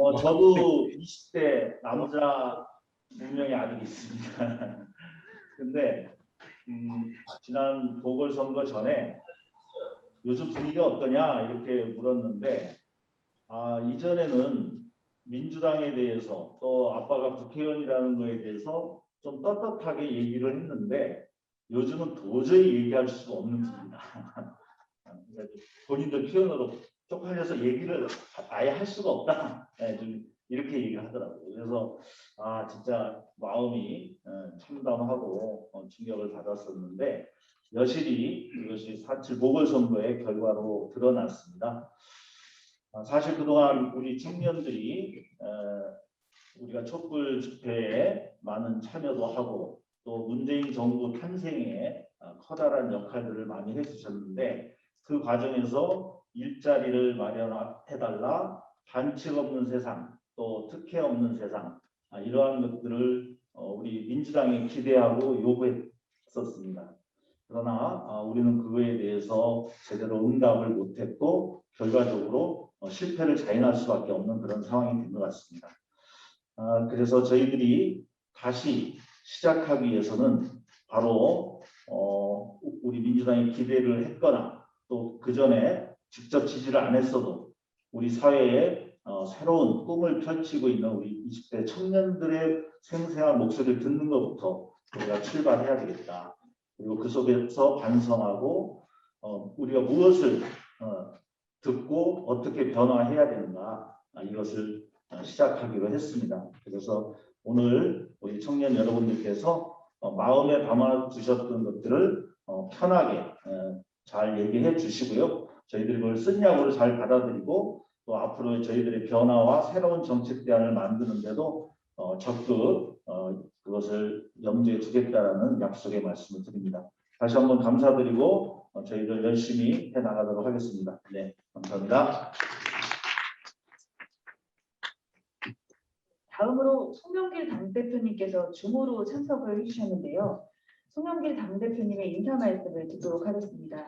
저도 20대 남자 분명히 아들이 있습니다. 근데 지난 보궐선거 전에 요즘 분위기가 어떠냐 이렇게 물었는데 이전에는 민주당에 대해서 또 아빠가 국회의원이라는 거에 대해서 좀 떳떳하게 얘기를 했는데 요즘은 도저히 얘기할 수가 없는 분이다. 본인들 표현으로 쪽팔려서 얘기를 아예 할 수가 없다. 네, 좀 이렇게 얘기를 하더라고요. 그래서 진짜 마음이 참담하고 충격을 받았었는데 여실히 이것이 4.7 보궐선거의 결과로 드러났습니다. 사실 그동안 우리 청년들이 우리가 촛불 집회에 많은 참여도 하고 또 문재인 정부 탄생에 커다란 역할들을 많이 해주셨는데 그 과정에서 일자리를 마련해달라, 반칙 없는 세상, 또 특혜 없는 세상 이러한 것들을 우리 민주당에 기대하고 요구했었습니다. 그러나 우리는 그거에 대해서 제대로 응답을 못했고 결과적으로 실패를 자인할 수밖에 없는 그런 상황이 된 것 같습니다. 그래서 저희들이 다시 시작하기 위해서는 바로 우리 민주당이 기대를 했거나 또 그 전에 직접 지지를 안 했어도 우리 사회에 새로운 꿈을 펼치고 있는 우리 20대 청년들의 생생한 목소리를 듣는 것부터 우리가 출발해야 되겠다. 그리고 그 속에서 반성하고 우리가 무엇을 듣고 어떻게 변화해야 되는가 이것을 시작하기로 했습니다. 그래서 오늘 우리 청년 여러분들께서 마음에 담아 두셨던 것들을 편하게 잘 얘기해 주시고요. 저희들이 그걸 쓴약으로 잘 받아들이고 또 앞으로 저희들의 변화와 새로운 정책 대안을 만드는데도 적극 그것을 염두에 두겠다라는 약속의 말씀을 드립니다. 다시 한번 감사드리고 저희들 열심히 해나가도록 하겠습니다. 네, 감사합니다. 다음으로 송영길 당대표님께서 줌으로 참석을 해주셨는데요. 송영길 당대표님의 인사 말씀을 듣도록 하겠습니다.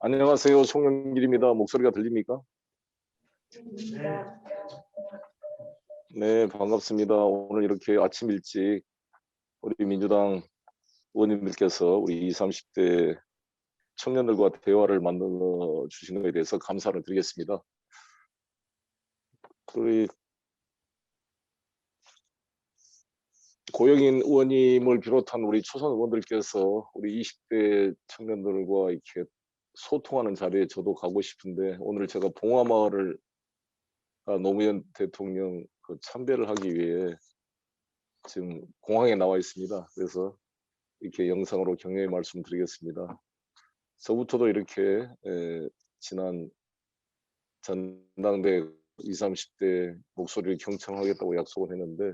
안녕하세요. 송영길입니다. 목소리가 들립니까? 네, 반갑습니다. 오늘 이렇게 아침 일찍 우리 민주당 의원님들께서 우리 20, 30대 청년들과 대화를 만들어 주시는 것에 대해서 감사를 드리겠습니다. 우리 고영인 의원님을 비롯한 우리 초선 의원들께서 우리 20대 청년들과 이렇게 소통하는 자리에 저도 가고 싶은데 오늘 제가 봉화마을을 노무현 대통령 참배를 하기 위해 지금 공항에 나와 있습니다. 그래서 이렇게 영상으로 격려의 말씀 드리겠습니다. 저부터도 이렇게 지난 전당대 20, 30대 목소리를 경청하겠다고 약속을 했는데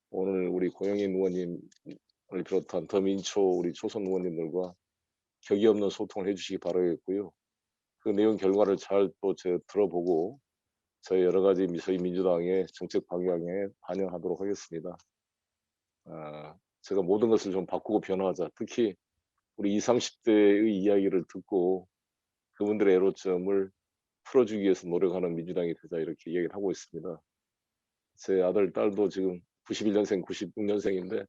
오늘 우리 고영인 의원님을 비롯한 더민초 우리 초선 의원님들과 격이 없는 소통을 해주시기 바라겠고요. 그 내용 결과를 잘 또 들어보고 저희 여러 가지 저희 민주당의 정책 방향에 반영하도록 하겠습니다. 제가 모든 것을 좀 바꾸고 변화하자. 특히 우리 20, 30대의 이야기를 듣고 그분들의 애로점을 풀어주기 위해서 노력하는 민주당이 되자 이렇게 이야기를 하고 있습니다. 제 아들, 딸도 지금 91년생, 96년생인데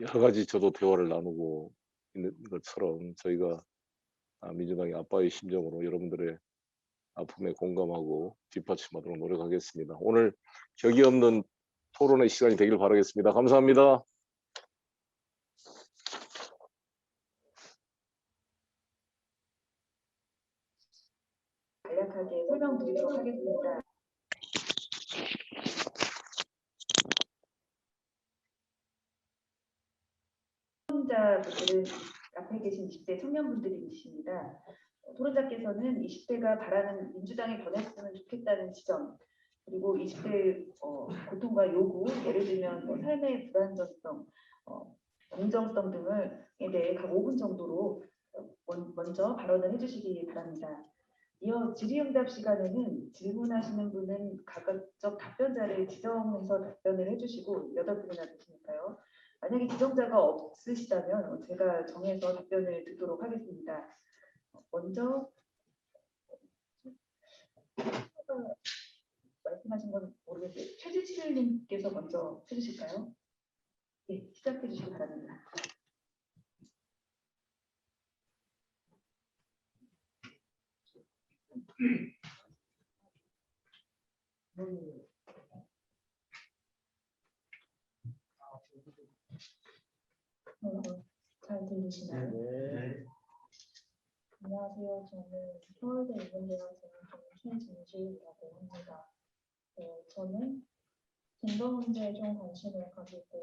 여러 가지 저도 대화를 나누고 있는 것처럼 저희가 민주당의 아빠의 심정으로 여러분들의 아픔에 공감하고 뒷받침하도록 노력하겠습니다. 오늘 격이 없는 토론의 시간이 되길 바라겠습니다. 감사합니다. 간략하게 설명드리도록 하겠습니다. 토론자분들은 앞에 계신 20대 청년분들이십니다. 토론자께서는 20대가 바라는 민주당이 변했으면 좋겠다는 지점, 그리고 20대의 고통과 요구, 예를 들면 삶의 불안정성, 공정성 등에 대해 각 5분 정도로 먼저 발언을 해주시기 바랍니다. 이어 질의응답 시간에는 질문하시는 분은 각각 답변자를 지정해서 답변을 해주시고 8분이나 되시니까요. 만약에 지정자가 없으시다면 제가 정해서 답변을 듣도록 하겠습니다. 먼저 말씀하신 건 모르겠어요. 최지칠님께서 먼저 해주실까요? 네, 시작해 주시기 바랍니다. 잘 들리시나요? 네. 안녕하세요. 저는 서울대 인문대학생 최진실이라고 합니다. 저는 젠더 문제에 좀 관심을 가지고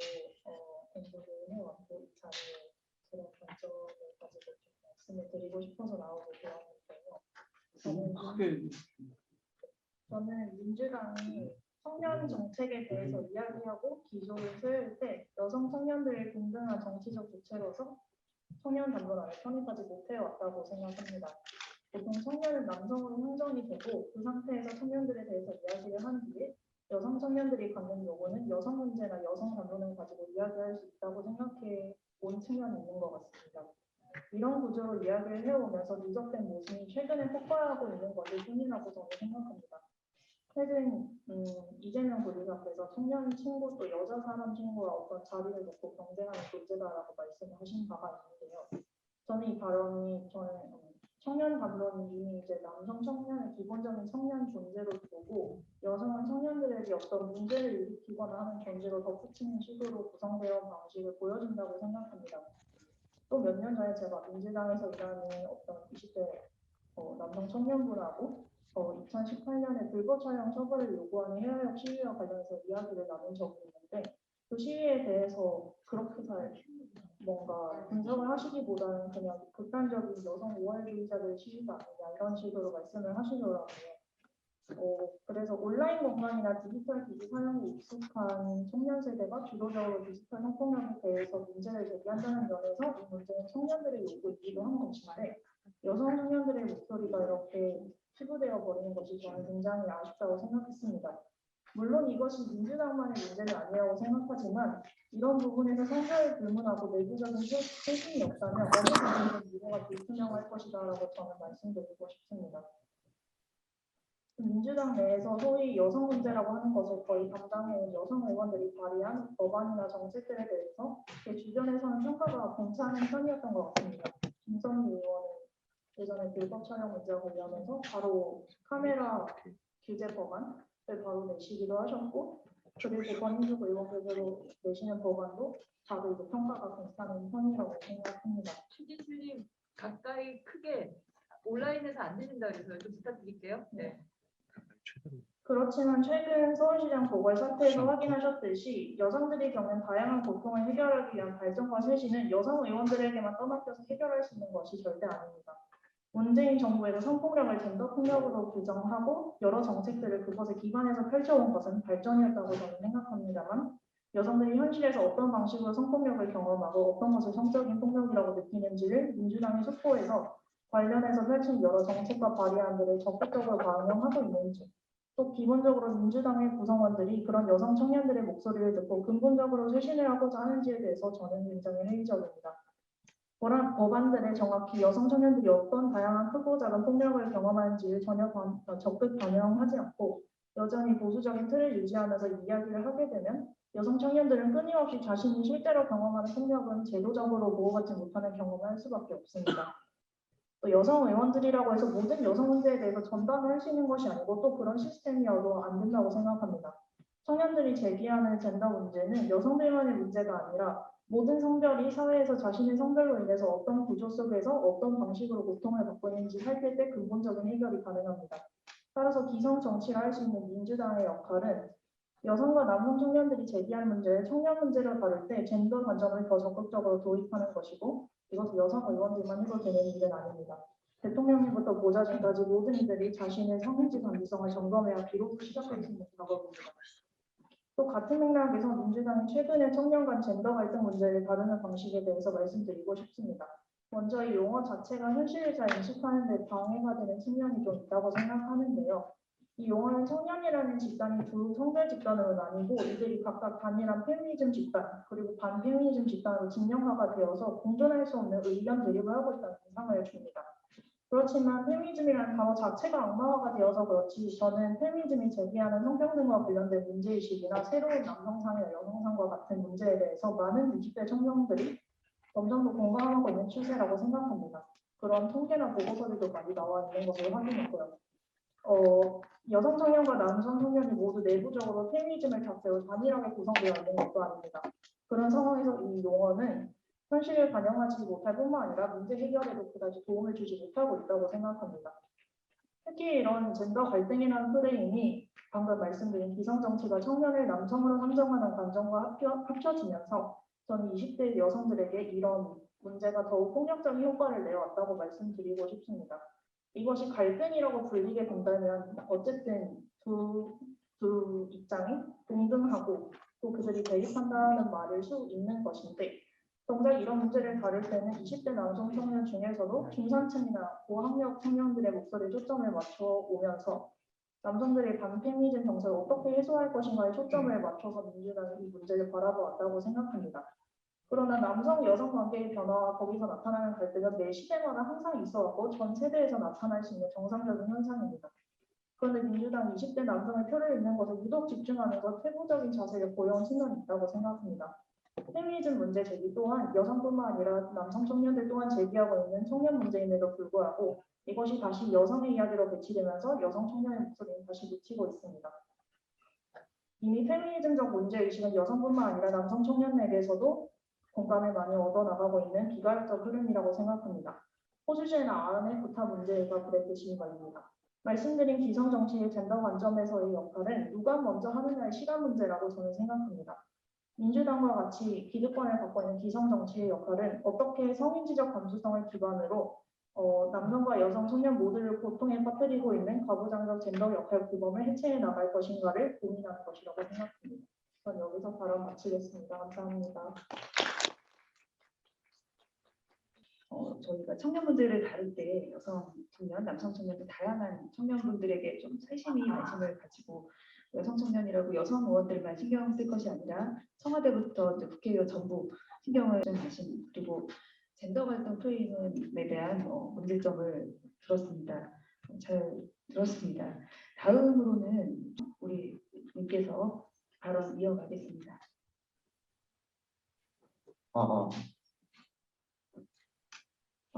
공부를 해왔고 이 자리에 그런 관점을 가지고 좀 말씀을 드리고 싶어서 나오게 되었는데요. 저는 민주당이 청년 정책에 대해서 이야기하고 기조를 세울 때 여성 청년들의 동등한 정치적 주체로서 청년 담론 안에 편입하지 못해왔다고 생각합니다. 보통 청년은 남성으로 형성이 되고 그 상태에서 청년들에 대해서 이야기를 한 뒤에 여성 청년들이 갖는 요구는 여성 문제나 여성 담론을 가지고 이야기할 수 있다고 생각해 온 측면이 있는 것 같습니다. 이런 구조로 이야기를 해오면서 누적된 모습이 최근에 폭발하고 있는 것을 승인하고 저는 생각합니다. 최근 이재명 부지사께서 청년 친구 또 여자 사람 친구와 어떤 자리를 놓고 경쟁하는 존재다라고 말씀을 하신 바가 있는데요. 저는 이 발언이 청년 담론이 이미 이제 남성 청년의 기본적인 청년 존재로 두고 여성은 청년들에게 어떤 문제를 일으키거나 하는 존재로 덧붙이는 식으로 구성되어 온 방식을 보여준다고 생각합니다. 또 몇 년 전에 제가 민주당에서 일하는 어떤 20대 남성 청년분하고 2018년에 불법 촬영 처벌을 요구하는 해외역 시위와 관련해서 이야기를 나눈 적이 있는데 그 시위에 대해서 그렇게 잘 뭔가 분석을 하시기보다는 그냥 극단적인 여성 우월주의자들 시위가 아니냐 이런 식으로 말씀을 하시더라고요. 그래서 온라인 공간이나 디지털 기기 사용에 익숙한 청년 세대가 주도적으로 디지털 성폭력에 대해서 문제를 제기한다는 면에서 이 문제는 청년들의 요구이기도 한 것인데 여성 청년들의 목소리가 이렇게 치부되어 버리는 것이 저는 굉장히 아쉽다고 생각했습니다. 물론 이것이 민주당만의 문제는 아니라고 생각하지만 이런 부분에서 성과를 불문하고 내부적인 쇄신이 없다면 어느 부분에서 미래가 불투명할 것이다라고 저는 말씀드리고 싶습니다. 민주당 내에서 소위 여성 문제라고 하는 것을 거의 담당해온 여성 의원들이 발의한 법안이나 정책들에 대해서 제 주변에서는 평가가 괜찮은 편이었던 것 같습니다. 김선희 의원은 예전에 불법 촬영 문제와 관련해서 바로 카메라 규제 법안을 바로 내시기도 하셨고 그리고 권인숙 의원께서도 내시는 법안도 바로 이제 평가가 괜찮은 편이라고 생각합니다. 최진수님 가까이 크게 온라인에서 안 들린다 그래서 좀 부탁드릴게요. 네. 그렇지만 최근 서울시장 보궐 사태에서 확인하셨듯이 여성들이 겪는 다양한 고통을 해결하기 위한 발전과 쇄신은 여성 의원들에게만 떠맡겨서 해결할 수 있는 것이 절대 아닙니다. 문재인 정부에서 성폭력을 젠더 폭력으로 규정하고 여러 정책들을 그것에 기반해서 펼쳐온 것은 발전이었다고 저는 생각합니다만 여성들이 현실에서 어떤 방식으로 성폭력을 경험하고 어떤 것을 성적인 폭력이라고 느끼는지를 민주당이 속보해서 관련해서 펼친 여러 정책과 발의안들을 적극적으로 반영하고 있는지 또 기본적으로 민주당의 구성원들이 그런 여성 청년들의 목소리를 듣고 근본적으로 쇄신을 하고자 하는지에 대해서 저는 굉장히 회의적입니다. 법안들에 정확히 여성 청년들이 어떤 다양한 크고 작은 폭력을 경험하는지를 전혀 적극 반영하지 않고 여전히 보수적인 틀을 유지하면서 이야기를 하게 되면 여성 청년들은 끊임없이 자신이 실제로 경험하는 폭력은 제도적으로 보호받지 못하는 경험을 할 수밖에 없습니다. 또 여성 의원들이라고 해서 모든 여성 문제에 대해서 전담을 할 수 있는 것이 아니고 또 그런 시스템이어도 안 된다고 생각합니다. 청년들이 제기하는 젠더 문제는 여성들만의 문제가 아니라 모든 성별이 사회에서 자신의 성별로 인해서 어떤 구조 속에서 어떤 방식으로 고통을 받고 있는지 살필 때 근본적인 해결이 가능합니다. 따라서 기성 정치를 할 수 있는 민주당의 역할은 여성과 남성 청년들이 제기할 문제를 청년 문제로 다룰 때 젠더 관점을 더 적극적으로 도입하는 것이고 이것은 여성 의원들만 해도 되는 일은 아닙니다. 대통령님부터 보좌진까지 모든 이들이 자신의 성인지 감지성을 점검해야 비로소 시작할 수 있는 작업입니다. 또 같은 맥락에서 민주당이 최근에 청년 간 젠더 갈등 문제를 다루는 방식에 대해서 말씀드리고 싶습니다. 먼저 이 용어 자체가 현실을 잘 인식하는 데 방해가 되는 측면이 좀 있다고 생각하는데요. 이 용어는 청년이라는 집단이 두 성별 집단으로 나뉘고 이들이 각각 단일한 페미니즘 집단 그리고 반페미니즘 집단으로 진영화가 되어서 공존할 수 없는 의견 대립을 하고 있다는 인상을 줍니다. 그렇지만 페미니즘이라는 단어 자체가 악마화가 되어서 그렇지 저는 페미니즘이 제기하는 성평등과 관련된 문제의식이나 새로운 남성상이나 여성상과 같은 문제에 대해서 많은 20대 청년들이 점점 더 공감하고 있는 추세라고 생각합니다. 그런 통계나 보고서들도 많이 나와 있는 것을 확인했고요. 여성 청년과 남성 청년이 모두 내부적으로 페미니즘을 자체로 단일하게 구성되어 있는 것도 아닙니다. 그런 상황에서 이 용어는 현실을 반영하지 못할 뿐만 아니라 문제 해결에도 그다지 도움을 주지 못하고 있다고 생각합니다. 특히 이런 젠더 갈등이라는 프레임이 방금 말씀드린 기성정치가 청년을 남성으로 상정하는 감정과 합쳐지면서 저는 20대 여성들에게 이런 문제가 더욱 폭력적인 효과를 내어왔다고 말씀드리고 싶습니다. 이것이 갈등이라고 불리게 된다면 어쨌든 두 입장이 동등하고 또 그들이 대립한다는 말일 수 있는 것인데 정작 이런 문제를 다룰 때는 20대 남성 청년 중에서도 중산층이나 고학력 청년들의 목소리에 초점을 맞춰 오면서 남성들의 반페미니즘 정책을 어떻게 해소할 것인가에 초점을 맞춰서 민주당이 이 문제를 바라보았다고 생각합니다. 그러나 남성 여성 관계의 변화와 거기서 나타나는 갈등은 매 시대마다 항상 있어 왔고 전 세대에서 나타날 수 있는 정상적인 현상입니다. 그런데 민주당 20대 남성의 표를 잇는 것에 유독 집중하면서 퇴보적인 자세를 보여온 측면이 있다고 생각합니다. 페미니즘 문제 제기 또한 여성뿐만 아니라 남성 청년들 또한 제기하고 있는 청년 문제임에도 불구하고 이것이 다시 여성의 이야기로 배치되면서 여성 청년의 목소리는 다시 묻히고 있습니다. 이미 페미니즘적 문제의식은 여성뿐만 아니라 남성 청년에게서도 공감을 많이 얻어나가고 있는 비과학적 흐름이라고 생각합니다. 호주제나 아은의 구타 문제가 그랬듯이 말입니다. 말씀드린 기성정치의 젠더 관점에서의 역할은 누가 먼저 하느냐의 시간 문제라고 저는 생각합니다. 민주당과 같이 기득권을 갖고 있는 기성정치의 역할은 어떻게 성인지적 감수성을 기반으로 남성과 여성, 청년 모두를 고통에 빠뜨리고 있는 가부장적 젠더 역할 규범을 해체해 나갈 것인가를 고민하는 것이라고 생각합니다. 전 여기서 발언 마치겠습니다. 감사합니다. 저희가 청년분들을 다룰 때 여성 청년, 남성 청년 등 다양한 청년분들에게 좀 세심히 관심을 가지고 여성 청년이라고 여성 의원들만 신경 쓸 것이 아니라 청와대부터 이제 국회의원 전부 신경을 좀 하신 그리고 젠더 갈등 프레임에 대한 문제점을 들었습니다. 잘 들었습니다. 다음으로는 우리 님께서 발언 이어가겠습니다.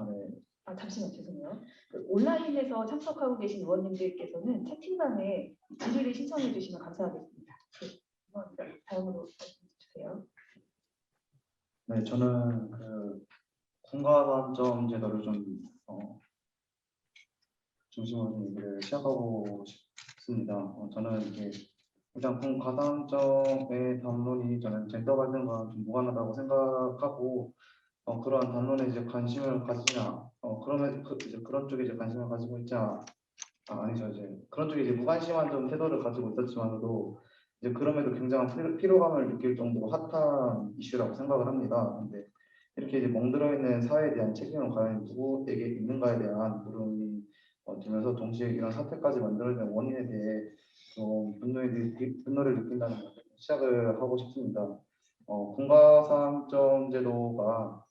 네. 잠시만 죄송해요. 온라인에서 참석하고 계신 의원님들께서는 채팅방에 질의를 신청해 주시면 감사하겠습니다. 감사합니다. 다음으로 말씀 주세요. 네, 저는 그 군가관점 제도를 좀 중심으로 얘기를 시작하고 싶습니다. 저는 이게 일단 군가산점의 담론이 저는 젠더 갈등과 좀 무관하다고 생각하고 그러한 담론에 이제 관심을 가지냐 그러면 이제 그런 쪽에 이제 관심을 가지고 있지 아니죠. 이제 그런 쪽에 이제 무관심한 좀 태도를 가지고 있었지만도 이제 그럼에도 굉장한 피로감을 느낄 정도로 핫한 이슈라고 생각을 합니다. 근데 이렇게 이제 멍들어 있는 사회에 대한 책임은 과연 누구에게 있는가에 대한 물음이 들면서 동시에 이런 사태까지 만들어낸 원인에 대해 좀 분노를 느낀다는 것을 시작을 하고 싶습니다. 군가산점 제도가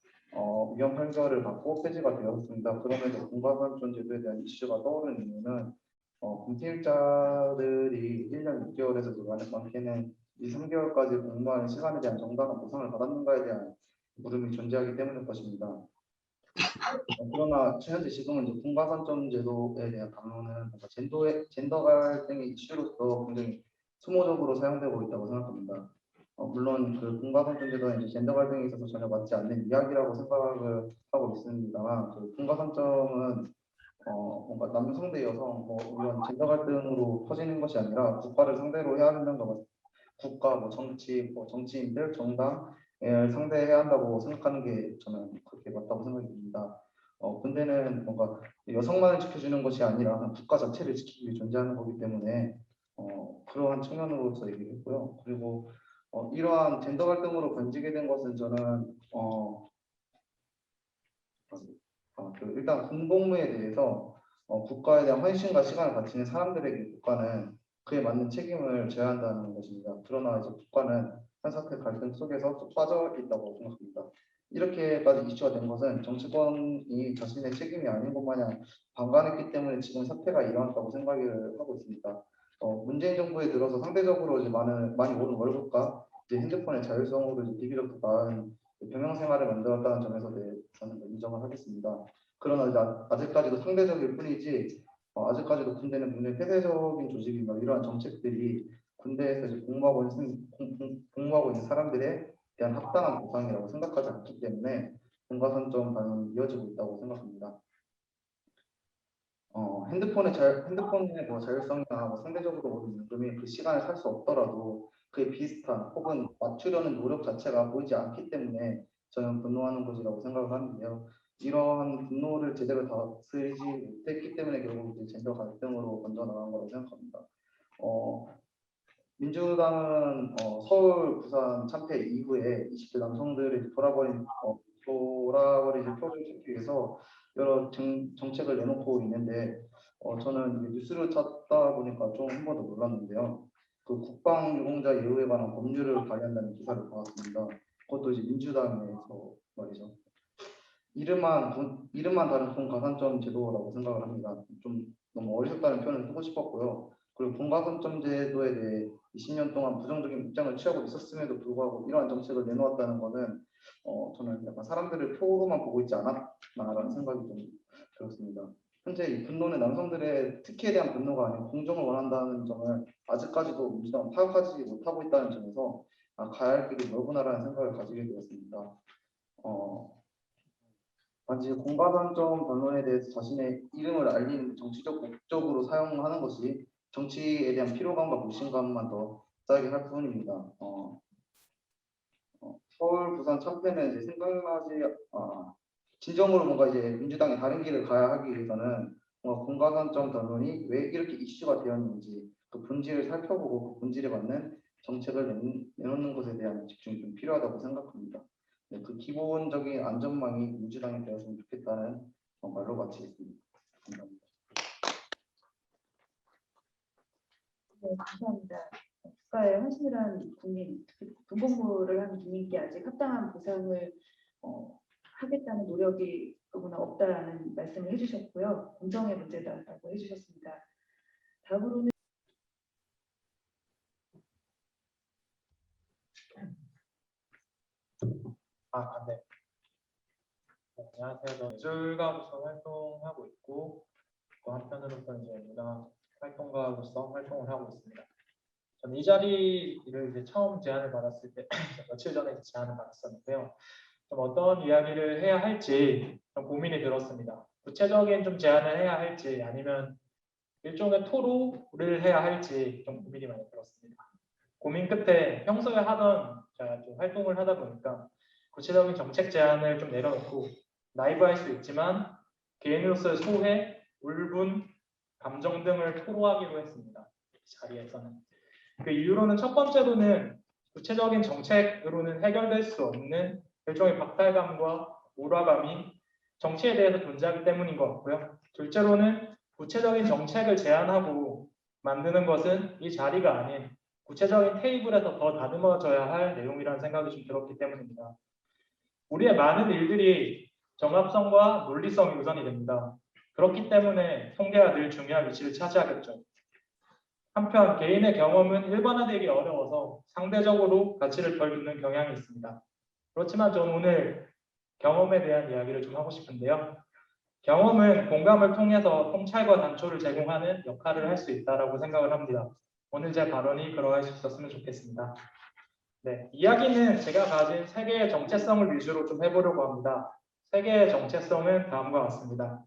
위헌 판결을 받고 폐지가 되었습니다. 그럼에도 군가산점 제도에 대한 이슈가 떠오르는 이유는 공직자들이 1년 6개월에서 많게는 2~3개월까지 공부하는 시간에 대한 정당한 보상을 받았는가에 대한 물음이 존재하기 때문일 것입니다. 그러나 현재 지금은 이제 군가산점 제도에 대한 담론은 뭔가 젠더 갈등의 이슈로서 굉장히 소모적으로 사용되고 있다고 생각합니다. 물론 그 군가산점 제도는 이제 젠더 갈등에 있어서 전혀 맞지 않는 이야기라고 생각을 하고 있습니다만 그 군가산점은 뭔가 남성 대 여성 이런 젠더 갈등으로 터지는 것이 아니라 국가를 상대로 해야 된다는 것, 국가, 정치, 정치인들, 정당을 상대해야 한다고 생각하는 게 저는 그렇게 맞다고 생각이 듭니다. 군대는 뭔가 여성만을 지켜주는 것이 아니라 국가 자체를 지키기 위해 존재하는 거기 때문에 그러한 측면으로서 얘기했고요. 그리고 이러한 젠더 갈등으로 번지게 된 것은 저는 일단 군복무에 대해서 국가에 대한 헌신과 시간을 바치는 사람들에게 국가는 그에 맞는 책임을 져야 한다는 것입니다. 그러나 이제 국가는 한사태 갈등 속에서 쭉 빠져 있다고 생각합니다. 이렇게까지 이슈가 된 것은 정치권이 자신의 책임이 아닌 것 마냥 방관했기 때문에 지금 사태가 일어났다고 생각을 하고 있습니다. 문재인 정부에 들어서 상대적으로 이제 많이 오른 월급과 이제 핸드폰의 자율성으로 이제 비교적 나은 병영 생활을 만들었다는 점에서 저는 인정을 하겠습니다. 그러나 이제 아직까지도 상대적일 뿐이지 아직까지도 군대는 굉장히 폐쇄적인 조직이며 이러한 정책들이 군대에서 이제 복무하고 있는 사람들에 대한 합당한 보상이라고 생각하지 않기 때문에 공과선점 반응이 이어지고 있다고 생각합니다. 핸드폰의 뭐 자율성이나 뭐 상대적으로 오른 임금이 그 시간을 살 수 없더라도 그에 비슷한 혹은 맞추려는 노력 자체가 보이지 않기 때문에 저는 분노하는 것이라고 생각을 하는데요. 이러한 분노를 제대로 다스리지 못했기 때문에 결국 이제 젠더 갈등으로 번져 나간 거라고 생각합니다. 민주당은 서울, 부산 참패 이후에 20대 남성들이 돌아버린 표를 찾기 위해서 여러 정책을 내놓고 있는데 저는 이제 뉴스를 찾다 보니까 좀 한 번 더 놀랐는데요. 그 국방유공자 예우에 관한 법률을 발의한다는 기사를 봤습니다. 그것도 이제 민주당에서 말이죠. 이름만 다른 공가산점 제도라고 생각을 합니다. 좀 너무 어리석다는 표현을 쓰고 싶었고요. 그리고 공가산점 제도에 대해 20년 동안 부정적인 입장을 취하고 있었음에도 불구하고 이러한 정책을 내놓았다는 것은 저는 약간 사람들을 표로만 보고 있지 않았나라는 생각이 좀 들었습니다. 현재 이 분노는 남성들의 특혜에 대한 분노가 아닌 공정을 원한다는 점을 아직까지도 민주당은 파악하지 못하고 있다는 점에서 가야 할 길이 멀구나라는 생각을 가지게 되었습니다. 단지 공과단점 변론에 대해서 자신의 이름을 알리는 정치적 목적으로 사용하는 것이 정치에 대한 피로감과 무신감만 더 쌓이게 할 뿐입니다. 서울, 부산 참패는 이제 진정으로 뭔가 이제 민주당이 다른 길을 가야 하기 위해서는 뭔가 공과단점 변론이 왜 이렇게 이슈가 되었는지 그 본질을 살펴보고 그 본질에 맞는 정책을 내놓는 것에 대한 집중이 좀 필요하다고 생각합니다. 네, 그 기본적인 안전망이 민주당이 되었으면 좋겠다는 말로 마치겠습니다. 감사합니다. 네, 감사합니다. 국가에 헌신을 한 국민, 특히 군복무를 한 국민께 아직 합당한 보상을 하겠다는 노력이 그구나 없다라는 말씀을 해주셨고요. 공정의 문제다라고 해주셨습니다. 다음으로는 네. 안녕하세요. 저는 예술가로서 활동하고 있고 또 한편으로서 이제 문화 활동가로서 활동을 하고 있습니다. 저는 이 자리를 이제 처음 제안을 받았을 때 며칠 전에 제안을 받았었는데요. 좀 어떤 이야기를 해야 할지 좀 고민이 들었습니다. 구체적인 좀 제안을 해야 할지 아니면 일종의 토로를 해야 할지 좀 고민이 많이 들었습니다. 고민 끝에 평소에 하던 좀 활동을 하다 보니까 구체적인 정책 제안을 좀 내려놓고 라이브할 수 있지만 개인으로서의 소회, 울분, 감정 등을 토로하기로 했습니다. 이 자리에서는. 그 이유로는 첫 번째로는 구체적인 정책으로는 해결될 수 없는 일종의 박탈감과 우라감이 정치에 대해서 존재하기 때문인 것 같고요. 둘째로는 구체적인 정책을 제안하고 만드는 것은 이 자리가 아닌 구체적인 테이블에서 더 다듬어져야 할 내용이라는 생각이 좀 들었기 때문입니다. 우리의 많은 일들이 정합성과 논리성이 우선이 됩니다. 그렇기 때문에 통계가 늘 중요한 위치를 차지하겠죠. 한편 개인의 경험은 일반화되기 어려워서 상대적으로 가치를 덜 두는 경향이 있습니다. 그렇지만 저는 오늘 경험에 대한 이야기를 좀 하고 싶은데요. 경험은 공감을 통해서 통찰과 단초를 제공하는 역할을 할 수 있다고 생각을 합니다. 오늘 제 발언이 그러할 수 있었으면 좋겠습니다. 네, 이야기는 제가 가진 세 개의 정체성을 위주로 좀 해보려고 합니다. 세 개의 정체성은 다음과 같습니다.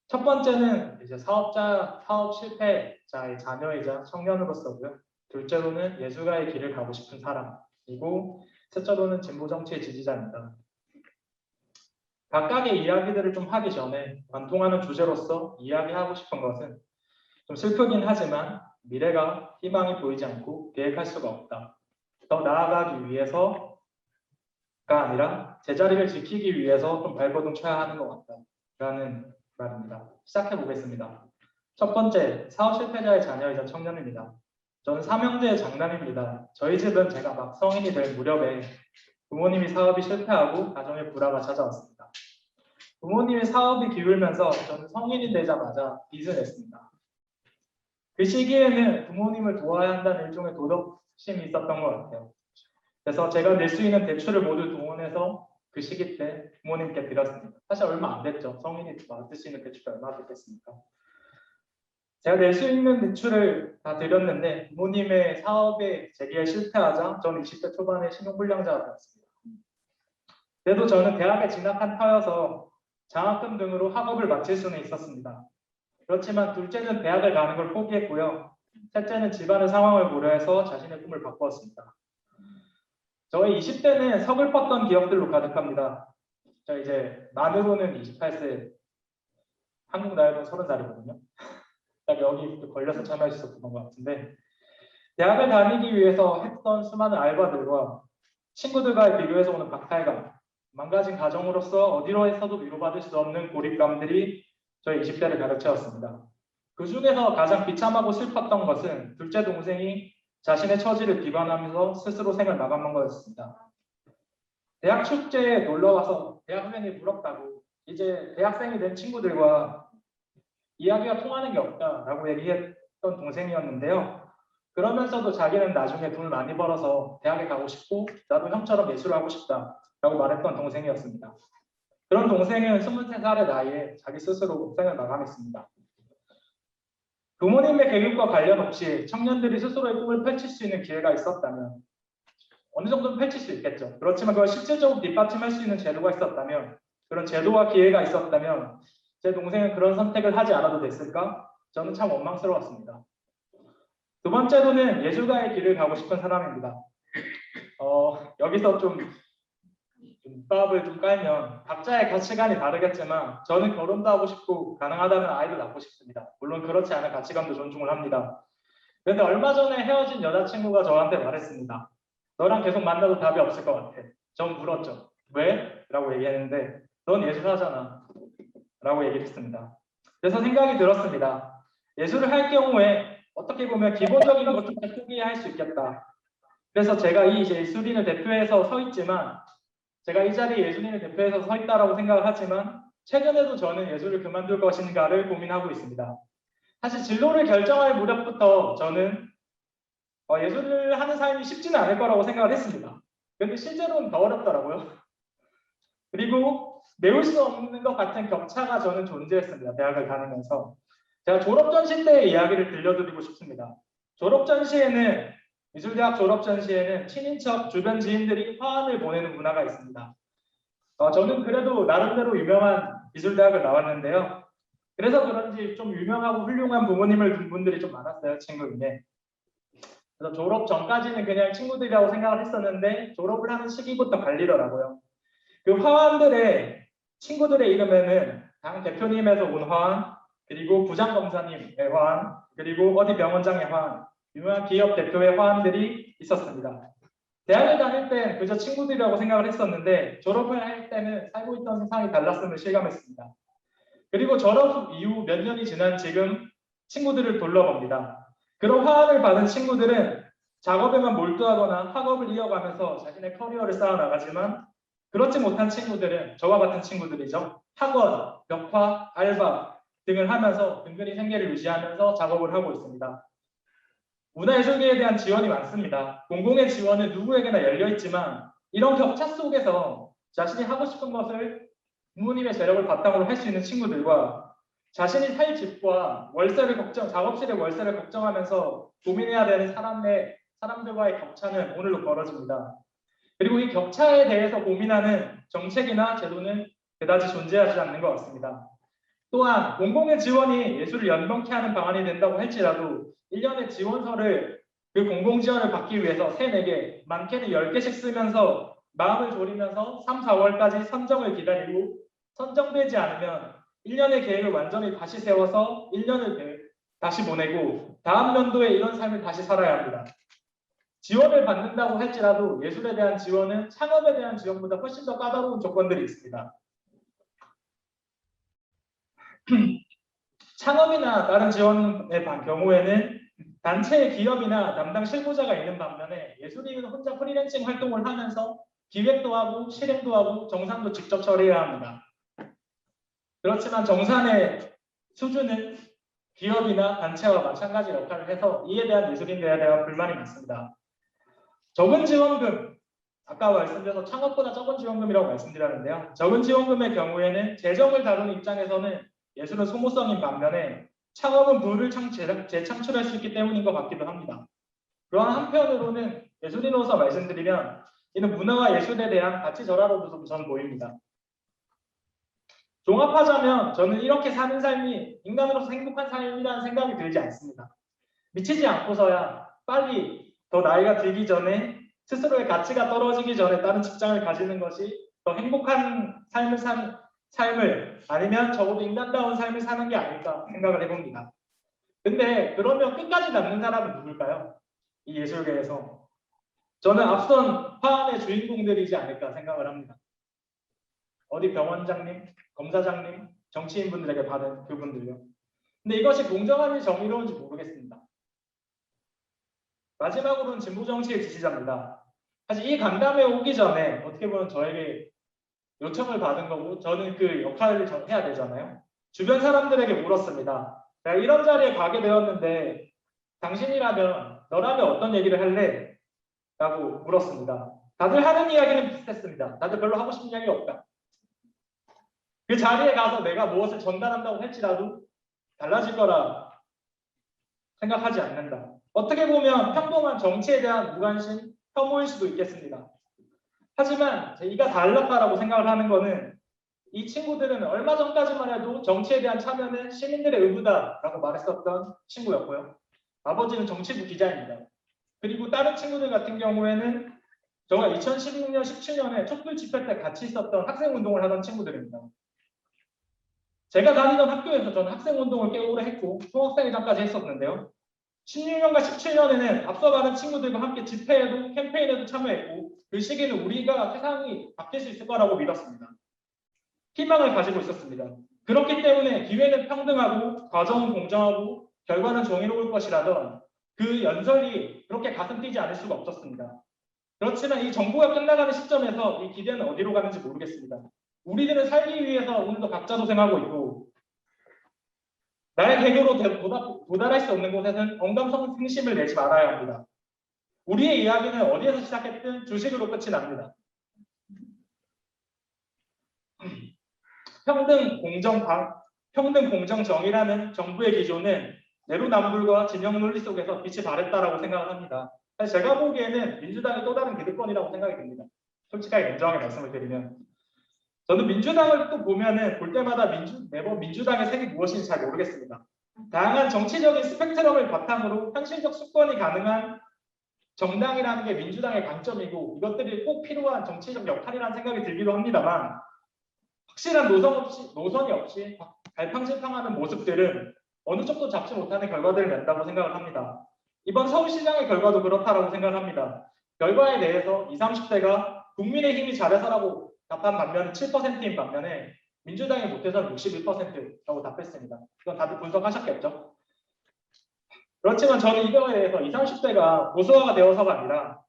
첫 번째는 이제 사업 실패자의 자녀이자 청년으로서고요. 둘째로는 예술가의 길을 가고 싶은 사람이고, 셋째로는 진보 정치의 지지자입니다. 각각의 이야기들을 좀 하기 전에 관통하는 주제로서 이야기하고 싶은 것은 좀 슬프긴 하지만 미래가 희망이 보이지 않고 계획할 수가 없다. 더 나아가기 위해서가 아니라 제자리를 지키기 위해서 좀 발버둥 쳐야 하는 것 같다. 라는 말입니다. 시작해 보겠습니다. 첫 번째, 사업 실패자의 자녀이자 청년입니다. 저는 삼형제의 장남입니다. 저희 집은 제가 막 성인이 될 무렵에 부모님이 사업이 실패하고 가정의 불화가 찾아왔습니다. 부모님의 사업이 기울면서 저는 성인이 되자마자 빚을 냈습니다. 그 시기에는 부모님을 도와야 한다는 일종의 도덕심이 있었던 것 같아요. 그래서 제가 낼 수 있는 대출을 모두 동원해서 그 시기 때 부모님께 드렸습니다. 사실 얼마 안 됐죠. 성인이 받을 수 있는 대출이 얼마나 됐겠습니까? 제가 낼 수 있는 대출을 다 드렸는데 부모님의 사업에 재기에 실패하자 저는 20대 초반에 신용불량자가 되었습니다. 그래도 저는 대학에 진학한 터여서 장학금 등으로 학업을 마칠 수는 있었습니다. 그렇지만 둘째는 대학을 가는 걸 포기했고요. 셋째는 집안의 상황을 고려해서 자신의 꿈을 바꾸었습니다. 저의 20대는 서글펐던 기억들로 가득합니다. 저 이제 만으로는 28세, 한국 나이로는 30살이거든요. 딱 여기 걸려서 참여할 수 있었던 것 같은데 대학을 다니기 위해서 했던 수많은 알바들과 친구들과의 비교해서 오는 박탈감, 망가진 가정으로서 어디로 해서도 위로받을 수 없는 고립감들이 저희 20대를 가득 채웠습니다. 그 중에서 가장 비참하고 슬펐던 것은 둘째 동생이 자신의 처지를 비관하면서 스스로 생을 마감한 거였습니다. 대학 축제에 놀러와서 대학 후배이 부럽다고 이제 대학생이 된 친구들과 이야기가 통하는 게 없다라고 얘기했던 동생이었는데요. 그러면서도 자기는 나중에 돈을 많이 벌어서 대학에 가고 싶고 나도 형처럼 예술을 하고 싶다라고 말했던 동생이었습니다. 그런 동생은 23살의 나이에 자기 스스로 생을 마감했습니다. 부모님의 계급과 관련 없이 청년들이 스스로의 꿈을 펼칠 수 있는 기회가 있었다면 어느 정도는 펼칠 수 있겠죠. 그렇지만 그걸 실질적으로 뒷받침할 수 있는 제도가 있었다면 그런 제도와 기회가 있었다면 제 동생은 그런 선택을 하지 않아도 됐을까? 저는 참 원망스러웠습니다. 두 번째로는 예술가의 길을 가고 싶은 사람입니다. 여기서 좀 밑밥을 좀 깔면 각자의 가치관이 다르겠지만 저는 결혼도 하고 싶고 가능하다면 아이도 낳고 싶습니다. 물론 그렇지 않은 가치관도 존중을 합니다. 그런데 얼마 전에 헤어진 여자친구가 저한테 말했습니다. 너랑 계속 만나도 답이 없을 것 같아. 전 물었죠. 왜? 라고 얘기했는데 넌 예술하잖아 라고 얘기를 했습니다. 그래서 생각이 들었습니다. 예술을 할 경우에 어떻게 보면 기본적인 것조차 포기할 수 있겠다. 그래서 제가 이 예술인을 대표해서 서 있지만 제가 이 자리에 예술인을 대표해서 서 있다라고 생각을 하지만 최근에도 저는 예술을 그만둘 것인가를 고민하고 있습니다. 사실 진로를 결정할 무렵부터 저는 예술을 하는 삶이 쉽지는 않을 거라고 생각을 했습니다. 그런데 실제로는 더 어렵더라고요. 그리고 메울 수 없는 것 같은 격차가 저는 존재했습니다. 대학을 다니면서. 제가 졸업전시 때의 이야기를 들려드리고 싶습니다. 졸업전시에는 미술대학 졸업전시에는 친인척 주변 지인들이 화환을 보내는 문화가 있습니다. 저는 그래도 나름대로 유명한 미술대학을 나왔는데요. 그래서 그런지 좀 유명하고 훌륭한 부모님을 둔 분들이 좀 많았어요. 친구 중에. 그래서 졸업 전까지는 그냥 친구들이라고 생각을 했었는데 졸업을 하는 시기부터 갈리더라고요. 그 화환들의 친구들의 이름에는 당 대표님에서 온 화환, 그리고 부장검사님의 화환, 그리고 어디 병원장의 화환, 유명한 기업 대표의 화환들이 있었습니다. 대학을 다닐 땐 그저 친구들이라고 생각을 했었는데 졸업을 할 때는 살고 있던 세상이 달랐음을 실감했습니다. 그리고 졸업 이후 몇 년이 지난 지금 친구들을 돌려봅니다. 그런 화환을 받은 친구들은 작업에만 몰두하거나 학업을 이어가면서 자신의 커리어를 쌓아나가지만 그렇지 못한 친구들은 저와 같은 친구들이죠. 학원, 벽화, 알바 등을 하면서 근근히 생계를 유지하면서 작업을 하고 있습니다. 문화예술계에 대한 지원이 많습니다. 공공의 지원은 누구에게나 열려있지만 이런 격차 속에서 자신이 하고 싶은 것을 부모님의 재력을 바탕으로 할 수 있는 친구들과 자신이 살 집과 작업실의 월세를 걱정하면서 고민해야 되는 사람들과의 격차는 오늘도 벌어집니다. 그리고 이 격차에 대해서 고민하는 정책이나 제도는 그다지 존재하지 않는 것 같습니다. 또한 공공의 지원이 예술을 연번케 하는 방안이 된다고 할지라도 1년에 지원서를 그 공공지원을 받기 위해서 3, 4개, 많게는 10개씩 쓰면서 마음을 졸이면서 3, 4월까지 선정을 기다리고 선정되지 않으면 1년의 계획을 완전히 다시 세워서 1년을 다시 보내고 다음 연도에 이런 삶을 다시 살아야 합니다. 지원을 받는다고 할지라도 예술에 대한 지원은 창업에 대한 지원보다 훨씬 더 까다로운 조건들이 있습니다. 창업이나 다른 지원의 경우에는 단체의 기업이나 담당 실무자가 있는 반면에 예술인은 혼자 프리랜싱 활동을 하면서 기획도 하고 실행도 하고 정산도 직접 처리해야 합니다. 그렇지만 정산의 수준은 기업이나 단체와 마찬가지 역할을 해서 이에 대한 예술인들에 대한 불만이 많습니다. 적은 지원금, 아까 말씀드려서 창업보다 적은 지원금이라고 말씀드렸는데요. 적은 지원금의 경우에는 재정을 다루는 입장에서는 예술은 소모성인 반면에 창업은 부를 재창출할 수 있기 때문인 것 같기도 합니다. 그러한 한편으로는 예술인으로서 말씀드리면 이는 문화와 예술에 대한 가치 절하로도 저는 보입니다. 종합하자면 저는 이렇게 사는 삶이 인간으로서 행복한 삶이라는 생각이 들지 않습니다. 미치지 않고서야 빨리 더 나이가 들기 전에 스스로의 가치가 떨어지기 전에 다른 직장을 가지는 것이 더 행복한 삶을 아니면 적어도 인간다운 삶을 사는 게 아닐까 생각을 해봅니다. 근데 그러면 끝까지 남는 사람은 누굴까요? 이 예술계에서. 저는 앞선 화환의 주인공들이지 않을까 생각을 합니다. 어디 병원장님, 검사장님, 정치인분들에게 받은 그분들요. 근데 이것이 공정한지 정의로운지 모르겠습니다. 마지막으로는 진보 정치의 지지자입니다. 사실 이 간담회 오기 전에 어떻게 보면 저에게 요청을 받은 거고 저는 그 역할을 해야 되잖아요. 주변 사람들에게 물었습니다. 내가 이런 자리에 가게 되었는데 당신이라면 너라면 어떤 얘기를 할래? 라고 물었습니다. 다들 하는 이야기는 비슷했습니다. 다들 별로 하고 싶은 이야기가 없다. 그 자리에 가서 내가 무엇을 전달한다고 할지라도 달라질 거라 생각하지 않는다. 어떻게 보면 평범한 정치에 대한 무관심, 혐오일 수도 있겠습니다. 하지만 이가 달랐다라고 생각을 하는 것은 이 친구들은 얼마 전까지만 해도 정치에 대한 참여는 시민들의 의무다라고 말했었던 친구였고요. 아버지는 정치부 기자입니다. 그리고 다른 친구들 같은 경우에는 저가 2016년, 17년에 촛불 집회 때 같이 있었던 학생운동을 하던 친구들입니다. 제가 다니던 학교에서 저는 학생운동을 꽤 오래 했고 총학생회장까지 했었는데요. 16년과 17년에는 앞서 가는 친구들과 함께 집회에도 캠페인에도 참여했고 그 시기는 우리가 세상이 바뀔 수 있을 거라고 믿었습니다. 희망을 가지고 있었습니다. 그렇기 때문에 기회는 평등하고 과정은 공정하고 결과는 정의로울 것이라던 그 연설이 그렇게 가슴 뛰지 않을 수가 없었습니다. 그렇지만 이 정부가 끝나가는 시점에서 이 기대는 어디로 가는지 모르겠습니다. 우리들은 살기 위해서 오늘도 각자 도생하고 있고 나의 개교로 도달할 수 없는 곳에서는 언감성 생심을 내지 말아야 합니다. 우리의 이야기는 어디에서 시작했든 주식으로 끝이 납니다. 평등, 공정, 정의라는 정부의 기조는 내로남불과 진영 논리 속에서 빛이 발했다라고 생각을 합니다. 사실 제가 보기에는 민주당이 또 다른 기득권이라고 생각이 듭니다. 솔직하게 냉정하게 말씀을 드리면 저는 민주당을 또 보면은 볼 때마다 매번 민주당의 색이 무엇인지 잘 모르겠습니다. 다양한 정치적인 스펙트럼을 바탕으로 현실적 수권이 가능한 정당이라는 게 민주당의 강점이고 이것들이 꼭 필요한 정치적 역할이라는 생각이 들기도 합니다만 확실한 노선이 없이 갈팡질팡하는 모습들은 어느 쪽도 잡지 못하는 결과들을 낸다고 생각을 합니다. 이번 서울시장의 결과도 그렇다라고 생각합니다. 결과에 대해서 20, 30대가 국민의힘이 잘해서라고 답한 반면 7%인 반면에 민주당이 못해서는 61%라고 답했습니다. 이건 다들 분석하셨겠죠? 그렇지만 저는 이거에 대해서 20, 30대가 보수화가 되어서가 아니라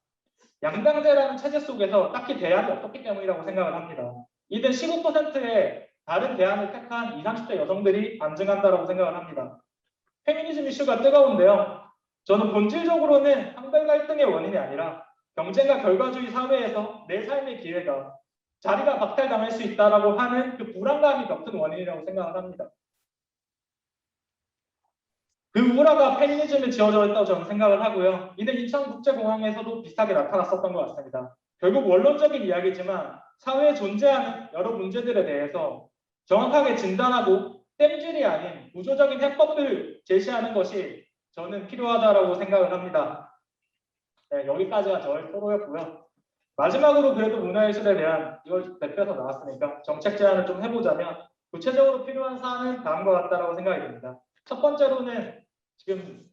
양당제라는 체제 속에서 딱히 대안이 없었기 때문이라고 생각을 합니다. 이들 15%의 다른 대안을 택한 20, 30대 여성들이 반증한다고 생각을 합니다. 페미니즘 이슈가 뜨거운데요. 저는 본질적으로는 한별 갈등의 원인이 아니라 경쟁과 결과주의 사회에서 내 삶의 기회가 자리가 박탈당할 수 있다라고 하는 그 불안감이 더 큰 원인이라고 생각을 합니다. 그 우라가 페미니즘에 지어져 있다고 저는 생각을 하고요. 이는 인천국제공항에서도 비슷하게 나타났었던 것 같습니다. 결국 원론적인 이야기지만 사회에 존재하는 여러 문제들에 대해서 정확하게 진단하고 땜질이 아닌 구조적인 해법을 제시하는 것이 저는 필요하다고 생각을 합니다. 네, 여기까지가 저의 토로였고요. 마지막으로 그래도 문화예술에 대한 이걸 대표해서 나왔으니까 정책 제안을 좀 해보자면 구체적으로 필요한 사안은 다음과 같다라고 생각이 듭니다. 첫 번째로는 지금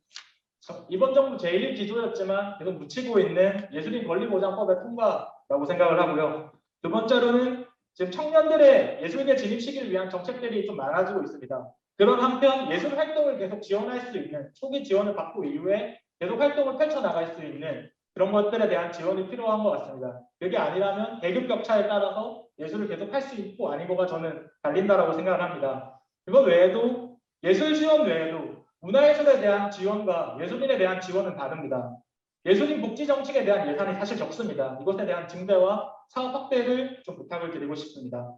이번 정부 제1 기조였지만 계속 묻히고 있는 예술인 권리보장법의 통과라고 생각을 하고요. 두 번째로는 지금 청년들의 예술계 진입 시기를 위한 정책들이 좀 많아지고 있습니다. 그런 한편 예술 활동을 계속 지원할 수 있는 초기 지원을 받고 이후에 계속 활동을 펼쳐나갈 수 있는 그런 것들에 대한 지원이 필요한 것 같습니다. 그게 아니라면 계급 격차에 따라서 예술을 계속 할 수 있고 아니고가 저는 갈린다라고 생각을 합니다. 그것 외에도 예술 지원 외에도 문화예술에 대한 지원과 예술인에 대한 지원은 다릅니다. 예술인 복지 정책에 대한 예산이 사실 적습니다. 이것에 대한 증대와 사업 확대를 좀 부탁을 드리고 싶습니다.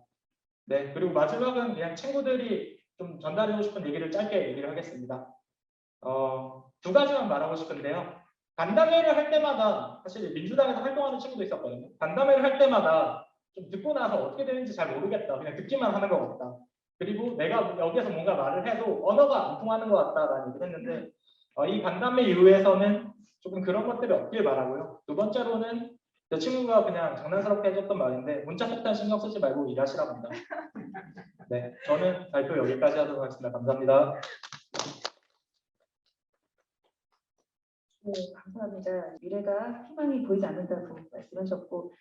네, 그리고 마지막은 그냥 친구들이 좀 전달하고 싶은 얘기를 짧게 얘기를 하겠습니다. 두 가지만 말하고 싶은데요. 간담회를 할 때마다 사실 민주당에서 활동하는 친구도 있었거든요. 간담회를 할 때마다 좀 듣고 나서 어떻게 되는지 잘 모르겠다. 그냥 듣기만 하는 것 같다. 그리고 내가 여기에서 뭔가 말을 해도 언어가 안 통하는 것 같다라는 얘기를 했는데 이 간담회 이후에서는 조금 그런 것들이 없길 바라고요. 두 번째로는 제 친구가 그냥 장난스럽게 해줬던 말인데 문자 폭탄 신경 쓰지 말고 일하시랍니다. 네, 저는 발표 여기까지 하도록 하겠습니다. 감사합니다. 네, 감사합니다. 미래가 희망이 보이지 않는다고 말씀하셨고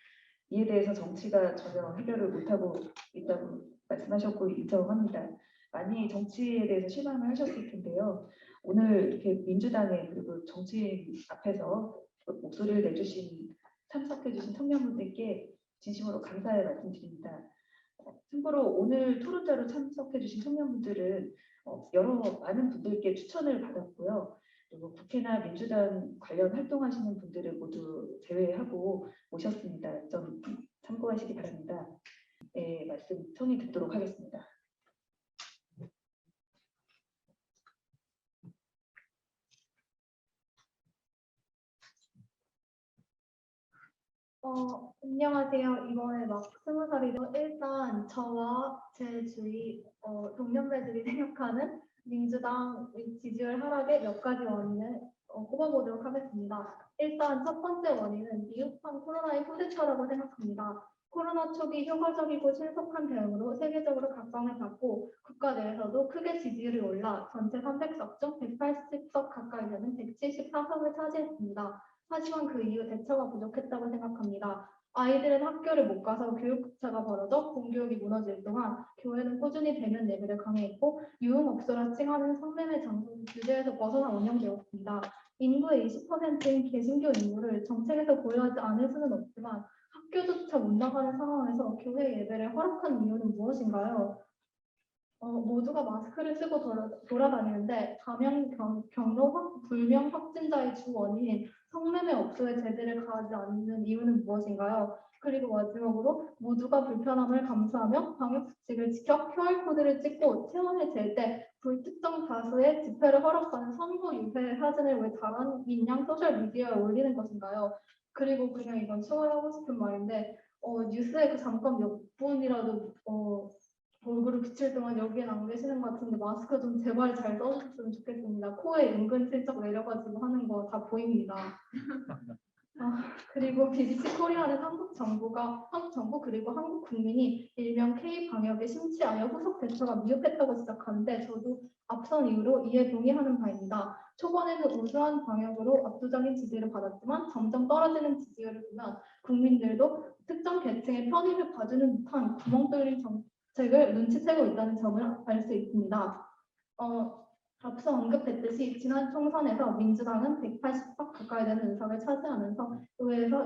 이에 대해서 정치가 전혀 해결을 못하고 있다고 말씀하셨고 인정합니다. 많이 정치에 대해서 실망을 하셨을 텐데요. 오늘 이렇게 민주당에 그리고 정치인 앞에서 목소리를 내주신 참석해주신 청년분들께 진심으로 감사의 말씀드립니다. 참고로 오늘 토론자로 참석해주신 청년분들은 여러 많은 분들께 추천을 받았고요. 그리고 국회나 민주당 관련 활동하시는 분들을 모두 제외하고 모셨습니다. 좀 참고하시기 바랍니다. 네, 말씀 청해 듣도록 하겠습니다. 안녕하세요. 이번에 막 20살이죠. 일단 저와 제 주위 동년배들이 생각하는 민주당 지지율 하락의 몇 가지 원인을 꼽아보도록 하겠습니다. 일단 첫 번째 원인은 미흡한 코로나의 후대처라고 생각합니다. 코로나 초기 효과적이고 신속한 대응으로 세계적으로 각광을 받고 국가 내에서도 크게 지지율이 올라 전체 300석 중 180석 가까이 되는 174석을 차지했습니다. 하지만 그 이후 대처가 부족했다고 생각합니다. 아이들은 학교를 못 가서 교육격차가 벌어져 공교육이 무너질 동안 교회는 꾸준히 대면 예배를 강행했고 유흥업소라 칭하는 성매매 장소는 규제에서 벗어나 운영되었습니다. 인구의 20%인 개신교 인구를 정책에서 고려하지 않을 수는 없지만 학교조차 못 나가는 상황에서 교회 예배를 허락한 이유는 무엇인가요? 모두가 마스크를 쓰고 돌아다니는데 감염 경로 불명 확진자의 주 원인인 성매매 업소에 제재를 가하지 않는 이유는 무엇인가요? 그리고 마지막으로 모두가 불편함을 감수하며 방역수칙을 지켜 QR코드를 찍고 체온을 잴 때 불특정 다수의 집회를 허락하는 선거 유세 사진을 왜 다른 민영 소셜미디어에 올리는 것인가요? 그리고 그냥 이건 추가하고 싶은 말인데 뉴스에 그 잠깐 몇 분이라도 얼굴을 비칠 동안 여기엔 안 계시는 것 같은데 마스크 좀 제발 잘 써주셨으면 좋겠습니다. 코에 은근슬쩍 내려가지고 하는 거 다 보입니다. 그리고 BBC 코리아는 한국 정부 그리고 한국 국민이 일명 K 방역에 심취하여 후속 대처가 미흡했다고 지적하는데 저도 앞선 이유로 이에 동의하는 바입니다. 초반에는 우수한 방역으로 압도적인 지지를 받았지만 점점 떨어지는 지지율을 보면 국민들도 특정 계층의 편의를 봐주는 듯한 구멍 뚫린 정책을 눈치채고 있다는 점을 알 수 있습니다. 앞서 언급했듯이 지난 총선에서 민주당은 180석 가까이 되는 의석을 차지하면서 의회에서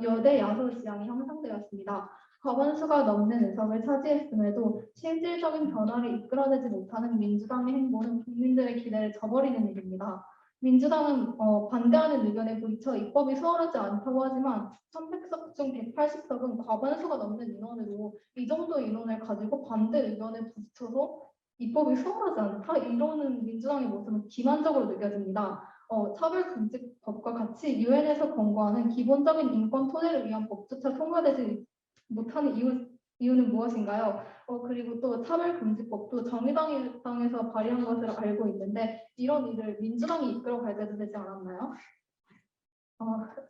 여대 야소 지향이 형성되었습니다. 과반수가 넘는 의석을 차지했음에도 실질적인 변화를 이끌어내지 못하는 민주당의 행보는 국민들의 기대를 저버리는 일입니다. 민주당은 반대하는 의견에 부딪혀 입법이 수월하지 않다고 하지만 300석 중 180석은 과반수가 넘는 인원으로 이 정도 인원을 가지고 반대 의견에 부딪혀서 입법이 수월하지 않다? 이러는 민주당의 모습은 기만적으로 느껴집니다. 차별금지법과 같이 유엔에서 권고하는 기본적인 인권 토대를 위한 법조차 통과되지 못하는 이유는 무엇인가요? 그리고 또 차별금지법도 정의당에서 발의한 것으로 알고 있는데 이런 일을 민주당이 이끌어갈 때도 되지 않았나요?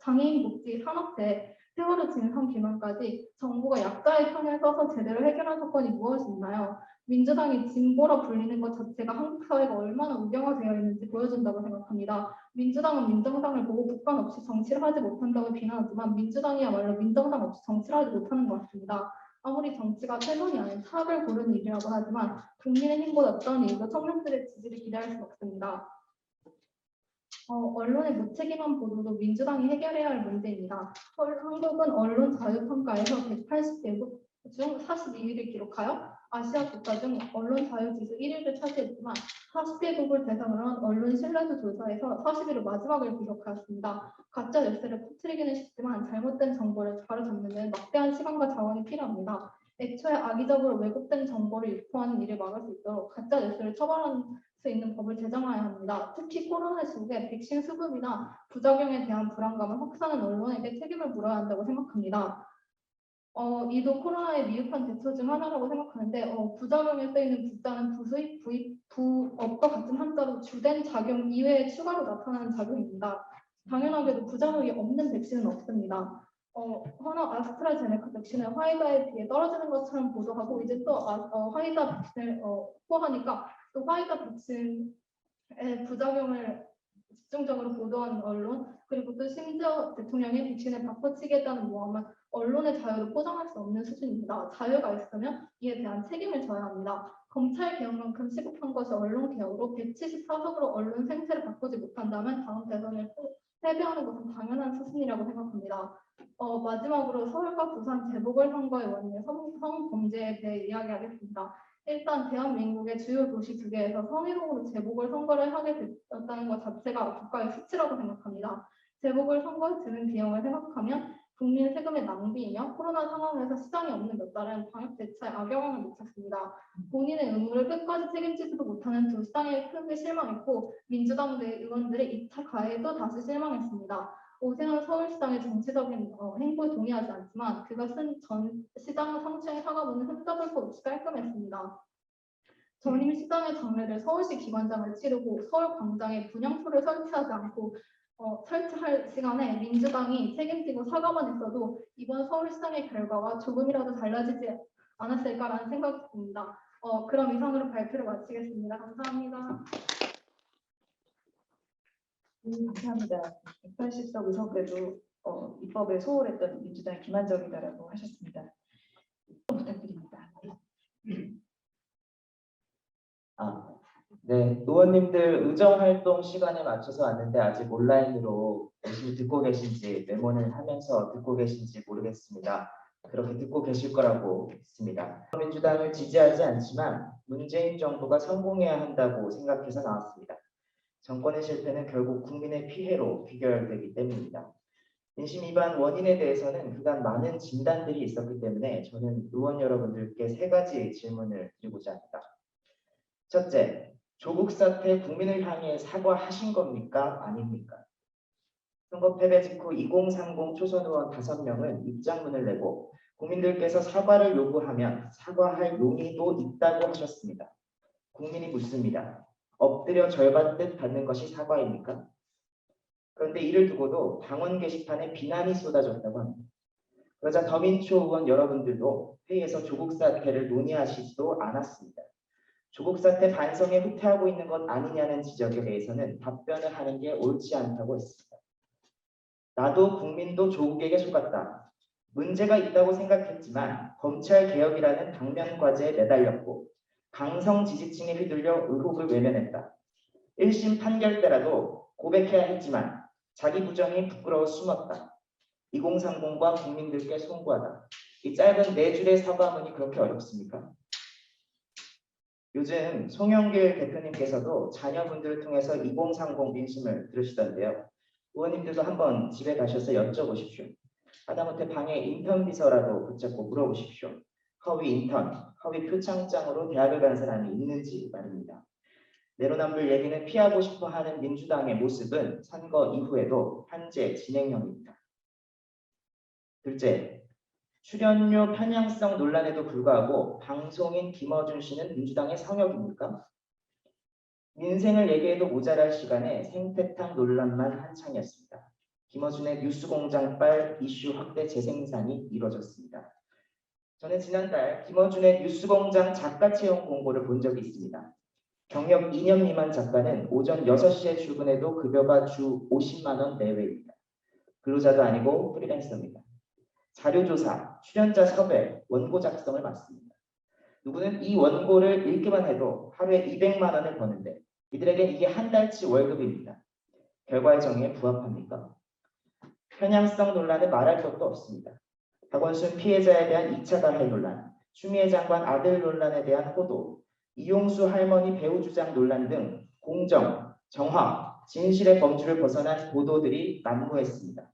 장애인 복지 산업재 세월호 진상 규명까지 정부가 약자의 편을 서서 제대로 해결한 사건이 무엇이 있나요? 민주당이 진보라 불리는 것 자체가 한국 사회가 얼마나 우경화되어 있는지 보여준다고 생각합니다. 민주당은 민정당을 보고 국간 없이 정치를 하지 못한다고 비난하지만 민주당이야말로 민정당 없이 정치를 하지 못하는 것 같습니다. 아무리 정치가 패권이 아닌 사학을 고르는 일이라고 하지만 국민의힘보다 어떤 이유도 청년들의 지지를 기대할 수 없습니다. 언론의 무책임한 보도도 민주당이 해결해야 할 문제입니다. 한국은 언론 자유평가에서 180개국 중 42위를 기록하여 아시아 국가 중 언론 자유지수 1위를 차지했지만 40개국을 대상으로 한 언론 신뢰도 조사에서 40위로 마지막을 기록하였습니다. 가짜 뉴스를 퍼뜨리기는 쉽지만 잘못된 정보를 바로잡는 데는 막대한 시간과 자원이 필요합니다. 애초에 악의적으로 왜곡된 정보를 유포하는 일을 막을 수 있도록 가짜 뉴스를 처벌하는 수 있는 법을 제정해야 합니다. 특히 코로나 시국에 백신 수급이나 부작용에 대한 불안감을 확산한 언론에게 책임을 물어야 한다고 생각합니다. 이도 코로나의 미흡한 대처 중 하나라고 생각하는데 부작용에 쓰이는 부자는 부수입, 부입, 부업과 같은 한자로 주된 작용 이외에 추가로 나타나는 작용입니다. 당연하게도 부작용이 없는 백신은 없습니다. 허나 아스트라제네카 백신은 화이자에 비해 떨어지는 것처럼 보도하고 이제 또 화이자 백신을 확보하니까 또 화이자 백신의 부작용을 집중적으로 보도하는 언론 그리고 또 심지어 대통령이 백신을 바꿔치기했다는 모함은 언론의 자유를 포장할 수 없는 수준입니다. 자유가 있으면 이에 대한 책임을 져야 합니다. 검찰 개혁만큼 시급한 것이 언론 개혁으로 174석으로 언론 생태를 바꾸지 못한다면 다음 대선을 패배하는 것은 당연한 수순이라고 생각합니다. 마지막으로 서울과 부산 재보궐선거의 원인의 성범죄에 대해 이야기하겠습니다. 일단 대한민국의 주요 도시 2개에서 성희롱으로 재보궐선거를 하게 됐다는 것 자체가 국가의 수치라고 생각합니다. 재보궐선거에 드는 비용을 생각하면 국민 세금의 낭비이며 코로나 상황에서 시장이 없는 몇 달은 방역 대처에 악영향을 미쳤습니다. 본인의 의무를 끝까지 책임지지도 못하는 두 시장에 크게 실망했고 민주당 내 의원들의 2차 가해도 다시 실망했습니다. 오세훈 서울시장의 정치적인 행보에 동의하지 않지만 그가 쓴 전 시장 상층의 사과문은 흠잡을 것 없이 깔끔했습니다. 전임 시장의 장례를 서울시 기관장을 치르고 서울 광장에 분향소를 설치하지 않고 설치할 시간에 민주당이 책임지고 사과만 했어도 이번 서울시장의 결과와 조금이라도 달라지지 않았을까라는 생각이 듭니다. 그럼 이상으로 발표를 마치겠습니다. 감사합니다. 감사합니다. 180석 의석에도 입법에 소홀했던 민주당의 기만적이다라고 하셨습니다. 부탁드립니다. 네, 의원님들 의정 활동 시간에 맞춰서 왔는데 아직 온라인으로 열심히 듣고 계신지 메모는 하면서 듣고 계신지 모르겠습니다. 그렇게 듣고 계실 거라고 믿습니다. 민주당을 지지하지 않지만 문재인 정부가 성공해야 한다고 생각해서 나왔습니다. 정권의 실패는 결국 국민의 피해로 귀결되기 때문입니다. 민심 위반 원인에 대해서는 그간 많은 진단들이 있었기 때문에 저는 의원 여러분들께 3가지 질문을 드리고자 합니다. 첫째, 조국 사태 국민을 향해 사과하신 겁니까? 아닙니까? 선거 패배 직후 2030 초선 의원 5명은 입장문을 내고 국민들께서 사과를 요구하면 사과할 용의도 있다고 하셨습니다. 국민이 묻습니다. 엎드려 절받듯 받는 것이 사과입니까? 그런데 이를 두고도 당원 게시판에 비난이 쏟아졌다고 합니다. 그러자 더민초 의원 여러분들도 회의에서 조국 사태를 논의하시지도 않았습니다. 조국 사태 반성에 후퇴하고 있는 것 아니냐는 지적에 대해서는 답변을 하는 게 옳지 않다고 했습니다. 나도 국민도 조국에게 속았다. 문제가 있다고 생각했지만 검찰 개혁이라는 당면 과제에 매달렸고 강성 지지층에 휘둘려 의혹을 외면했다. 1심 판결 때라도 고백해야 했지만 자기 부정이 부끄러워 숨었다. 2030과 국민들께 송구하다. 이 짧은 4줄의 사과문이 그렇게 어렵습니까? 요즘 송영길 대표님께서도 자녀분들을 통해서 2030 민심을 들으시던데요. 의원님들도 한번 집에 가셔서 여쭤보십시오. 하다못해 방에 인턴 비서라도 붙잡고 물어보십시오. 허위 인턴, 허위 표창장으로 대학을 간 사람이 있는지 말입니다. 내로남불 얘기는 피하고 싶어하는 민주당의 모습은 선거 이후에도 현재 진행형입니다. 둘째, 출연료 편향성 논란에도 불구하고 방송인 김어준 씨는 민주당의 성역입니까? 민생을 얘기해도 모자랄 시간에 생태탕 논란만 한창이었습니다. 김어준의 뉴스공장발 이슈 확대 재생산이 이뤄졌습니다. 저는 지난달 김어준의 뉴스공장 작가 채용 공고를 본 적이 있습니다. 경력 2년 미만 작가는 오전 6시에 출근해도 급여가 주 50만 원 내외입니다. 근로자도 아니고 프리랜서입니다. 자료조사, 출연자 섭외, 원고 작성을 맡습니다. 누구는 이 원고를 읽기만 해도 하루에 200만 원을 버는데 이들에게 이게 한 달치 월급입니다. 결과의 정의에 부합합니까? 편향성 논란에 말할 것도 없습니다. 박원순 피해자에 대한 2차 가해 논란, 추미애 장관 아들 논란에 대한 호도, 이용수 할머니 배우 주장 논란 등 공정, 정확, 진실의 범주를 벗어난 보도들이 난무했습니다.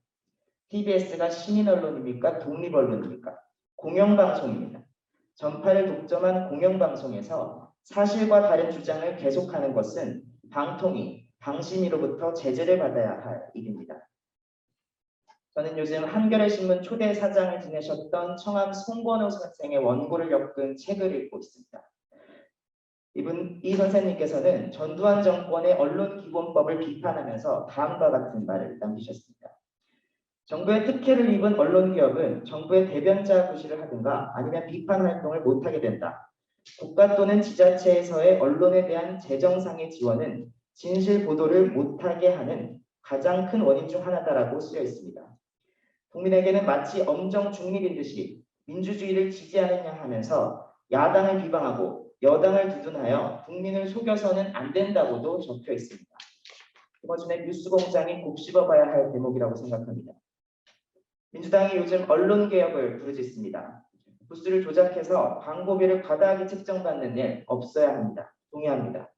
TBS가 시민 언론입니까? 독립 언론입니까? 공영방송입니다. 전파를 독점한 공영방송에서 사실과 다른 주장을 계속하는 것은 방통위, 방심위로부터 제재를 받아야 할 일입니다. 저는 요즘 한겨레 신문 초대 사장을 지내셨던 청암 송건호 선생의 원고를 엮은 책을 읽고 있습니다. 이 선생님께서는 전두환 정권의 언론기본법을 비판하면서 다음과 같은 말을 남기셨습니다. 정부의 특혜를 입은 언론기업은 정부의 대변자 구실을 하든가 아니면 비판 활동을 못하게 된다. 국가 또는 지자체에서의 언론에 대한 재정상의 지원은 진실 보도를 못하게 하는 가장 큰 원인 중 하나다라고 쓰여 있습니다. 국민에게는 마치 엄정 중립인 듯이 민주주의를 지지하느냐 하면서 야당을 비방하고 여당을 두둔하여 국민을 속여서는 안 된다고도 적혀 있습니다. 김어준의 뉴스공장이 곱씹어봐야 할 대목이라고 생각합니다. 민주당이 요즘 언론개혁을 부르짖습니다. 부수를 조작해서 광고비를 과다하게 책정받는 일 없어야 합니다. 동의합니다.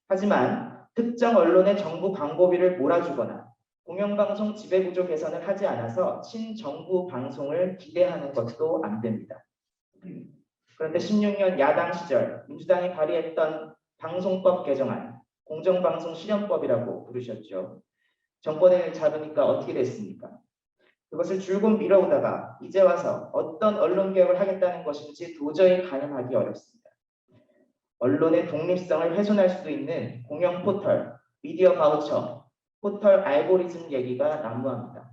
하지만 특정 언론의 정부 광고비를 몰아주거나 공영방송 지배구조 개선을 하지 않아서 친정부 방송을 기대하는 것도 안 됩니다. 그런데 16년 야당 시절 민주당이 발의했던 방송법 개정안, 공정방송 실현법이라고 부르셨죠. 정권을 잡으니까 어떻게 됐습니까? 그것을 줄곧 미뤄오다가 이제 와서 어떤 언론개혁을 하겠다는 것인지 도저히 가늠하기 어렵습니다. 언론의 독립성을 훼손할 수도 있는 공영 포털, 미디어 바우처, 포털 알고리즘 얘기가 난무합니다.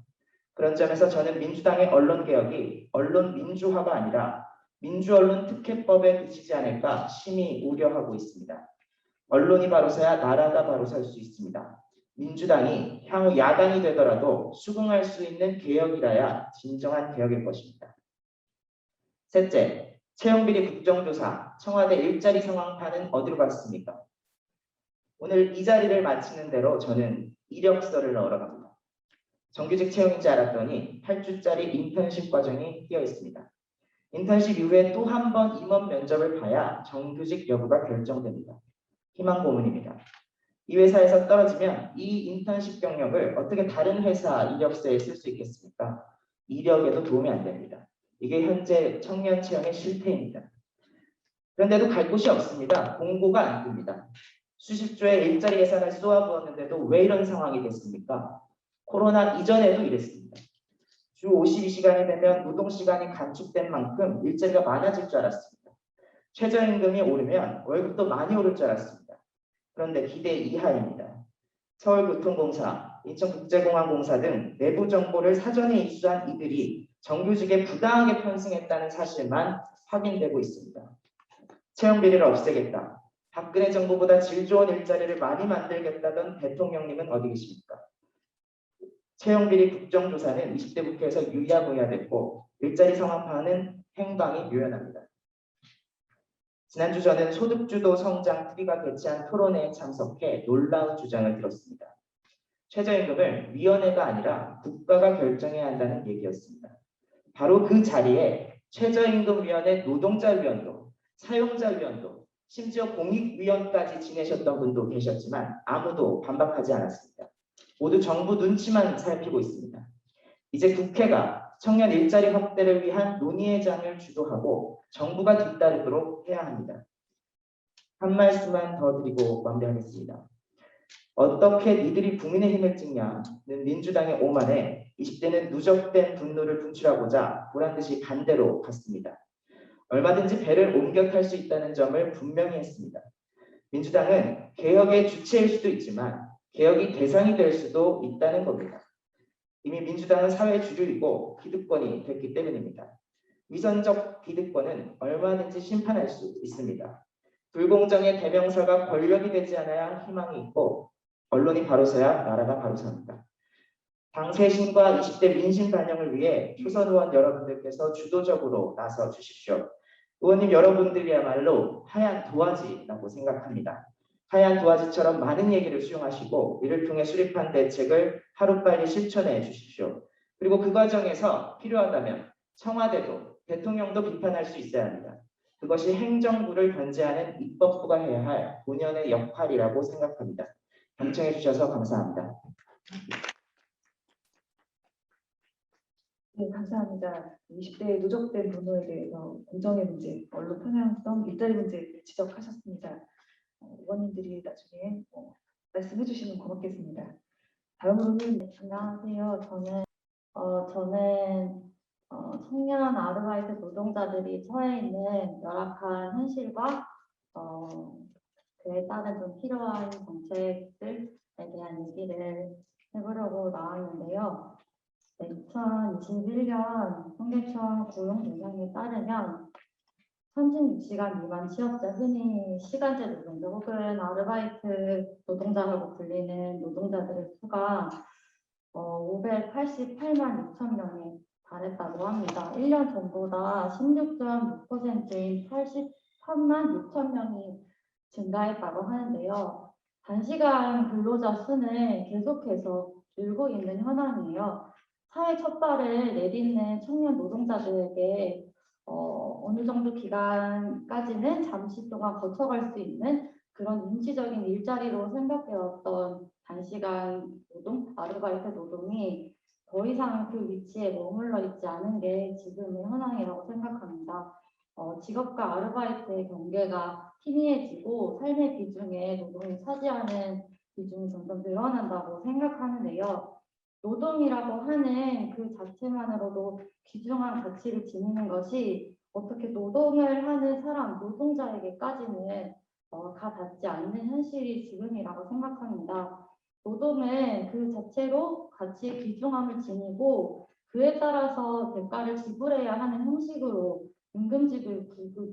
그런 점에서 저는 민주당의 언론개혁이 언론 민주화가 아니라 민주언론 특혜법에 그치지 않을까 심히 우려하고 있습니다. 언론이 바로 서야 나라가 바로 설 수 있습니다. 민주당이 향후 야당이 되더라도 수긍할 수 있는 개혁이라야 진정한 개혁일 것입니다. 셋째, 채용비리 국정조사, 청와대 일자리 상황판은 어디로 갔습니까? 오늘 이 자리를 마치는 대로 저는 이력서를 넣으러 갑니다. 정규직 채용인지 알았더니 8주짜리 인턴십 과정이 끼어 있습니다. 인턴십 이후에 또 한 번 임원 면접을 봐야 정규직 여부가 결정됩니다. 희망 고문입니다. 이 회사에서 떨어지면 이 인턴십 경력을 어떻게 다른 회사 이력서에 쓸 수 있겠습니까? 이력에도 도움이 안 됩니다. 이게 현재 청년 채용의 실태입니다. 그런데도 갈 곳이 없습니다. 공고가 안 뜹니다. 수십조의 일자리 예산을 쏘아부었는데도 왜 이런 상황이 됐습니까? 코로나 이전에도 이랬습니다. 주 52시간이 되면 노동시간이 감축된 만큼 일자리가 많아질 줄 알았습니다. 최저임금이 오르면 월급도 많이 오를 줄 알았습니다. 그런데 기대 이하입니다. 서울교통공사, 인천국제공항공사 등 내부 정보를 사전에 입수한 이들이 정규직에 부당하게 편승했다는 사실만 확인되고 있습니다. 채용비리를 없애겠다. 박근혜 정부보다 질 좋은 일자리를 많이 만들겠다던 대통령님은 어디 계십니까? 채용비리 국정조사는 20대 국회에서 유야무야됐고 일자리 상황파는 행방이 묘연합니다. 지난주 저는 소득주도 성장 TV가 개최한 토론회에 참석해 놀라운 주장을 들었습니다. 최저임금을 위원회가 아니라 국가가 결정해야 한다는 얘기였습니다. 바로 그 자리에 최저임금위원회 노동자위원도, 사용자위원도, 심지어 공익위원까지 지내셨던 분도 계셨지만 아무도 반박하지 않았습니다. 모두 정부 눈치만 살피고 있습니다. 이제 국회가 청년 일자리 확대를 위한 논의의 장을 주도하고 정부가 뒤따르도록 해야 합니다. 한 말씀만 더 드리고 마무리하겠습니다. 어떻게 니들이 국민의힘을 찍냐는 민주당의 오만에 20대는 누적된 분노를 분출하고자 보란듯이 반대로 갔습니다. 얼마든지 배를 옮겨 탈 수 있다는 점을 분명히 했습니다. 민주당은 개혁의 주체일 수도 있지만 개혁이 대상이 될 수도 있다는 겁니다. 이미 민주당은 사회 주류이고 기득권이 됐기 때문입니다. 위선적 기득권은 얼마든지 심판할 수 있습니다. 불공정의 대명사가 권력이 되지 않아야 희망이 있고 언론이 바로 서야 나라가 바로 섭니다. 당세신과 20대 민심 반영을 위해 초선 의원 여러분들께서 주도적으로 나서 주십시오. 의원님 여러분들이야말로 하얀 도화지라고 생각합니다. 하얀 도화지처럼 많은 얘기를 수용하시고 이를 통해 수립한 대책을 하루빨리 실천해 주십시오. 그리고 그 과정에서 필요하다면 청와대도 대통령도 비판할 수 있어야 합니다. 그것이 행정부를 견제하는 입법부가 해야 할 본연의 역할이라고 생각합니다. 경청해 주셔서 감사합니다. 네, 감사합니다. 20대 누적된 분노에 대해서 공정의 문제, 언론 편향성, 일자리 문제를 지적하셨습니다. 의원님들이 나중에 말씀해 주시면 고맙겠습니다. 다음으로는 안녕하세요. 저는 청년 아르바이트 노동자들이 처해 있는 열악한 현실과 그에 따른 좀 필요한 정책들에 대한 얘기를 해보려고 나왔는데요. 2021년 통계청 고용동향에 따르면 36시간 미만 취업자, 흔히 시간제 노동자 혹은 아르바이트 노동자라고 불리는 노동자들의 수가 588만 6천 명에 달했다고 합니다. 1년 전보다 16.6%인 83만 6천 명이 증가했다고 하는데요. 단시간 근로자 수는 계속해서 늘고 있는 현황이에요. 사회 첫발을 내딛는 청년 노동자들에게 어느 정도 기간까지는 잠시 동안 거쳐갈 수 있는 그런 임시적인 일자리로 생각되었던 단시간 노동, 아르바이트 노동이 더 이상 그 위치에 머물러 있지 않은 게 지금의 현황이라고 생각합니다. 직업과 아르바이트의 경계가 희미해지고 삶의 비중에 노동이 차지하는 비중이 점점 늘어난다고 생각하는데요. 노동이라고 하는 그 자체만으로도 귀중한 가치를 지니는 것이 어떻게 노동을 하는 사람, 노동자에게까지는 다 닿지 않는 현실이 지금이라고 생각합니다. 노동은 그 자체로 가치의 귀중함을 지니고 그에 따라서 대가를 지불해야 하는 형식으로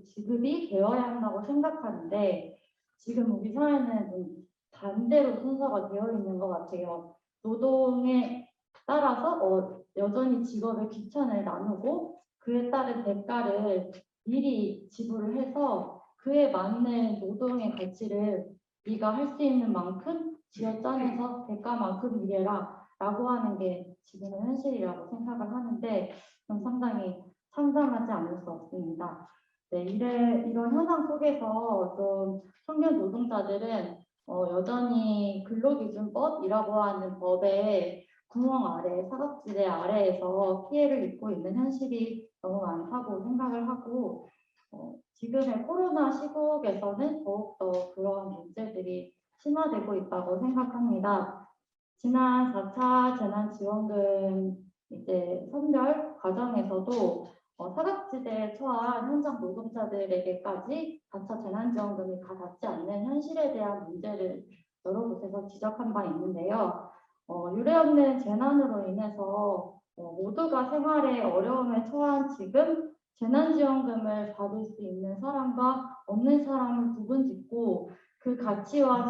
지급이 되어야 한다고 생각하는데 지금 우리 사회는 좀 반대로 순서가 되어 있는 것 같아요. 노동에 따라서 여전히 직업의 귀천을 나누고 그에 따른 대가를 미리 지불을 해서 그에 맞는 노동의 가치를 네가 할 수 있는 만큼 쥐어짜내서 대가만큼 일해라 라고 하는 게 지금의 현실이라고 생각을 하는데 좀 상당히 참담하지 않을 수 없습니다. 네, 이런 현상 속에서 좀 청년 노동자들은 여전히 근로기준법이라고 하는 법의 구멍 아래, 사각지대 아래에서 피해를 입고 있는 현실이 너무 많다고 생각을 하고 지금의 코로나 시국에서는 더욱더 그런 문제들이 심화되고 있다고 생각합니다. 지난 4차 재난지원금 이제 선별 과정에서도 사각지대에 처한 현장 노동자들에게까지 4차 재난지원금이 다 닿지 않는 현실에 대한 문제를 여러 곳에서 지적한 바 있는데요. 유례없는 재난으로 인해서 모두가 생활에 어려움에 처한 지금 재난지원금을 받을 수 있는 사람과 없는 사람을 구분짓고 그 가치와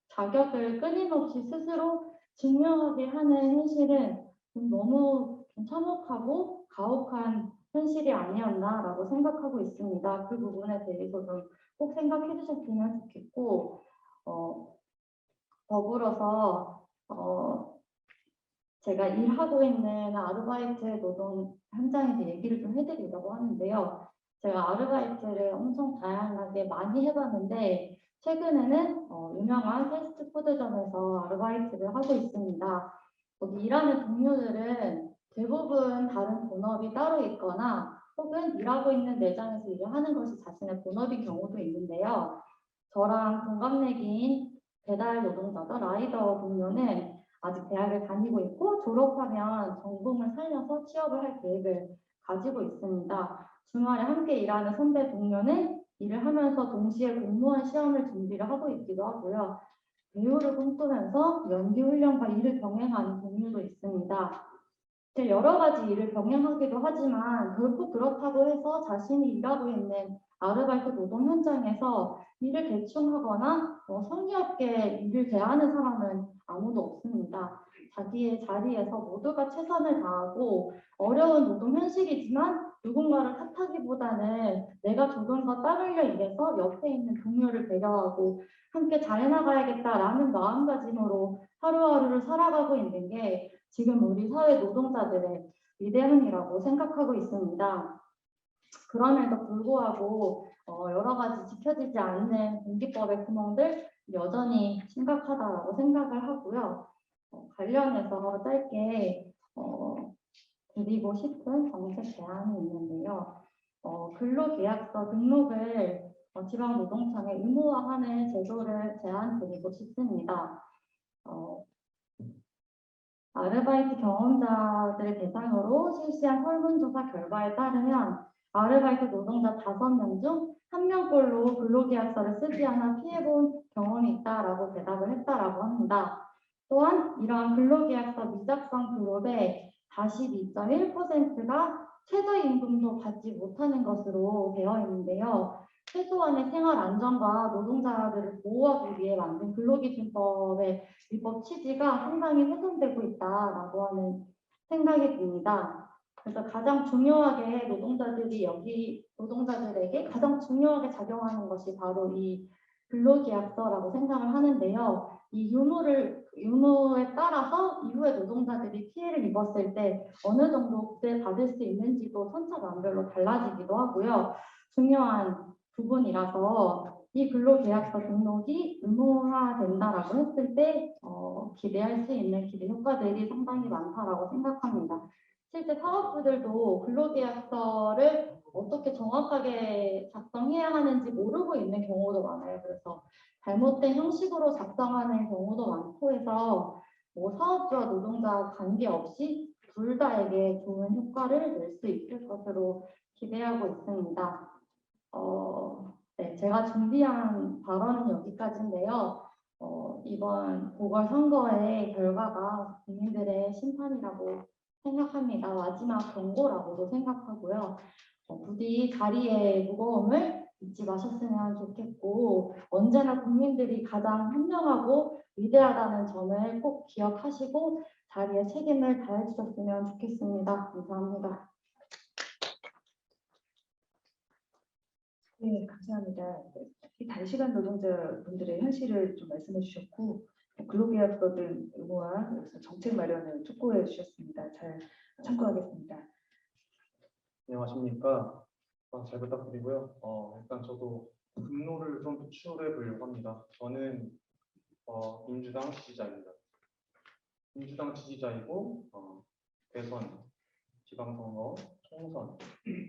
자격을 끊임없이 스스로 증명하게 하는 현실은 너무 참혹하고 가혹한 현실이 아니었나라고 생각하고 있습니다. 그 부분에 대해서 좀 꼭 생각해 주셨으면 좋겠고 더불어서 제가 일하고 있는 아르바이트 노동 현장에서 얘기를 좀 해드리려고 하는데요. 제가 아르바이트를 엄청 다양하게 많이 해봤는데 최근에는 유명한 패스트푸드점에서 아르바이트를 하고 있습니다. 거기 일하는 동료들은 대부분 다른 본업이 따로 있거나 혹은 일하고 있는 매장에서 일을 하는 것이 자신의 본업인 경우도 있는데요. 저랑 동갑내기인 배달 노동자죠. 라이더 동료는 아직 대학을 다니고 있고 졸업하면 전공을 살려서 취업을 할 계획을 가지고 있습니다. 주말에 함께 일하는 선배 동료는 일을 하면서 동시에 공무원 시험을 준비를 하고 있기도 하고요. 배우를 꿈꾸면서 연기 훈련과 일을 병행하는 동료도 있습니다. 여러 가지 일을 병행하기도 하지만 결코 그렇다고 해서 자신이 일하고 있는 아르바이트 노동 현장에서 일을 대충 하거나 성의 없게 일을 대하는 사람은 아무도 없습니다. 자기의 자리에서 모두가 최선을 다하고 어려운 노동 현실이지만 누군가를 탓하기보다는 내가 조금 더 땀 흘려 일해서 옆에 있는 동료를 배려하고 함께 잘해나가야겠다라는 마음가짐으로 하루하루를 살아가고 있는 게 지금 우리 사회 노동자들의 위대함이라고 생각하고 있습니다. 그럼에도 불구하고 여러 가지 지켜지지 않는 공기법의 구멍들 여전히 심각하다고 생각을 하고요. 관련해서 짧게 드리고 싶은 정책 제안이 있는데요. 근로계약서 등록을 지방노동청에 의무화하는 제도를 제안드리고 싶습니다. 아르바이트 경험자들을 대상으로 실시한 설문조사 결과에 따르면 아르바이트 노동자 5명 중 1명꼴로 근로계약서를 쓰지 않아 피해본 경험이 있다라고 대답을 했다라고 합니다. 또한 이러한 근로계약서 미작성 그룹의 42.1%가 최저임금도 받지 못하는 것으로 되어 있는데요. 최소한의 생활 안전과 노동자들을 보호하기 위해 만든 근로기준법의 위법 취지가 상당히 훼손되고 있다라고 하는 생각이 듭니다. 그래서 가장 중요하게 노동자들에게 가장 중요하게 작용하는 것이 바로 이 근로계약서라고 생각을 하는데요. 이 유무에 따라서 이후에 노동자들이 피해를 입었을 때 어느 정도 구제받을 수 있는지도 천차만별로 달라지기도 하고요. 중요한 부분이라서 이 근로계약서 등록이 의무화된다라고 했을 때 기대할 수 있는 기대 효과들이 상당히 많다라고 생각합니다. 실제 사업주들도 근로계약서를 어떻게 정확하게 작성해야 하는지 모르고 있는 경우도 많아요. 그래서 잘못된 형식으로 작성하는 경우도 많고 해서 사업주와 노동자 관계없이 둘 다에게 좋은 효과를 낼 수 있을 것으로 기대하고 있습니다. 네, 제가 준비한 발언은 여기까지인데요. 이번 보궐선거의 결과가 국민들의 심판이라고 생각합니다. 마지막 경고라고도 생각하고요. 부디 자리의 무거움을 잊지 마셨으면 좋겠고 언제나 국민들이 가장 현명하고 위대하다는 점을 꼭 기억하시고 자리에 책임을 다해 주셨으면 좋겠습니다. 감사합니다. 네, 감사합니다. 이 단시간 노동자분들의 현실을 좀 말씀해 주셨고 근로계약서들 의무화, 그래서 정책 마련을 촉구해 주셨습니다. 잘 참고하겠습니다. 안녕하십니까. 잘 부탁드리고요. 일단 저도 분노를 좀 표출해 보려고 합니다. 저는 민주당 지지자입니다. 민주당 지지자이고 대선, 지방선거, 총선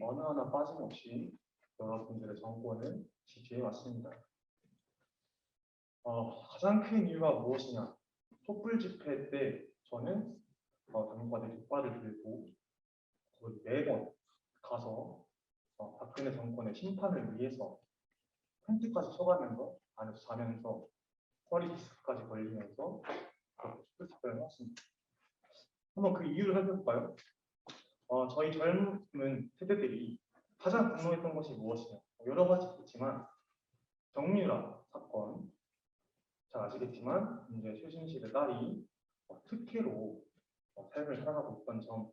어느 하나 빠짐없이 여러분들의 정권을 지지해 왔습니다. 가장 큰 이유가 무엇이냐? 촛불 집회 때 저는 당과대 깃발을 들고 거의 매번 가서 박근혜 정권의 심판을 위해서 편지까지 써가면서 안에서 자면서 허리 디스크까지 걸리면서 촛불 집회를 해왔습니다. 한번 그 이유를 살펴볼까요? 저희 젊은 세대들이 가장 분노했던 것이 무엇이냐? 여러 가지 있지만 정유라 사건 잘 아시겠지만 이제 최순실의 딸이 특혜로 삶을 살아가고 있던 점,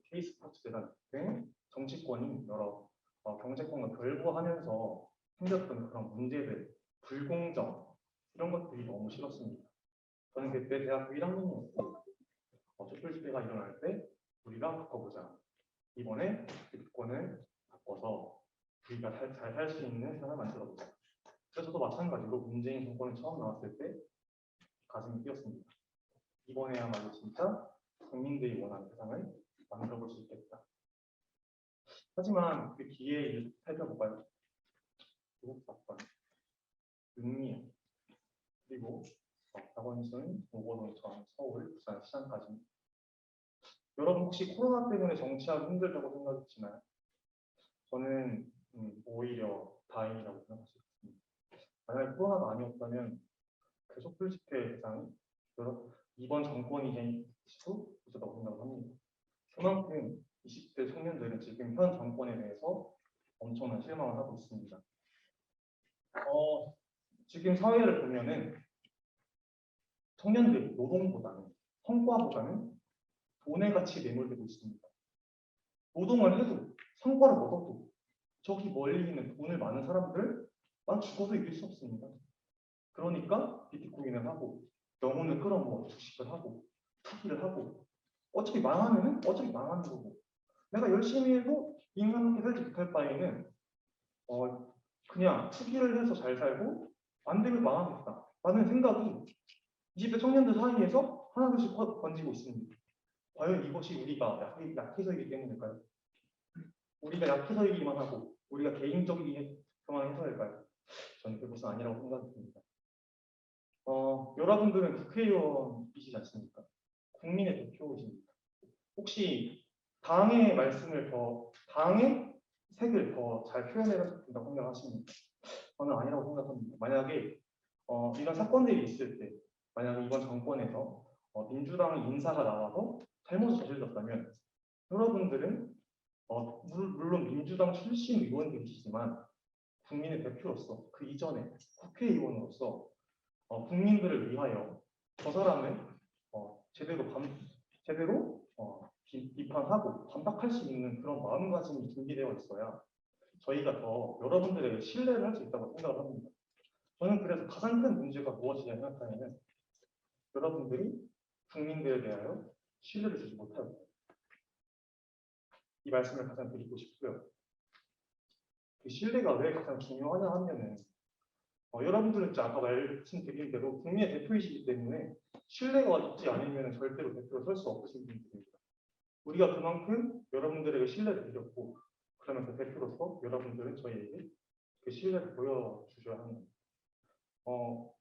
K스포츠 재단 등 정치권이 여러 경제권과 결부하면서 생겼던 그런 문제들, 불공정 이런 것들이 너무 싫었습니다. 저는 그때 대학교 1학년이었고 촛불 집회가 일어날 때 우리가 바꿔보자. 이번에 정권을 바꿔서 우리가 잘 살 수 있는 세상을 만들어보자. 그래서 저도 마찬가지로 문재인 정권이 처음 나왔을 때 가슴이 뛰었습니다. 이번에야말로 진짜 국민들이 원하는 세상을 만들어볼 수 있겠다. 하지만 그 뒤에 살펴볼까요? 조국 사건, 윤미향, 그리고 박원순, 오거동처럼 서울, 부산 시장까지. 여러분 혹시 코로나 때문에 정치하기 힘들다고 생각했지만 저는 오히려 다행이라고 생각합니다. 만약에 코로나가 아니었다면 그 촛불 집회 대상이 이번 정권이 될 수도 있었다고 생각합니다. 그만큼 20대 청년들은 지금 현 정권에 대해서 엄청난 실망을 하고 있습니다. 지금 사회를 보면은 청년들이 노동보다는 성과보다는 돈의 가치에 매몰되고 있습니다. 노동을 해도 성과를 얻어도 저기 멀리 있는 돈을 많은 사람들 난 죽어도 이길 수 없습니다. 그러니까 비트코인을 하고 영혼을 끌어모아 주식을 하고 투기를 하고 어차피 망하면은 어차피 망하는 거고 내가 열심히 해도 인간한테 살지 못할 바에는 그냥 투기를 해서 잘 살고 안 되면 망하겠다 라는 생각이 20대 청년들 사이에서 하나둘씩 번지고 있습니다. 과연 이것이 우리가 약해서이기 때문일까요? 우리가 약해서이기만 하고 우리가 개인적이기만 해서일까요? 저는 그것은 아니라고 생각이 듭니다. 여러분들은 국회의원이시지 않습니까? 국민의 대표이십니다. 혹시 당의 색을 더 잘 표현해야 된다고 생각하십니까? 저는 아니라고 생각합니다. 만약에 이런 사건들이 있을 때, 만약에 이번 정권에서 민주당 인사가 나와서 잘못을 저질렀다면 여러분들은 물론 민주당 출신 의원들이시지만 국민의 대표로서 그 이전에 국회의원으로서 국민들을 위하여 저 사람을 제대로 비판하고 반박할 수 있는 그런 마음가짐이 준비되어 있어야 저희가 더 여러분들에게 신뢰를 할 수 있다고 생각을 합니다. 저는 그래서 가장 큰 문제가 무엇이냐 생각하면 여러분들이 국민들에 대하여 신뢰를 주지 못하고 이 말씀을 가장 드리고 싶고요. 그 신뢰가 왜 가장 중요하냐 하면은 여러분들은 아까 말씀드린 대로 국민의 대표이시기 때문에 신뢰가 있지 않으면 절대로 대표로 설 수 없으신 분들입니다. 우리가 그만큼 여러분들에게 신뢰를 드렸고 그러면 그 대표로서 여러분들은 저희에게 그 신뢰를 보여주셔야 하는 겁니다.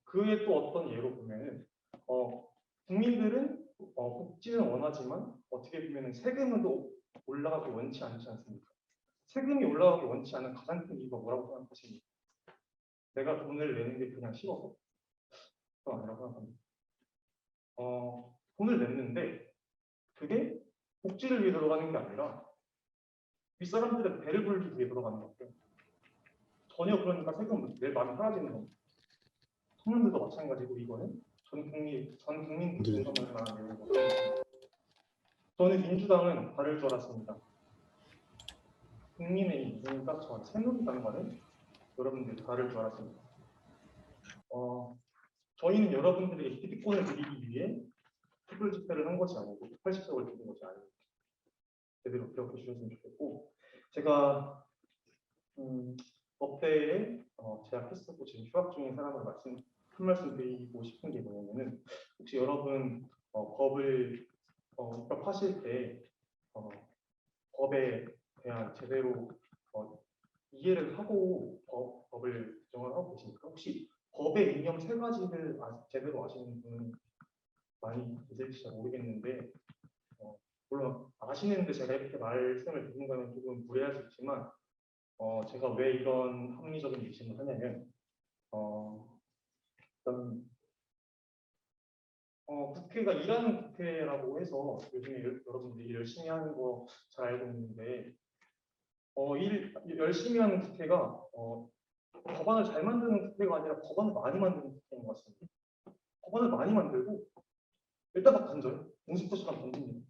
그의 또 어떤 예로 보면은 국민들은 복지는 원하지만 어떻게 보면은 세금은 또 올라가기 원치 않지 않습니까? 세금이 올라가기 원치 않은 가장 큰 이유가 뭐라고 생각하십니까? 내가 돈을 내는 게 그냥 싫어서? 그건 아니라고 생각합니다. 돈을 냈는데 그게 복지를 위해 들어가는 게 아니라 윗사람들의 배를 불리기 위해 들어가는 것 같아요. 전혀 그러니까 세금 낼 마음이 사라지는 겁니다. 청년들도 마찬가지고 이거는 전 국민들 공감할 만한 내용이고 저는 민주당은 다를 줄 알았습니다. 국민의힘과 전 새누리당과는 여러분들이 다를 줄 알았습니다. 저희는 여러분들에게 기득권을 드리기 위해 촛불 집회를 한 것이 아니고 80석을 드린 것이 아니고 제대로 기억해 주셨으면 좋겠고 제가 법대에 재학했었고 지금 휴학 중인 사람으로 한 말씀 드리고 싶은 게 뭐냐면은 혹시 여러분 법을 입학하실 때 법에 대한 제대로 이해를 하고 법을 규정을 하고 계십니까? 혹시 법의 이념 세 가지를 제대로 아시는 분은 많이 계실지 잘 모르겠는데 물론 아시는데 제가 이렇게 말씀을 드린 거는 조금 무례할 수 있지만 제가 왜 이런 합리적인 의심을 하냐면 일단 국회가 일하는 국회라고 해서 요즘에 여러분들이 열심히 하는 거 잘 알고 있는데 열심히 하는 국회가 법안을 잘 만드는 국회가 아니라 법안을 많이 만드는 국회인 것 같습니다. 법안을 많이 만들고 일단 막 던져요. 50%씩 던집니다.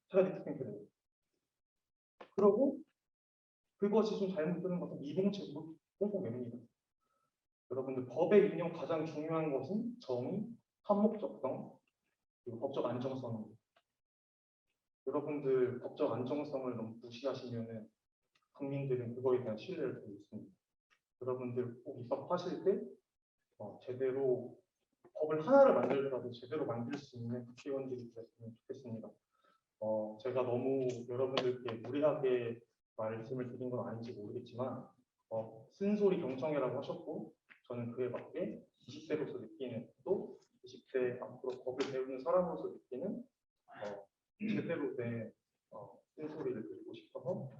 제가 느끼는 그래요. 그러고 그것이 좀 잘못되는 것은 이봉책으로 꽁꽁 맵니다. 여러분들 법의 이념 가장 중요한 것은 정의, 한목적성, 그리고 법적 안정성입니다. 여러분들 법적 안정성을 너무 무시하시면은 국민들은 그거에 대한 신뢰를 두고 있습니다. 여러분들 꼭 입법하실 때 제대로 법을 하나를 만들더라도 제대로 만들 수 있는 국회의원들이 되었으면 좋겠습니다. 제가 너무 여러분들께 무리하게 말씀을 드린 건 아닌지 모르겠지만 쓴소리 경청이라고 하셨고 저는 그에 맞게 20대로서 느끼는 또 20대 앞으로 법을 배우는 사람으로서 느끼는 제대로 된 쓴소리를 드리고 싶어서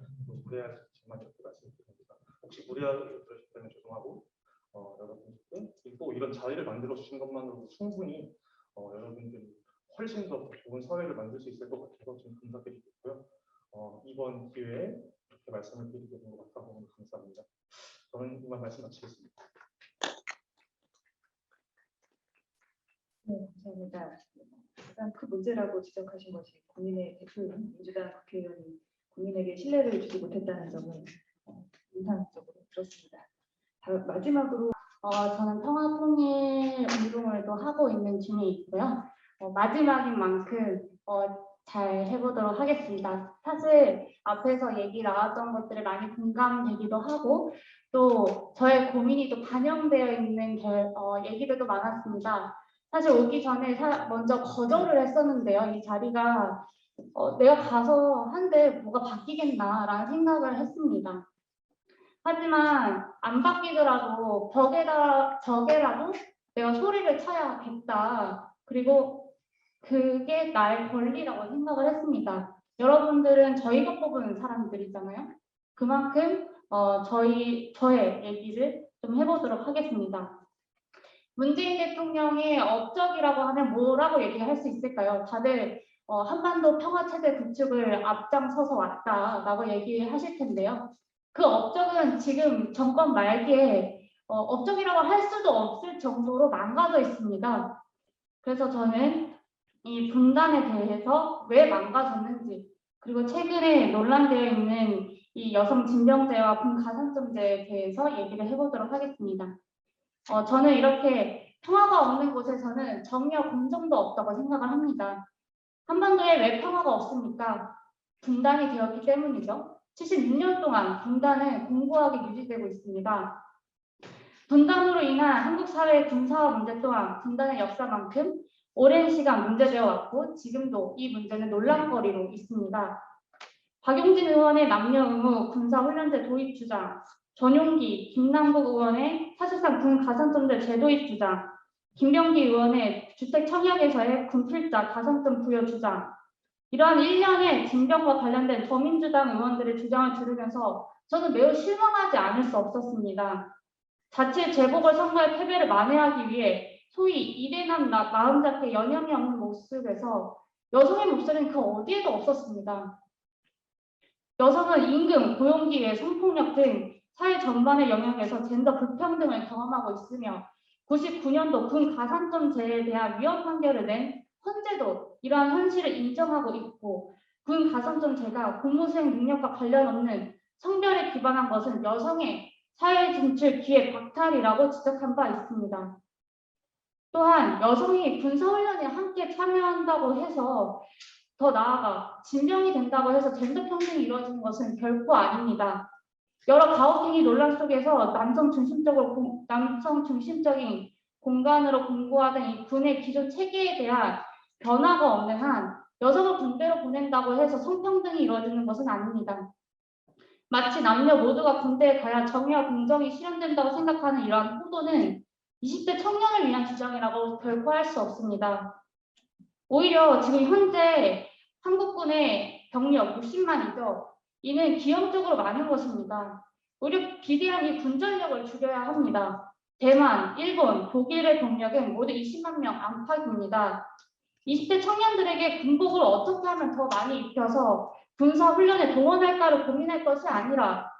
그래야 할 수 있지만 이렇게 말씀드립니다. 혹시 무리하게 들으셨다면 죄송하고 여러분들께 또 이런 자리를 만들어 주신 것만으로도 충분히 여러분들이 훨씬 더 좋은 사회를 만들 수 있을 것 같아서 좀 감사드리고요. 이번 기회에 이렇게 말씀을 드리게 된 것 같아서 너무 감사합니다. 저는 이만 말씀 마치겠습니다. 네, 감사합니다. 가장 큰 문제라고 지적하신 것이 국민의 대표인 민주당 국회의원이 국민에게 신뢰를 주지 못했다는 점은 인상적으로 들었습니다. 마지막으로 저는 평화통일 운동을 또 하고 있는 중에 있고요. 마지막인 만큼 잘 해보도록 하겠습니다. 사실 앞에서 얘기 나왔던 것들을 많이 공감되기도 하고 또 저의 고민이 또 반영되어 있는 얘기들도 많았습니다. 사실 오기 전에 먼저 거절을 했었는데요. 이 자리가 내가 가서 한데 뭐가 바뀌겠나라는 생각을 했습니다. 하지만 안 바뀌더라도 벽에라도 내가 소리를 쳐야겠다. 그리고 그게 나의 권리라고 생각을 했습니다. 여러분들은 저희가 뽑은 사람들이잖아요. 그만큼 저의 얘기를 좀 해보도록 하겠습니다. 문재인 대통령의 업적이라고 하면 뭐라고 얘기할 수 있을까요? 다들 한반도 평화체제 구축을 앞장서서 왔다라고 얘기하실 텐데요. 그 업적은 지금 정권 말기에 업적이라고 할 수도 없을 정도로 망가져 있습니다. 그래서 저는 이 분단에 대해서 왜 망가졌는지 그리고 최근에 논란되어 있는 이 여성 징병제와 군 가산점제에 대해서 얘기를 해보도록 하겠습니다. 저는 이렇게 평화가 없는 곳에서는 정의와 공정도 없다고 생각을 합니다. 한반도에 왜 평화가 없습니까? 분단이 되었기 때문이죠. 76년 동안 분단은 공고하게 유지되고 있습니다. 분단으로 인한 한국 사회의 군사화 문제 또한 분단의 역사만큼 오랜 시간 문제되어 왔고 지금도 이 문제는 논란거리로 있습니다. 박용진 의원의 남녀 의무 군사훈련제 도입 주장, 전용기, 김남국 의원의 사실상 군 가산점제 재도입 주장, 김병기 의원의 주택 청약에서의 군필자 가산점 부여 주장, 이러한 일련의 징병과 관련된 더민주당 의원들의 주장을 들으면서 저는 매우 실망하지 않을 수 없었습니다. 자칫 재보궐선거의 패배를 만회하기 위해 소위 이대남 마음 잡게 여념이 없는 모습에서 여성의 목소리는 그 어디에도 없었습니다. 여성은 임금, 고용기회, 성폭력 등 사회 전반의 영역에서 젠더 불평등을 경험하고 있으며 99년도 군 가산점제에 대한 위헌 판결을 낸 헌재도 이러한 현실을 인정하고 있고 군 가산점제가 공무수행 능력과 관련 없는 성별에 기반한 것은 여성의 사회 진출 기회 박탈이라고 지적한 바 있습니다. 또한 여성이 군사훈련에 함께 참여한다고 해서 더 나아가 진병이 된다고 해서 젠더 평등이 이루어지는 것은 결코 아닙니다. 여러 가혹행위 논란 속에서 남성 중심적인 공간으로 공고하던 이 군의 기존 체계에 대한 변화가 없는 한 여성을 군대로 보낸다고 해서 성평등이 이루어지는 것은 아닙니다. 마치 남녀 모두가 군대에 가야 정의와 공정이 실현된다고 생각하는 이러한 호도는 20대 청년을 위한 주장이라고 결코 할 수 없습니다. 오히려 지금 현재 한국군의 병력 60만이죠. 이는 기형적으로 많은 것입니다. 오히려 비대한 이 군전력을 줄여야 합니다. 대만, 일본, 독일의 병력은 모두 20만 명 안팎입니다. 20대 청년들에게 군복을 어떻게 하면 더 많이 입혀서 군사훈련에 동원할까를 고민할 것이 아니라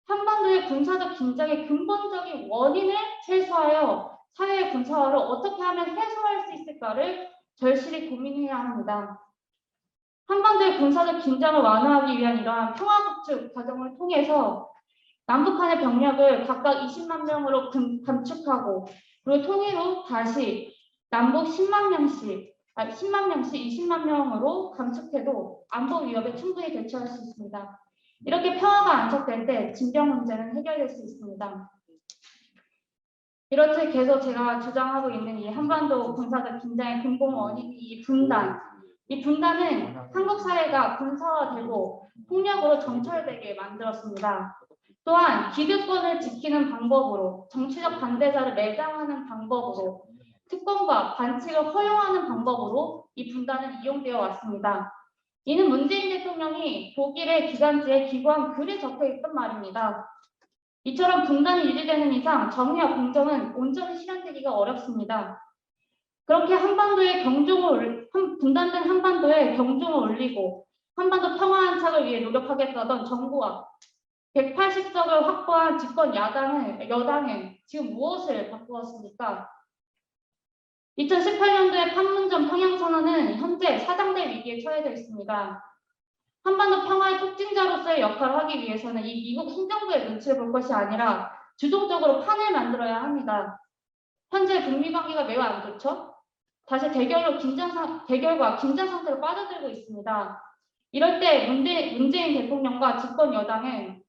한반도의 군사적 긴장의 근본적인 원인을 최소화하여 사회의 군사화를 어떻게 하면 해소할 수 있을까를 절실히 고민해야 합니다. 한반도의 군사적 긴장을 완화하기 위한 이러한 평화구축 과정을 통해서 남북한의 병력을 각각 20만 명으로 감축하고 그리고 통일 후 다시 남북 10만 명씩 20만 명으로 감축해도 안보 위협에 충분히 대처할 수 있습니다. 이렇게 평화가 안착될 때 징병 문제는 해결될 수 있습니다. 이렇게 계속 제가 주장하고 있는 이 한반도 군사적 긴장의 근본 원인이 이 분단은 한국 사회가 군사화되고 폭력으로 점철되게 만들었습니다. 또한 기득권을 지키는 방법으로 정치적 반대자를 매장하는 방법으로 특권과 반칙을 허용하는 방법으로 이 분단은 이용되어 왔습니다. 이는 문재인 대통령이 독일의 기간지에 기고한 글에 적혀 있던 말입니다. 이처럼 분단이 유지되는 이상 정의와 공정은 온전히 실현되기가 어렵습니다. 그렇게 분단된 한반도에 경중을 올리고 한반도 평화 안착을 위해 노력하겠다던 정부와 180석을 확보한 집권 여당은 지금 무엇을 바꾸었습니까? 2018년도에 판문점 평양선언은 현재 사장될 위기에 처해져 있습니다. 한반도 평화의 촉진자로서의 역할을 하기 위해서는 이 미국 행정부의 눈치를 볼 것이 아니라 주동적으로 판을 만들어야 합니다. 현재 북미 관계가 매우 안 좋죠? 다시 대결과 긴장 상태로 빠져들고 있습니다. 이럴 때 문재인 대통령과 집권 여당은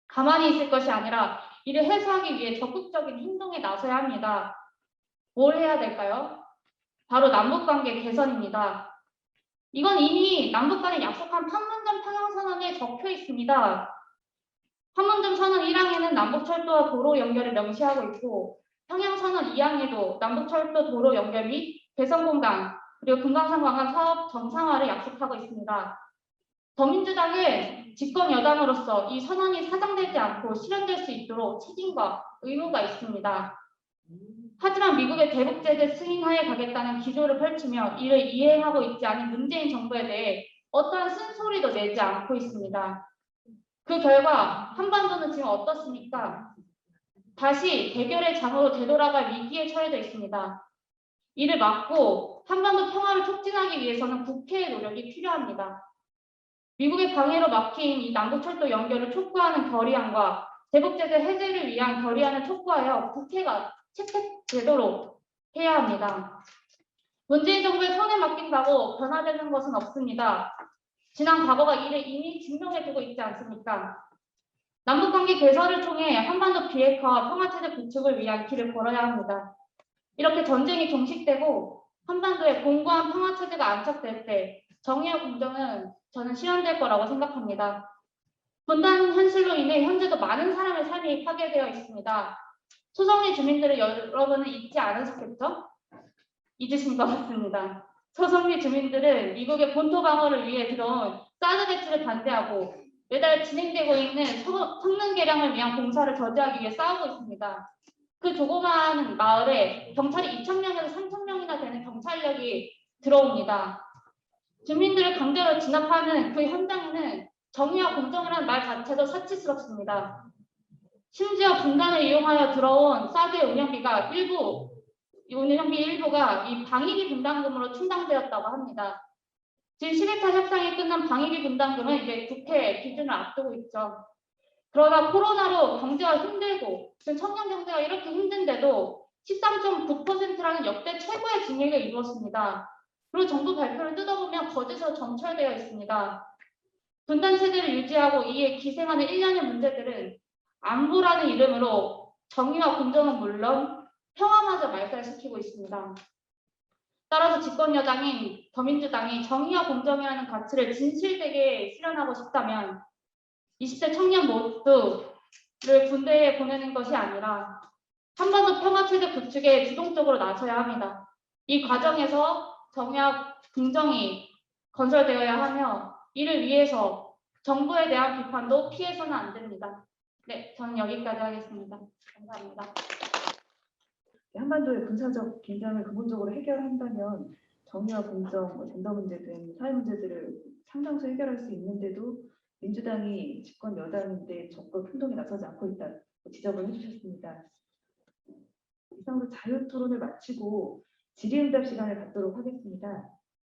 가만히 있을 것이 아니라 이를 해소하기 위해 적극적인 행동에 나서야 합니다. 뭘 해야 될까요? 바로 남북관계 개선입니다. 이건 이미 남북 간에 약속한 판문점 평양선언에 적혀 있습니다. 판문점 선언 1항에는 남북철도와 도로 연결을 명시하고 있고 평양선언 2항에도 남북철도 도로 연결 및 개성공단 그리고 금강산 관광 사업 정상화를 약속하고 있습니다. 더민주당은 집권 여당으로서 이 선언이 사장되지 않고 실현될 수 있도록 책임과 의무가 있습니다. 하지만 미국의 대북 제재 승인하에 가겠다는 기조를 펼치며 이를 이해하고 있지 않은 문재인 정부에 대해 어떠한 쓴소리도 내지 않고 있습니다. 그 결과 한반도는 지금 어떻습니까? 다시 대결의 장으로 되돌아갈 위기에 처해져 있습니다. 이를 막고 한반도 평화를 촉진하기 위해서는 국회의 노력이 필요합니다. 미국의 방해로 막힌 이 남북철도 연결을 촉구하는 결의안과 대북 제재 해제를 위한 결의안을 촉구하여 국회가 채택되도록 해야 합니다. 문재인 정부의 손에 맡긴다고 변화되는 것은 없습니다. 지난 과거가 이를 이미 증명해두고 있지 않습니까? 남북관계 개선을 통해 한반도 비핵화와 평화체제 구축을 위한 길을 걸어야 합니다. 이렇게 전쟁이 종식되고 한반도에 공고한 평화체제가 안착될 때 정의와 공정은 저는 실현될 거라고 생각합니다. 분단 현실로 인해 현재도 많은 사람의 삶이 파괴되어 있습니다. 소성리 주민들을 여러분은 잊지 않으셨겠죠? 잊으신 것 같습니다. 소성리 주민들은 미국의 본토 방어를 위해 들어온 사드 배치를 반대하고 매달 진행되고 있는 성능 개량을 위한 공사를 저지하기 위해 싸우고 있습니다. 그 조그마한 마을에 경찰이 2,000명에서 3,000명이나 되는 경찰력이 들어옵니다. 주민들을 강제로 진압하는 그 현장에는 정의와 공정이라는 말 자체도 사치스럽습니다. 심지어 분단을 이용하여 들어온 사드의 운영비가 일부가 이 방위비 분담금으로 충당되었다고 합니다. 지금 11차 협상이 끝난 방위비 분담금은 이제 국회 기준을 앞두고 있죠. 그러나 코로나로 경제가 힘들고 지금 청년 경제가 이렇게 힘든데도 13.9%라는 역대 최고의 증액을 이루었습니다. 그리고 정부 발표를 뜯어보면 거짓으로 점철되어 있습니다. 분단 체제를 유지하고 이에 기생하는 일련의 문제들은 안보라는 이름으로 정의와 공정은 물론 평화마저 말살시키고 있습니다. 따라서 집권 여당인 더민주당이 정의와 공정이라는 가치를 진실되게 실현하고 싶다면 20대 청년 모두를 군대에 보내는 것이 아니라 한반도 평화체제 구축에 주동적으로 나서야 합니다. 이 과정에서 정의와 공정이 건설되어야 하며 이를 위해서 정부에 대한 비판도 피해서는 안 됩니다. 네, 저는 여기까지 하겠습니다. 감사합니다. 한반도의 군사적 긴장을 근본적으로 해결한다면 정의와 공정, 젠더 문제 등 사회 문제들을 상당수 해결할 수 있는데도 민주당이 집권 여당인데 적극 행동에 나서지 않고 있다 지적을 해주셨습니다. 이상으로 자유토론을 마치고 질의응답 시간을 갖도록 하겠습니다.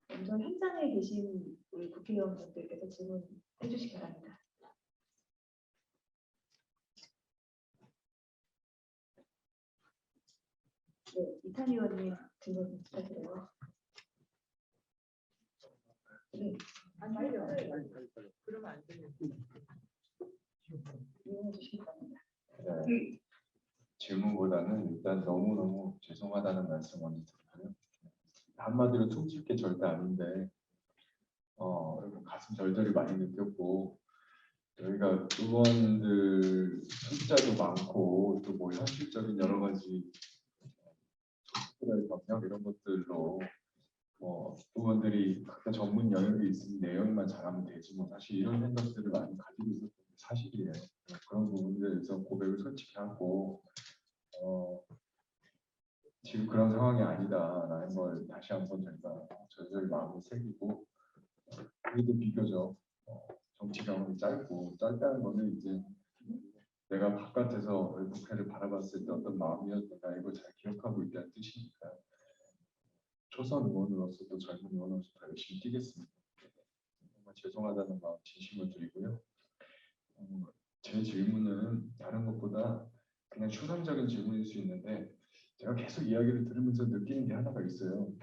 먼저 현장에 계신 우리 국회의원분들께서 질문해 주시기 바랍니다. 네, 이탄희 의원님 질문 부탁드려요. 네. 그러면 안 돼요. 이용해 주시기 바랍니다. 질문보다는 일단 너무너무 죄송하다는 말씀 먼저 드리고요. 한마디로 퉁칠 게 절대 아닌데 가슴 절절히 많이 느꼈고 저희가 의원들 숫자도 많고 또 뭐 현실적인 여러 가지 경력 이런 것들로 의원들이 각자 전문 영역이 있으면 내용만 잘하면 되지 뭐 사실 이런 생각들을 많이 가지고 있었던 게 사실이에요. 그런 부분들에 대해서 고백을 솔직히 하고 지금 그런 상황이 아니다라는 걸 다시 한번 저희가 절절히 마음을 새기고 그래도 비교적 정치 경험이 짧다는 거는 이제 내가 바깥에서 국회를 바라봤을 때 어떤 마음이었는가 이걸 잘 기억하고 있다는 뜻이니까 초선 의원으로서 또 젊은 의원으로서 더 열심히 뛰겠습니다. 정말 죄송하다는 마음 진심을 드리고요. 제 질문은 다른 것보다 그냥 추상적인 질문일 수 있는데 제가 계속 이야기를 들으면서 느끼는 게 하나가 있어요.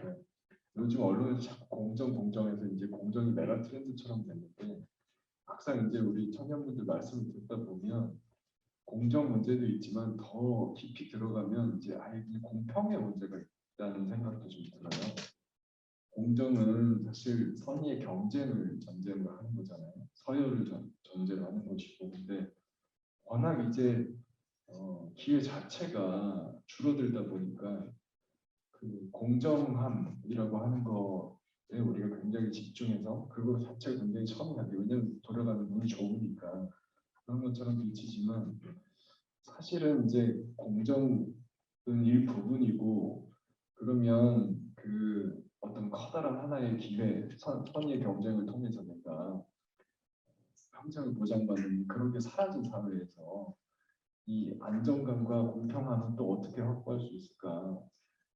요즘 언론에서 자꾸 공정해서 이제 공정이 메가 트렌드처럼 됐는데 막상 이제 우리 청년분들 말씀을 듣다 보면 공정 문제도 있지만 더 깊이 들어가면 이제 아예 그냥 공평의 문제가 있다는 생각도 좀 들어요. 공정은 사실 선의의 경쟁을 전제로 하는 거잖아요. 서열을 전제로 하는 것이고, 근데 워낙 이제 기회 자체가 줄어들다 보니까 그 공정함이라고 하는 거에 우리가 굉장히 집중해서 그거 자체가 굉장히 첨예하게, 왜냐하면 돌아가는 운이 좋으니까 그런 것처럼 비치지만 사실은 이제 공정은 일부분이고, 그러면 그 어떤 커다란 하나의 기회, 선의의 경쟁을 통해서 내가 평생을 보장받는 그런 게 사라진 사회에서 이 안정감과 공평함은 또 어떻게 확보할 수 있을까?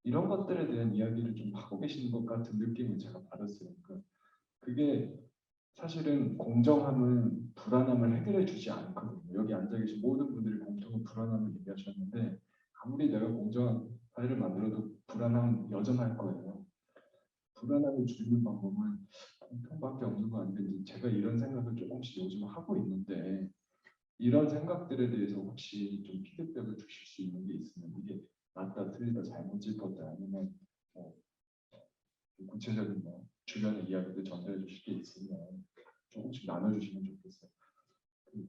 이런 것들에 대한 이야기를 좀 하고 계시는 것 같은 느낌을 제가 받았어요. 그러니까 그게 사실은 공정함은 불안함을 해결해 주지 않거든요. 여기 앉아 계신 모든 분들이 공통의 불안함을 얘기하셨는데 아무리 내가 공정한 사회를 만들어도 불안함은 여전할 거예요. 불안함을 줄이는 방법은 공평밖에 없는 거 아닌데 제가 이런 생각을 조금씩 요즘 하고 있는데 이런 생각들에 대해서 혹시 좀 피드백을 주실 수 있는 게 있으면 이게 맞다 틀리다 잘못일 거다 아니면 뭐 구체적인 뭐 주변의 이야기들 전달해 주실 게 있으면 조금씩 나눠주시면 좋겠어요. 그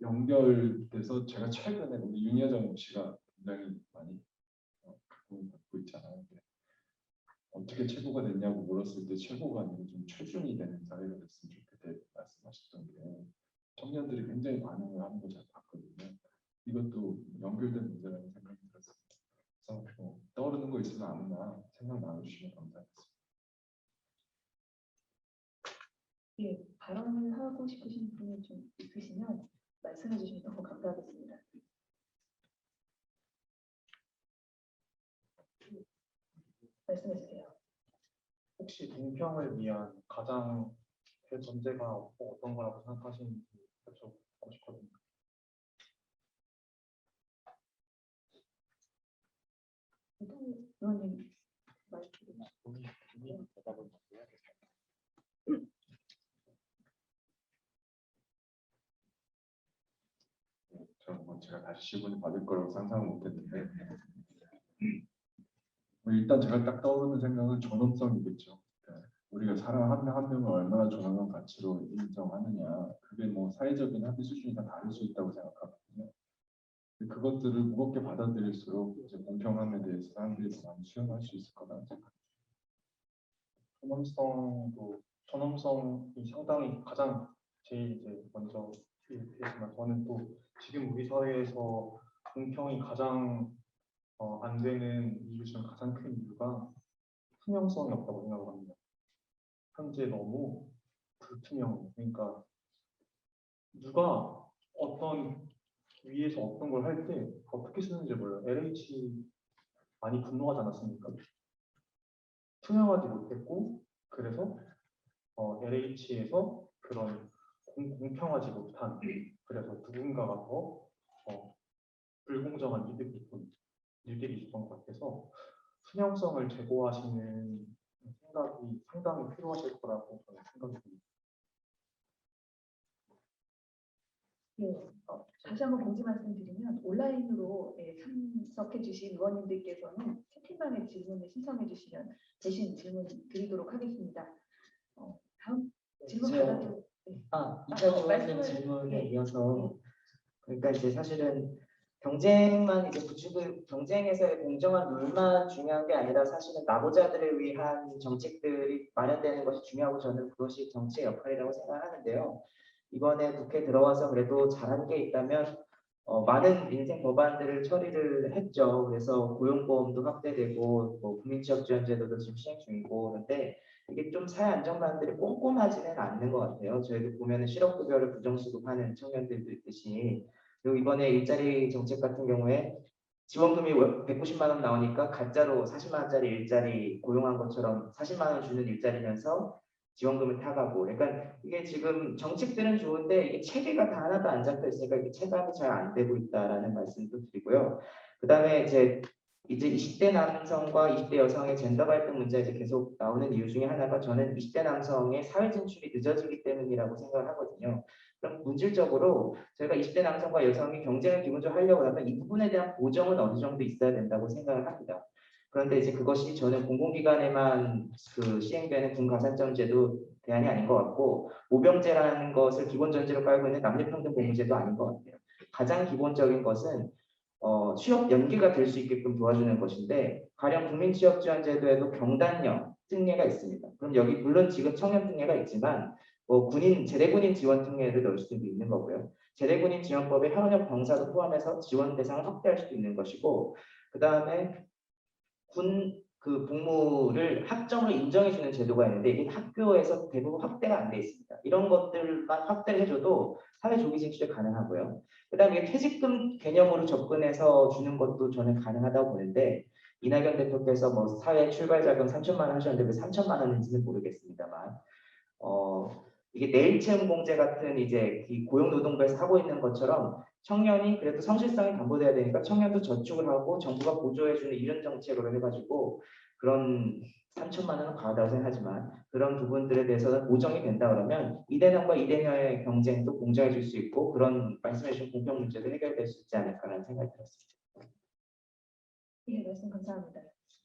연결돼서 제가 최근에 우리 윤여정 씨가 굉장히 많이 받고 있잖아요. 어떻게 최고가 됐냐고 물었을 때 최고가 아니고 좀 최준이 되는 사회가 됐으면 좋겠다 말씀하셨던 게 청년들이 굉장히 반응을 하는 걸 잘 봤거든요. 이것도 연결된 문제라는 생각이 들었습니다. 그래서 떠오르는 거 있으면 아무나 생각 나눠주시면 감사하겠습니다. 예, 발언을 하고 싶으신 분이 좀 있으시면 말씀해 주시면 너무 감사하겠습니다. 말씀해 주세요. 혹시 공평을 위한 가장 대전제가 어떤 거라고 생각하시는지 여쭤보고 싶거든요. 의원님 말씀. 저는 제가 다시 질문을 받을 거라고 상상을 못했는데 일단 제가 딱 떠오르는 생각은 존엄성이겠죠. 우리가 사람 한 명 한 명을 얼마나 존엄한 가치로 인정하느냐, 그게 뭐 사회적인 합의 수준이 다 다를 수 있다고 생각하거든요. 그것들을 무겁게 받아들일수록 이제 공평함에 대해서 사람들이 더 많이 수용할 수 있을 거라는 생각. 존엄성이 상당히 가장 제일 이제 먼저 얘기했지만 저는 또 지금 우리 사회에서 공평이 가장 안 되는 이유 중 가장 큰 이유가 투명성이 없다고 생각합니다. 현재 너무 불투명해요. 그러니까 누가 어떤 위에서 어떤 걸 할 때 어떻게 쓰는지 몰라요. LH 많이 분노하지 않았습니까? 투명하지 못했고 그래서 LH에서 그런 공평하지 못한 그래서 누군가가 더 불공정한 일들이 있었던 것 같아서 투명성을 제고하시는 생각이 상당히 필요하실 거라고 저는 생각이 듭니다. 네, 다시 한번 공지 말씀드리면 온라인으로 참석해 주신 의원님들께서는 채팅방에 질문을 신청해 주시면 대신 질문 드리도록 하겠습니다. 다음 질문 받아도 이찬희 의원님 질문에 이어서 그러니까 이제 사실은 경쟁만 이제 경쟁에서의 공정한 룰만 중요한 게 아니라 사실은 나보자들을 위한 정책들이 마련되는 것이 중요하고 저는 그것이 정치의 역할이라고 생각하는데요. 이번에 국회 들어와서 그래도 잘한 게 있다면 많은 민생 법안들을 처리를 했죠. 그래서 고용보험도 확대되고 뭐 국민취업지원제도도 지금 시행 중이고 그런데 이게 좀 사회 안정망들이 꼼꼼하지는 않는 것 같아요. 저희도 보면은 실업급여를 부정수급하는 청년들도 있듯이 그리고 이번에 일자리 정책 같은 경우에 지원금이 190만 원 나오니까 가짜로 40만 원짜리 일자리 고용한 것처럼 40만 원 주는 일자리면서 지원금을 타가고, 그러니까 이게 지금 정책들은 좋은데 이게 체계가 다 하나도 안 잡혀 있으니까 이게 체감이 잘 안 되고 있다라는 말씀도 드리고요. 그다음에 이제 20대 남성과 20대 여성의 젠더 갈등 문제 이제 계속 나오는 이유 중에 하나가 저는 20대 남성의 사회 진출이 늦어지기 때문이라고 생각을 하거든요. 그럼 본질적으로 저희가 20대 남성과 여성이 경쟁을 기본적으로 하려고 하면 이 부분에 대한 보정은 어느 정도 있어야 된다고 생각을 합니다. 그런데 이제 그것이 저는 공공기관에만 시행되는 군가산점제도 대안이 아닌 것 같고, 모병제라는 것을 기본 전제로 깔고 있는 남녀평등 복무제도 아닌 것 같아요. 가장 기본적인 것은 취업 연계가 될 수 있게끔 도와주는 것인데, 가령 국민취업지원제도에도 경단령 특례가 있습니다. 그럼 여기 물론 지금 청년 특례가 있지만 제대군인 지원 특례를 넣을 수도 있는 거고요. 제대군인 지원법에 현역 병사도 포함해서 지원 대상을 확대할 수도 있는 것이고, 그 다음에 군 복무를 학점으로 인정해주는 제도가 있는데 이게 학교에서 대부분 확대가 안 돼 있습니다. 이런 것들만 확대를 해줘도 사회 조기 진출이 가능하고요. 그다음에 퇴직금 개념으로 접근해서 주는 것도 저는 가능하다고 보는데, 이낙연 대표께서 뭐 사회 출발 자금 3천만 원 하셨는데 왜 3천만 원인지는 모르겠습니다만, 이게 내일채용 공제 같은 이제 이 고용노동부에서 하고 있는 것처럼 청년이 그래도 성실성이 담보돼야 되니까 청년도 저축을 하고 정부가 보조해주는 이런 정책으로 해가지고, 그런 3천만 원은 과하다고 생각하지만 그런 부분들에 대해서는 보정이 된다 그러면 이대남과 이대녀의 경쟁도 공정해질 수 있고, 그런 말씀해주신 공평 문제도 해결될 수 있지 않을까라는 생각이 들었습니다. 예, 말씀 감사합니다.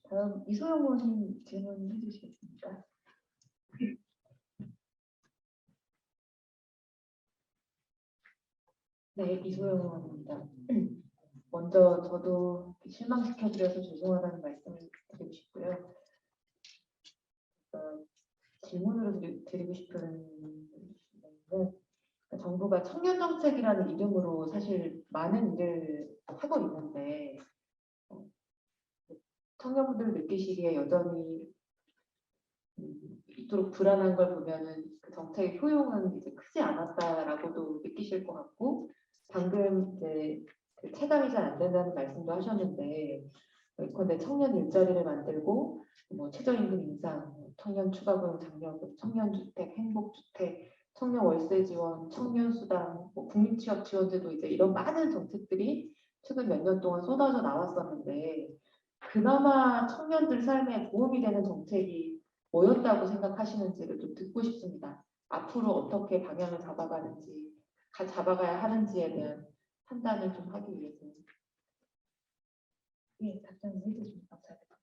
다음 이소영 의원님 질문해 주시겠습니까? 네, 이소영 의원입니다. 먼저 저도 실망시켜드려서 죄송하다는 말씀을 드리고 싶고요. 질문으로 드리고 싶은 건, 정부가 청년 정책이라는 이름으로 사실 많은 일을 하고 있는데, 청년분들 느끼시기에 여전히 이토록 불안한 걸 보면은 그 정책의 효용은 이제 크지 않았다라고도 느끼실 것 같고, 방금 이제 그 체감이 잘 안 된다는 말씀도 하셨는데, 예컨대 청년 일자리를 만들고 뭐 최저임금 인상, 청년 추가고용 장려금, 청년주택, 행복주택, 청년 월세 지원, 청년 수당, 뭐 국민취업 지원제도, 이제 이런 많은 정책들이 최근 몇 년 동안 쏟아져 나왔었는데, 그나마 청년들 삶에 도움이 되는 정책이 뭐였다고 생각하시는지를 좀 듣고 싶습니다. 앞으로 어떻게 방향을 잡아가야 하는지에 대한 판단을 좀 하기 위해서. 예, 답변을 해주시면 감사하겠습니다.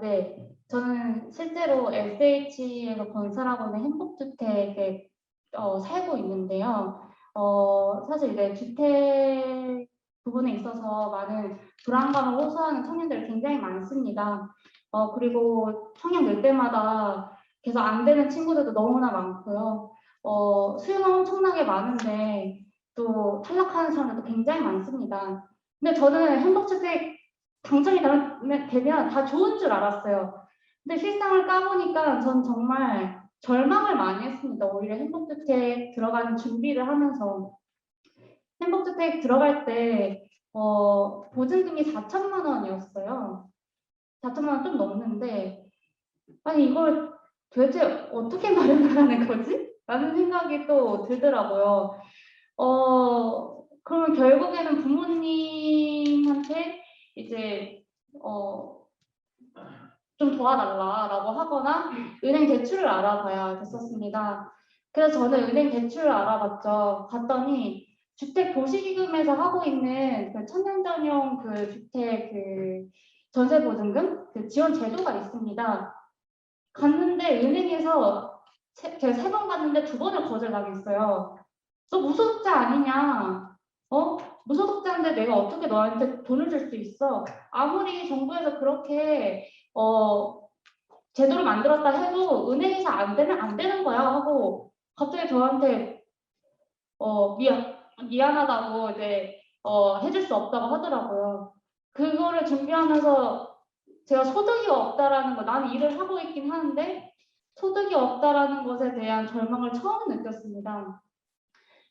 네. 저는 실제로 SH에서 건설하고 있는 행복주택에 살고 있는데요. 사실 이제 주택 부분에 있어서 많은 불안감을 호소하는 청년들이 굉장히 많습니다. 그리고 청년 늘 때마다 계속 안 되는 친구들도 너무나 많고요. 수요는 엄청나게 많은데 또 탈락하는 사람들도 굉장히 많습니다. 근데 저는 행복주택 당첨이 되면 다 좋은 줄 알았어요. 근데 실상을 까보니까 전 정말 절망을 많이 했습니다. 오히려 행복주택 들어가는 준비를 하면서. 행복주택 들어갈 때 보증금이 4천만 원이었어요. 4천만 원 좀 넘는데, 아니 이걸 도대체 어떻게 마련하는 거지? 라는 생각이 또 들더라고요. 그러면 결국에는 부모님한테 이제 좀 도와달라라고 하거나 은행 대출을 알아봐야 됐었습니다. 그래서 저는 은행 대출을 알아봤죠. 봤더니 주택 도시기금에서 하고 있는 그 청년 전용 그 주택 그 전세 보증금 그 지원 제도가 있습니다. 갔는데 은행에서 제가 3번 갔는데 2번을 거절당했어요. 너 무소득자 아니냐? 무소득자인데 내가 어떻게 너한테 돈을 줄 수 있어? 아무리 정부에서 그렇게 제도를 만들었다 해도 은행에서 안 되면 안 되는 거야 하고 갑자기 저한테 미안하다고 이제 해줄 수 없다고 하더라고요. 그거를 준비하면서 제가 소득이 없다라는 거, 나는 일을 하고 있긴 하는데 소득이 없다라는 것에 대한 절망을 처음 느꼈습니다.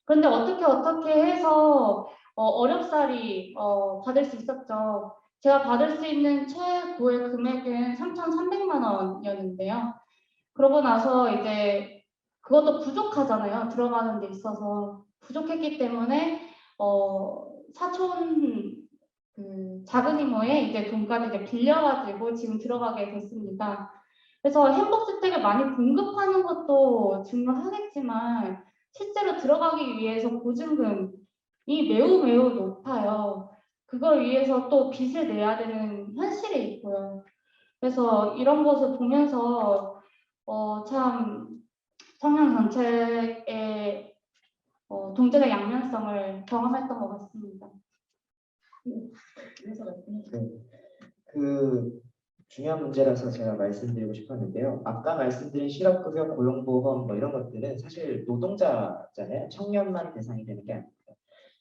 그런데 어떻게 해서 어렵사리 받을 수 있었죠. 제가 받을 수 있는 최고의 금액은 3,300만 원이었는데요. 그러고 나서 이제 그것도 부족하잖아요. 들어가는 데 있어서 부족했기 때문에 사촌 작은 이모의 이제 돈까지 이제 빌려가지고 지금 들어가게 됐습니다. 그래서 행복주택을 많이 공급하는 것도 중요하겠지만 실제로 들어가기 위해서 보증금이 매우 높아요. 그걸 위해서 또 빚을 내야 되는 현실이 있고요. 그래서 이런 것을 보면서 참 청년 정책의 동전의 양면성을 경험했던 것 같습니다. 그래서 말씀해 네. 그 중요한 문제라서 제가 말씀드리고 싶었는데요. 아까 말씀드린 실업급여, 고용보험 뭐 이런 것들은 사실 노동자잖아요. 청년만 대상이 되는 게 아닙니다.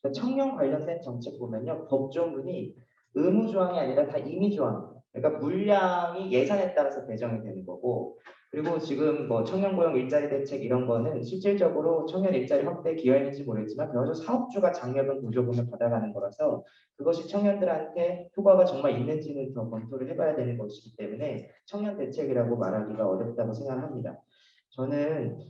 그러니까 청년 관련된 정책 보면요. 법조문이 의무조항이 아니라 다 임의조항입니다. 그러니까 물량이 예산에 따라서 배정이 되는 거고, 그리고 지금 뭐 청년고용 일자리 대책 이런 거는 실질적으로 청년 일자리 확대에 기여했는지 모르겠지만 그래서 사업주가 장려금 보조금을 받아가는 거라서 그것이 청년들한테 효과가 정말 있는지는 더 검토를 해봐야 되는 것이기 때문에 청년 대책이라고 말하기가 어렵다고 생각합니다. 저는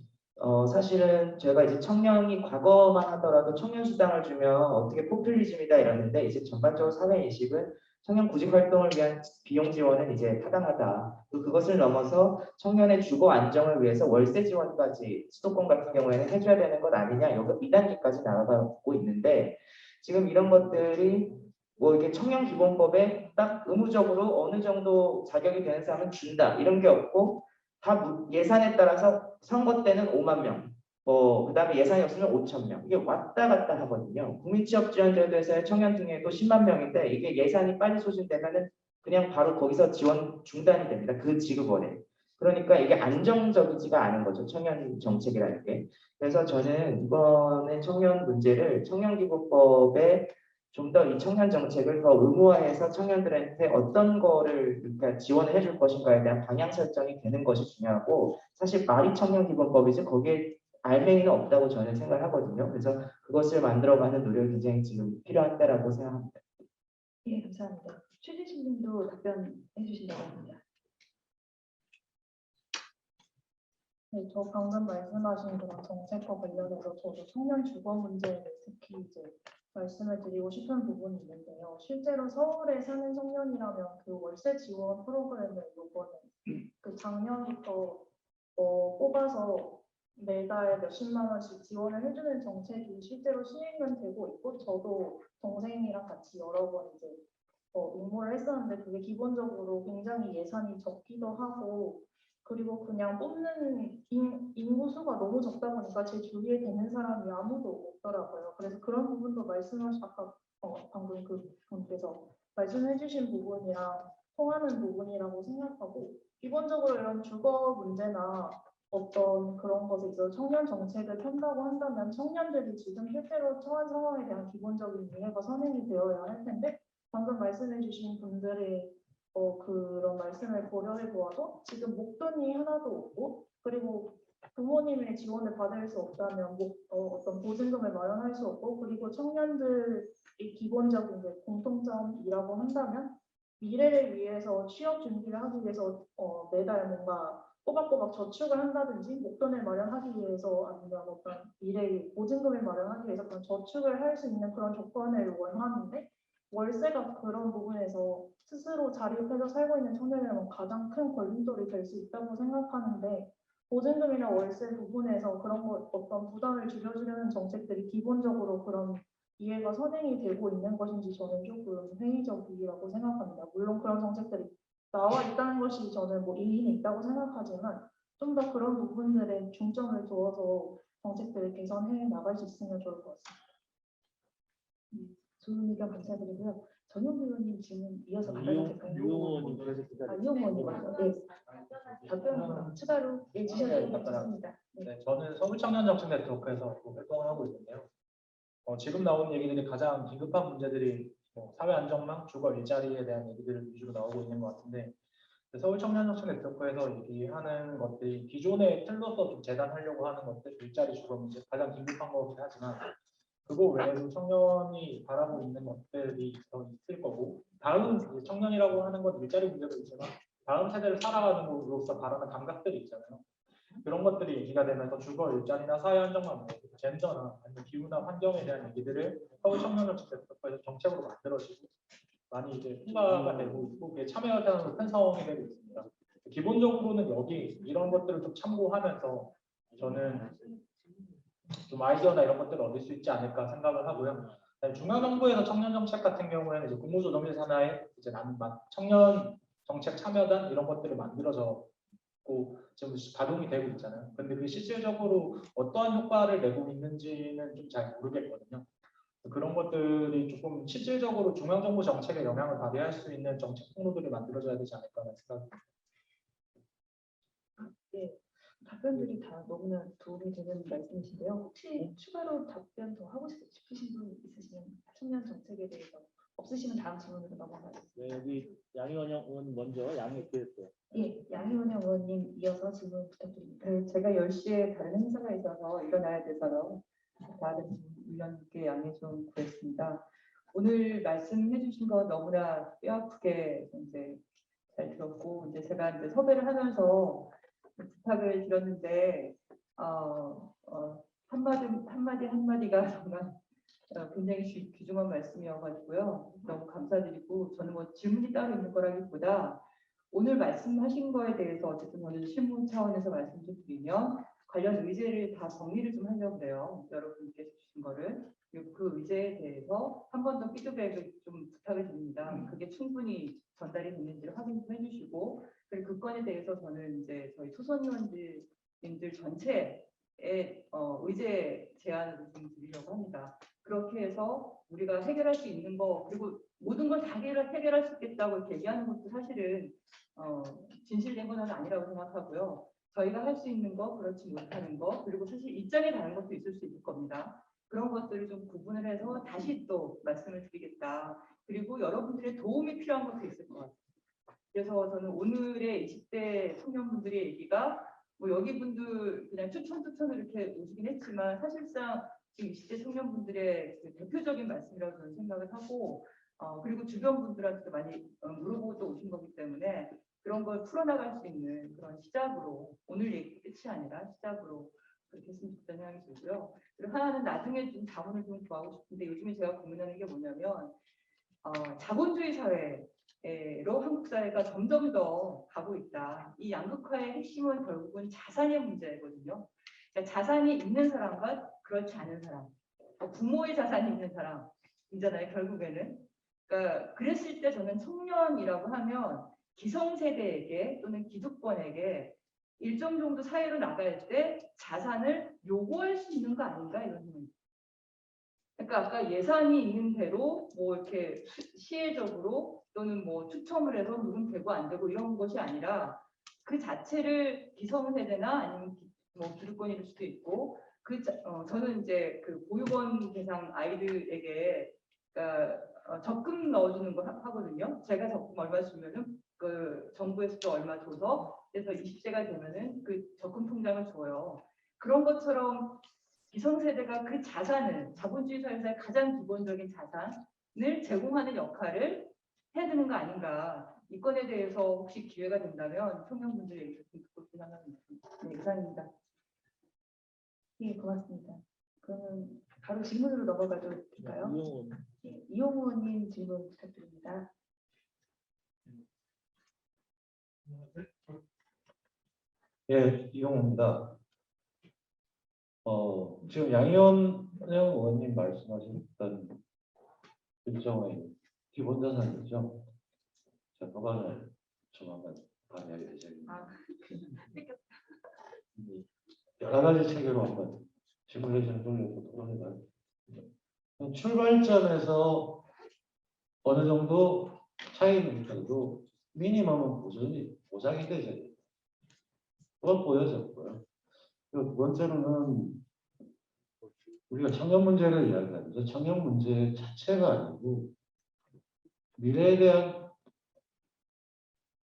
사실은 제가 이제 청년이 과거만 하더라도 청년 수당을 주면 어떻게 포퓰리즘이다 이러는데 이제 전반적으로 사회 인식은 청년 구직 활동을 위한 비용 지원은 이제 타당하다. 그것을 넘어서 청년의 주거 안정을 위해서 월세 지원까지 수도권 같은 경우에는 해줘야 되는 것 아니냐 여기 2단계까지 나아가고 있는데 지금 이런 것들이 뭐 이렇게 청년 기본법에 딱 의무적으로 어느 정도 자격이 되는 사람은 준다 이런 게 없고 다 예산에 따라서 선거 때는 5만 명, 그다음에 예산이 없으면 5천 명 이게 왔다 갔다 하거든요. 국민취업지원제도에서의 청년 등에도 10만 명인데 이게 예산이 빨리 소진되면은 그냥 바로 거기서 지원 중단이 됩니다. 그 지급원에. 그러니까 이게 안정적이지가 않은 거죠. 청년 정책이라는 게. 그래서 저는 이번에 청년 문제를 청년기부법에 좀 더 이 청년 정책을 더 의무화해서 청년들한테 어떤 거를 그러니까 지원을 해줄 것인가에 대한 방향 설정이 되는 것이 중요하고 사실 말이 청년기본법이지 거기에 알맹이는 없다고 저는 생각하거든요. 그래서 그것을 만들어가는 노력이 굉장히 지금 필요한 때라고 생각합니다. 예, 감사합니다. 최진신 님도 답변해 주신다고 합니다. 네, 저 방금 말씀하신 그런 정책과 관련해서 저도 청년 주거 문제에 특히 이제 말씀을 드리고 싶은 부분이 있는데요. 실제로 서울에 사는 청년이라면 그 월세 지원 프로그램을 이번에 그 작년부터 뽑아서 매달 몇십만 원씩 지원을 해주는 정책이 실제로 시행은 되고 있고 저도 동생이랑 같이 여러 번 이제 응모를 했었는데 그게 기본적으로 굉장히 예산이 적기도 하고 그리고 그냥 뽑는 인구수가 너무 적다 보니까 제 주위에 되는 사람이 아무도 없더라고요. 그래서 그런 부분도 아까 방금 그 분께서 말씀해주신 부분이랑 통하는 부분이라고 생각하고 기본적으로 이런 주거 문제나 어떤 그런 것에 있어서 청년 정책을 편다고 한다면 청년들이 지금 실제로 처한 상황에 대한 기본적인 이해가 선행이 되어야 할 텐데 방금 말씀해주신 분들의 그런 말씀을 고려해 보아도 지금 목돈이 하나도 없고 그리고 부모님의 지원을 받을 수 없다면 어떤 보증금을 마련할 수 없고 그리고 청년들이 기본적인 공통점이라고 한다면 미래를 위해서 취업 준비를 하기 위해서 매달 뭔가 꼬박꼬박 저축을 한다든지 목돈을 마련하기 위해서 아니면 어떤 미래의 보증금을 마련하기 위해서 그런 저축을 할 수 있는 그런 조건을 원하는데 월세가 그런 부분에서 스스로 자립해서 살고 있는 청년이라면 가장 큰 걸림돌이 될 수 있다고 생각하는데 보증금이나 월세 부분에서 그런 어떤 부담을 줄여주려는 정책들이 기본적으로 그런 이해가 선행이 되고 있는 것인지 저는 조금 회의적이라고 생각합니다. 물론 그런 정책들이 나와 있다는 것이 저는 뭐 일리는 있다고 생각하지만 좀 더 그런 부분들에 중점을 두어서 정책들을 개선해 나갈 수 있으면 좋을 것 같습니다. 좋은 의견 감사드리고요. 전용구 의원님 질문 이어서 받아도 될까요? 유호님 이용원님 먼저. 네. 답변 추가로 주셔도 좋습니다. 네. 네, 저는 서울청년 정책 네트워크에서 활동을 하고 있는데요. 지금 나온 얘기들이 가장 긴급한 문제들이 사회 안정망, 주거 일자리에 대한 얘기들 위주로 나오고 있는 것 같은데 서울청년 정책 네트워크에서 얘기하는 것들이 기존의 틀로서 좀 재단하려고 하는 것들, 일자리 주거 문제 가장 긴급한 거긴 하지만 그거 외에도 청년이 바라고 있는 것들이 더 있을 거고, 다음 이제 청년이라고 하는 건 일자리 문제도 있지만 다음 세대를 살아가는 것으로서 바라는 감각들이 있잖아요. 그런 것들이 얘기가 되면서 주거 일자리나 사회 안정만 말고 젠더나 아니면 기후나 환경에 대한 얘기들을 서울 청년정책에서 정책으로 만들어지고 많이 이제 통과가 되고 있고, 그게 참여하는 큰 상황이 되고 있습니다. 기본적으로는 여기 이런 것들을 좀 참고하면서 저는 좀 아이디어나 이런 것들을 얻을 수 있지 않을까 생각을 하고요. 중앙정부에서 청년 정책 같은 경우에는 이제 국무조정실 산하에 이제 청년 정책 참여단 이런 것들을 만들어졌고 지금 가동이 되고 있잖아요. 근데 그 실질적으로 어떠한 효과를 내고 있는지는 좀 잘 모르겠거든요. 그런 것들이 조금 실질적으로 중앙정부 정책에 영향을 발휘할 수 있는 정책 통로들이 만들어져야 되지 않을까라는 생각입니다. 네, 답변들이 다 너무나 도움이 되는 말씀이신데요. 혹시 추가로 답변 더 하고 싶으신 분 있으시면 청년 정책에 대해서 없으시면 다음 질문으로 넘어가겠습니다. 네, 여기 양희원 의원 먼저 양해했어요. 예, 양희원 의원님 이어서 질문 부탁드립니다. 네, 제가 10시에 다른 행사가 있어서 일어나야 돼서 다른 위원님께 양해 좀 구했습니다. 오늘 말씀해 주신 거 너무나 뼈아프게 이제 잘 들었고, 이제 제가 이제 섭외를 하면서 부탁을 드렸는데 한마디가 정말 굉장히 귀중한 말씀이어가지고요. 너무 감사드리고, 저는 뭐 질문이 따로 있는 거라기보다 오늘 말씀하신 거에 대해서 어쨌든 저는 실무 차원에서 말씀 좀 드리면 관련 의제를 다 정리를 좀 하려고 해요. 여러분께서 주신 거를. 그리고 그 의제에 대해서 한 번 더 피드백을 좀 부탁을 드립니다. 그게 충분히 전달이 됐는지를 확인 좀 해주시고, 그리고 그 건에 대해서 저는 이제 저희 초선 의원님들 전체의 의제 제안을 좀 드리려고 합니다. 그렇게 해서 우리가 해결할 수 있는 거, 그리고 모든 걸 다 해결할 수 있겠다고 이렇게 얘기하는 것도 사실은 진실된 건 아니라고 생각하고요. 저희가 할 수 있는 거, 그렇지 못하는 거, 그리고 사실 입장이 다른 것도 있을 수 있을 겁니다. 그런 것들을 좀 구분을 해서 다시 또 말씀을 드리겠다. 그리고 여러분들의 도움이 필요한 것도 있을 것 같아요. 그래서 저는 오늘의 20대 청년분들의 얘기가 뭐 여기 분들 그냥 추천을 이렇게 오시긴 했지만 사실상 지금 20대 청년분들의 그 대표적인 말씀이라고 저는 생각을 하고, 그리고 주변 분들한테도 많이 물어보고 또 오신 거기 때문에 그런 걸 풀어나갈 수 있는 그런 시작으로, 오늘 얘기 끝이 아니라 시작으로 그렇게 했으면 좋겠다는 생각이 들고요. 그리고 하나는 나중에 좀 자문을 좀 구하고 싶은데, 요즘에 제가 고민하는 게 뭐냐면 자본주의 사회로 한국 사회가 점점 더 가고 있다. 이 양극화의 핵심은 결국은 자산의 문제거든요. 그러니까 자산이 있는 사람과 그렇지 않은 사람, 부모의 자산이 있는 사람이잖아요, 결국에는. 그러니까 그랬을 때 저는 청년이라고 하면 기성세대에게 또는 기득권에게 일정 정도 사회로 나갈 때 자산을 요구할 수 있는 거 아닌가, 이런 생각이. 그러니까 아까 예산이 있는 대로 뭐 이렇게 시혜적으로 또는 뭐 추첨을 해서 누군 되고 안 되고 이런 것이 아니라 그 자체를 기성세대나 아니면 뭐 기득권일 수도 있고, 저는 이제 그 보육원 대상 아이들에게 그러니까 적금 넣어주는 거 하거든요. 제가 적금 얼마 주면은 그 정부에서도 얼마 줘서, 그래서 20세가 되면은 그 적금 통장을 줘요. 그런 것처럼 기성세대가 그 자산을, 자본주의 사회에서의 가장 기본적인 자산을 제공하는 역할을 해야 되는 거 아닌가. 이 건에 대해서 혹시 기회가 된다면 청년분들 얘기를 좀 듣고 싶은 생각입니다. 네, 이상입니다. 예, 고맙습니다. 그러면 바로 질문으로 넘어가도 될까요? 네, 이용우 의원님 질문 부탁드립니다. 예, 이용호입니다. 지금 양희원 의원님 말씀하셨던 일정의 기본 자산이죠. 제 법안을 조만간 발의할 예정입니다. 여러 가지 체계로 한번 시뮬레이션 돌려서 토론해봐요. 출발점에서 어느 정도 차이는 있어도 미니멈은 보장이 되죠. 그걸 보여줬고요. 그리고 두 번째로는 우리가 청년 문제를 이야기하면서 청년 문제 자체가 아니고 미래에 대한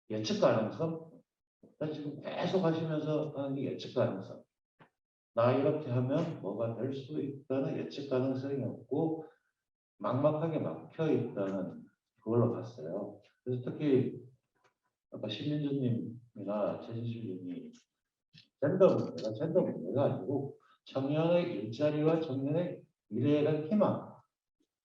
예측 가능성, 지금 계속 하시면서 하는 게 예측 가능성. 나 이렇게 하면 뭐가 될 수 있다는 예측 가능성이 없고 막막하게 막혀 있다는 그걸로 봤어요. 그래서 특히 아까 신민주님이나 최진실님이 젠더 문제가 아니고 청년의 일자리와 청년의 미래에 대한 희망,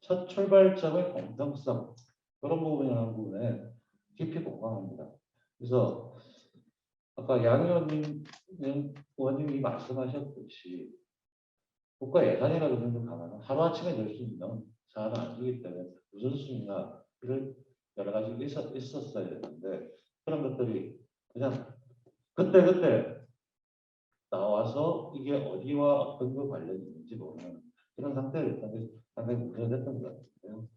첫 출발점의 공정성 그런 부분이라는 부분에 깊이 공감합니다. 그래서 아까 양 의원님이 말씀하셨듯이 국가 예산이라도 좀 가면 하루아침에 될 수 있는 사안은 아니기 때문에 우선순위나 이런 여러 가지 있었어야 되는데 그런 것들이 그냥 그때 나와서 이게 어디와 어떤 거 관련이 있는지 모르는 그런 상태를 상당히 문제가 됐던 것 같아요.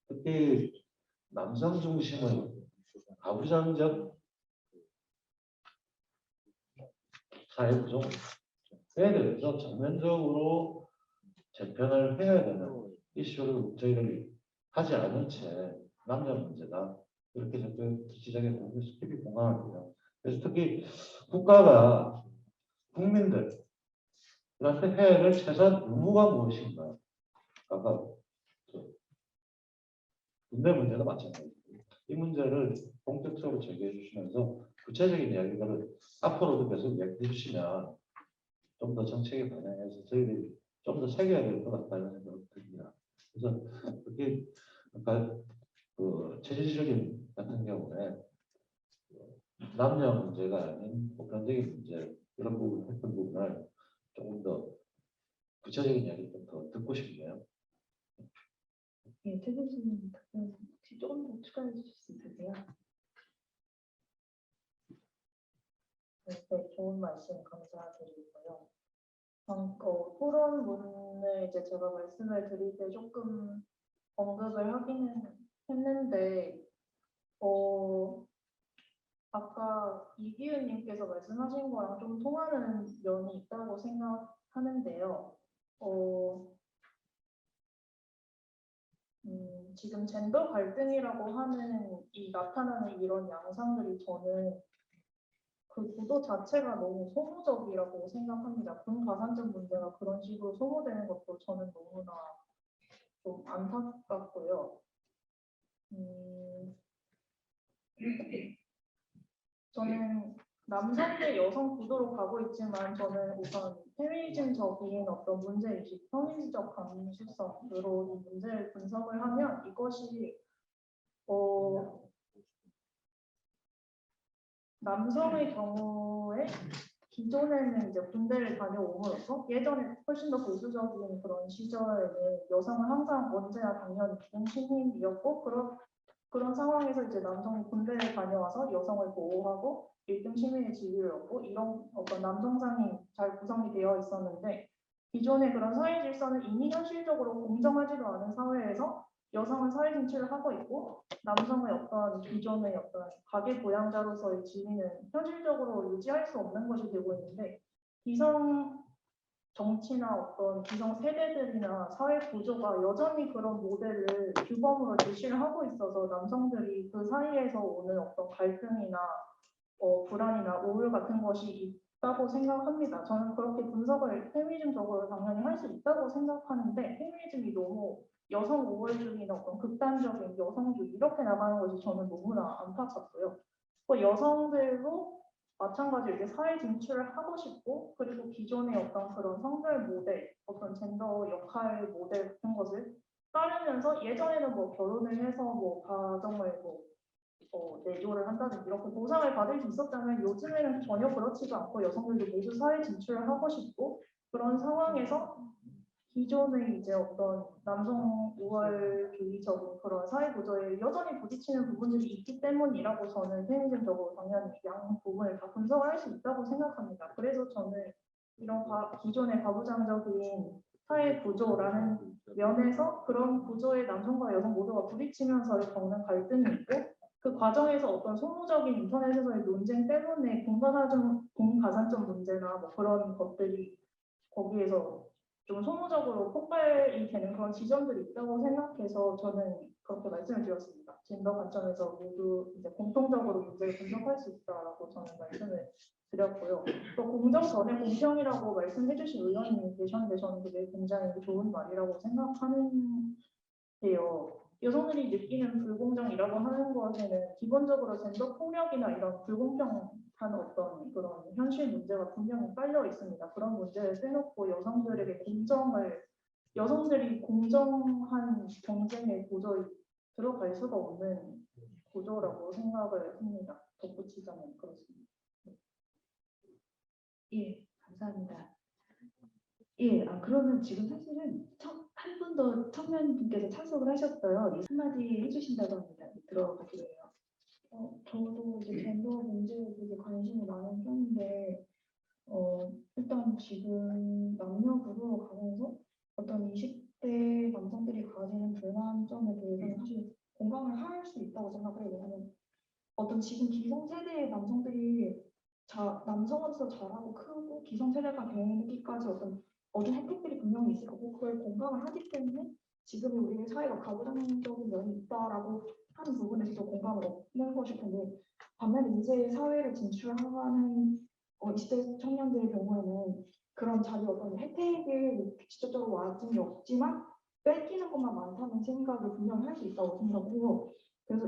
특히 남성 중심의 가부장적 사회 구조에 대해서 정면적으로 재편을 해야 되는 이슈를 저희들이 하지 않은 채 남녀 문제다 이렇게 지적에 깊이 공감합니다. 그래서 특히 국가가 국민들한테 해야 될 최소한 의무가 무엇인가 아까 군대 문제도 마찬가지고 이 문제를 본격적으로 제기해 주시면서 구체적인 이야기들을 앞으로도 계속 얘기해 주시면 좀 더 정책에 반영해서 저희들이 좀 더 새겨야 될 것 같다는 생각이 듭니다. 그래서 특히 아까 그 체질적인 같은 경우에 남녀 문제가 아닌 보편적인 문제 이런 부분 했던 부분을 조금 더 구체적인 이야기 좀 더 듣고 싶네요. 예, 최 교수님 혹시 조금 더 추가해 주실 수 있으세요? 네, 좋은 말씀 감사드리고요. 토론문을 이제 제가 말씀을 드릴 때 조금 언급을 하기는 했는데, 아까 이기훈님께서 말씀하신 거랑 좀 통하는 면이 있다고 생각하는데요. 지금 젠더 갈등이라고 하는 나타나는 이런 양상들이 저는 그 구도 자체가 너무 소모적이라고 생각합니다. 분가산점 문제가 그런 식으로 소모되는 것도 저는 너무나 좀 안타깝고요. 저는 남성 대 여성 구도로 가고 있지만 저는 우선 페미니즘적인 어떤 문제의식, 페미니즘적 감수성으로 이 문제를 분석을 하면 이것이 남성의 경우에 기존에는 이제 군대를 다녀옴으로써 예전에 훨씬 더 보수적인 그런 시절에는 여성은 항상 언제나 당연히 중심이었고 그런 상황에서 이제 남성이 군대를 다녀와서 여성을 보호하고 1등 시민의 지위를 얻고 이런 어떤 남성상이 잘 구성이 되어 있었는데 기존의 그런 사회 질서는 이미 현실적으로 공정하지도 않은 사회에서 여성은 사회 진출을 하고 있고 남성의 어떤 기존의 어떤 가계 부양자로서의 지위는 현실적으로 유지할 수 없는 것이 되고 있는데 기성 정치나 어떤 기성 세대들이나 사회 구조가 여전히 그런 모델을 규범으로 제시를 하고 있어서 남성들이 그 사이에서 오는 어떤 갈등이나 불안이나 우울 같은 것이 있다고 생각합니다. 저는 그렇게 분석을 페미니즘적으로 당연히 할 수 있다고 생각하는데 페미니즘이 너무 여성 우월주의나 어떤 극단적인 여성주의 이렇게 나가는 것이 저는 너무나 안타깝고요. 여성들도 마찬가지로 이제 사회 진출을 하고 싶고 그리고 기존의 어떤 그런 성별 모델, 어떤 젠더 역할 모델 같은 것을 따르면서 예전에는 뭐 결혼을 해서 뭐 가정을 내조를 한다든지 이렇게 보상을 받을 수 있었다면 요즘에는 전혀 그렇지도 않고 여성들도 모두 사회 진출을 하고 싶고 그런 상황에서 기존의 이제 어떤 남성 우월주의적인 그런 사회 구조에 여전히 부딪히는 부분들이 있기 때문이라고 저는 페미니즘적으로 당연히 양 부분을 다 분석을 할 수 있다고 생각합니다. 그래서 저는 이런 기존의 가부장적인 사회 구조라는 면에서 그런 구조에 남성과 여성 모두가 부딪히면서 겪는 갈등이 있고 그 과정에서 어떤 소모적인 인터넷에서의 논쟁 때문에 공가산점 문제나 뭐 그런 것들이 거기에서 좀 소모적으로 폭발이 되는 그런 지점들이 있다고 생각해서 저는 그렇게 말씀을 드렸습니다. 젠더 관점에서 모두 이제 공통적으로 문제를 문제를 분석할 수 있다라고 저는 말씀을 드렸고요. 또 공정 전에 공평이라고 말씀해 주신 의원님이 계셨는데 저는 그게 굉장히 좋은 말이라고 생각하는 게요. 여성들이 느끼는 불공정이라고 하는 것에는 기본적으로 젠더 폭력이나 이런 불공평한 어떤 그런 현실 문제가 분명히 깔려 있습니다. 그런 문제를 빼놓고 여성들이 공정한 경쟁에 도저히 들어갈 수가 없는 구조라고 생각을 합니다. 덧붙이자면 그렇습니다. 예, 감사합니다. 예, 그러면 지금 사실은 한 분 더 청년분께서 참석을 하셨어요. 이 한마디 해주신다고 합니다. 들어보기로 해요. 저도 이제 젠더 문제에 되게 관심이 많은 편인데, 일단 지금 남녀 구도로 가면서 어떤 20대 남성들이 가지는 불만점에 대해서는 사실 공감을 할 수 있다고 생각해요. 왜냐하면 어떤 지금 기성세대의 남성들이 남성으로서 잘하고 크고 기성세대가 되기까지 어떤 혜택들이 분명히 있을 거고 그걸 공감을 하기 때문에 지금의 우리의 사회가 가부장적인 면이 있다라고 하는 부분에서도 공감을 얻는 것일 텐데 반면에 이제 사회를 진출하는 20대 청년들의 경우에는 그런 자기 어떤 혜택을 직접적으로 와준 게 없지만 뺏기는 것만 많다는 생각을 분명히 할 수 있다고 생각해요. 그래서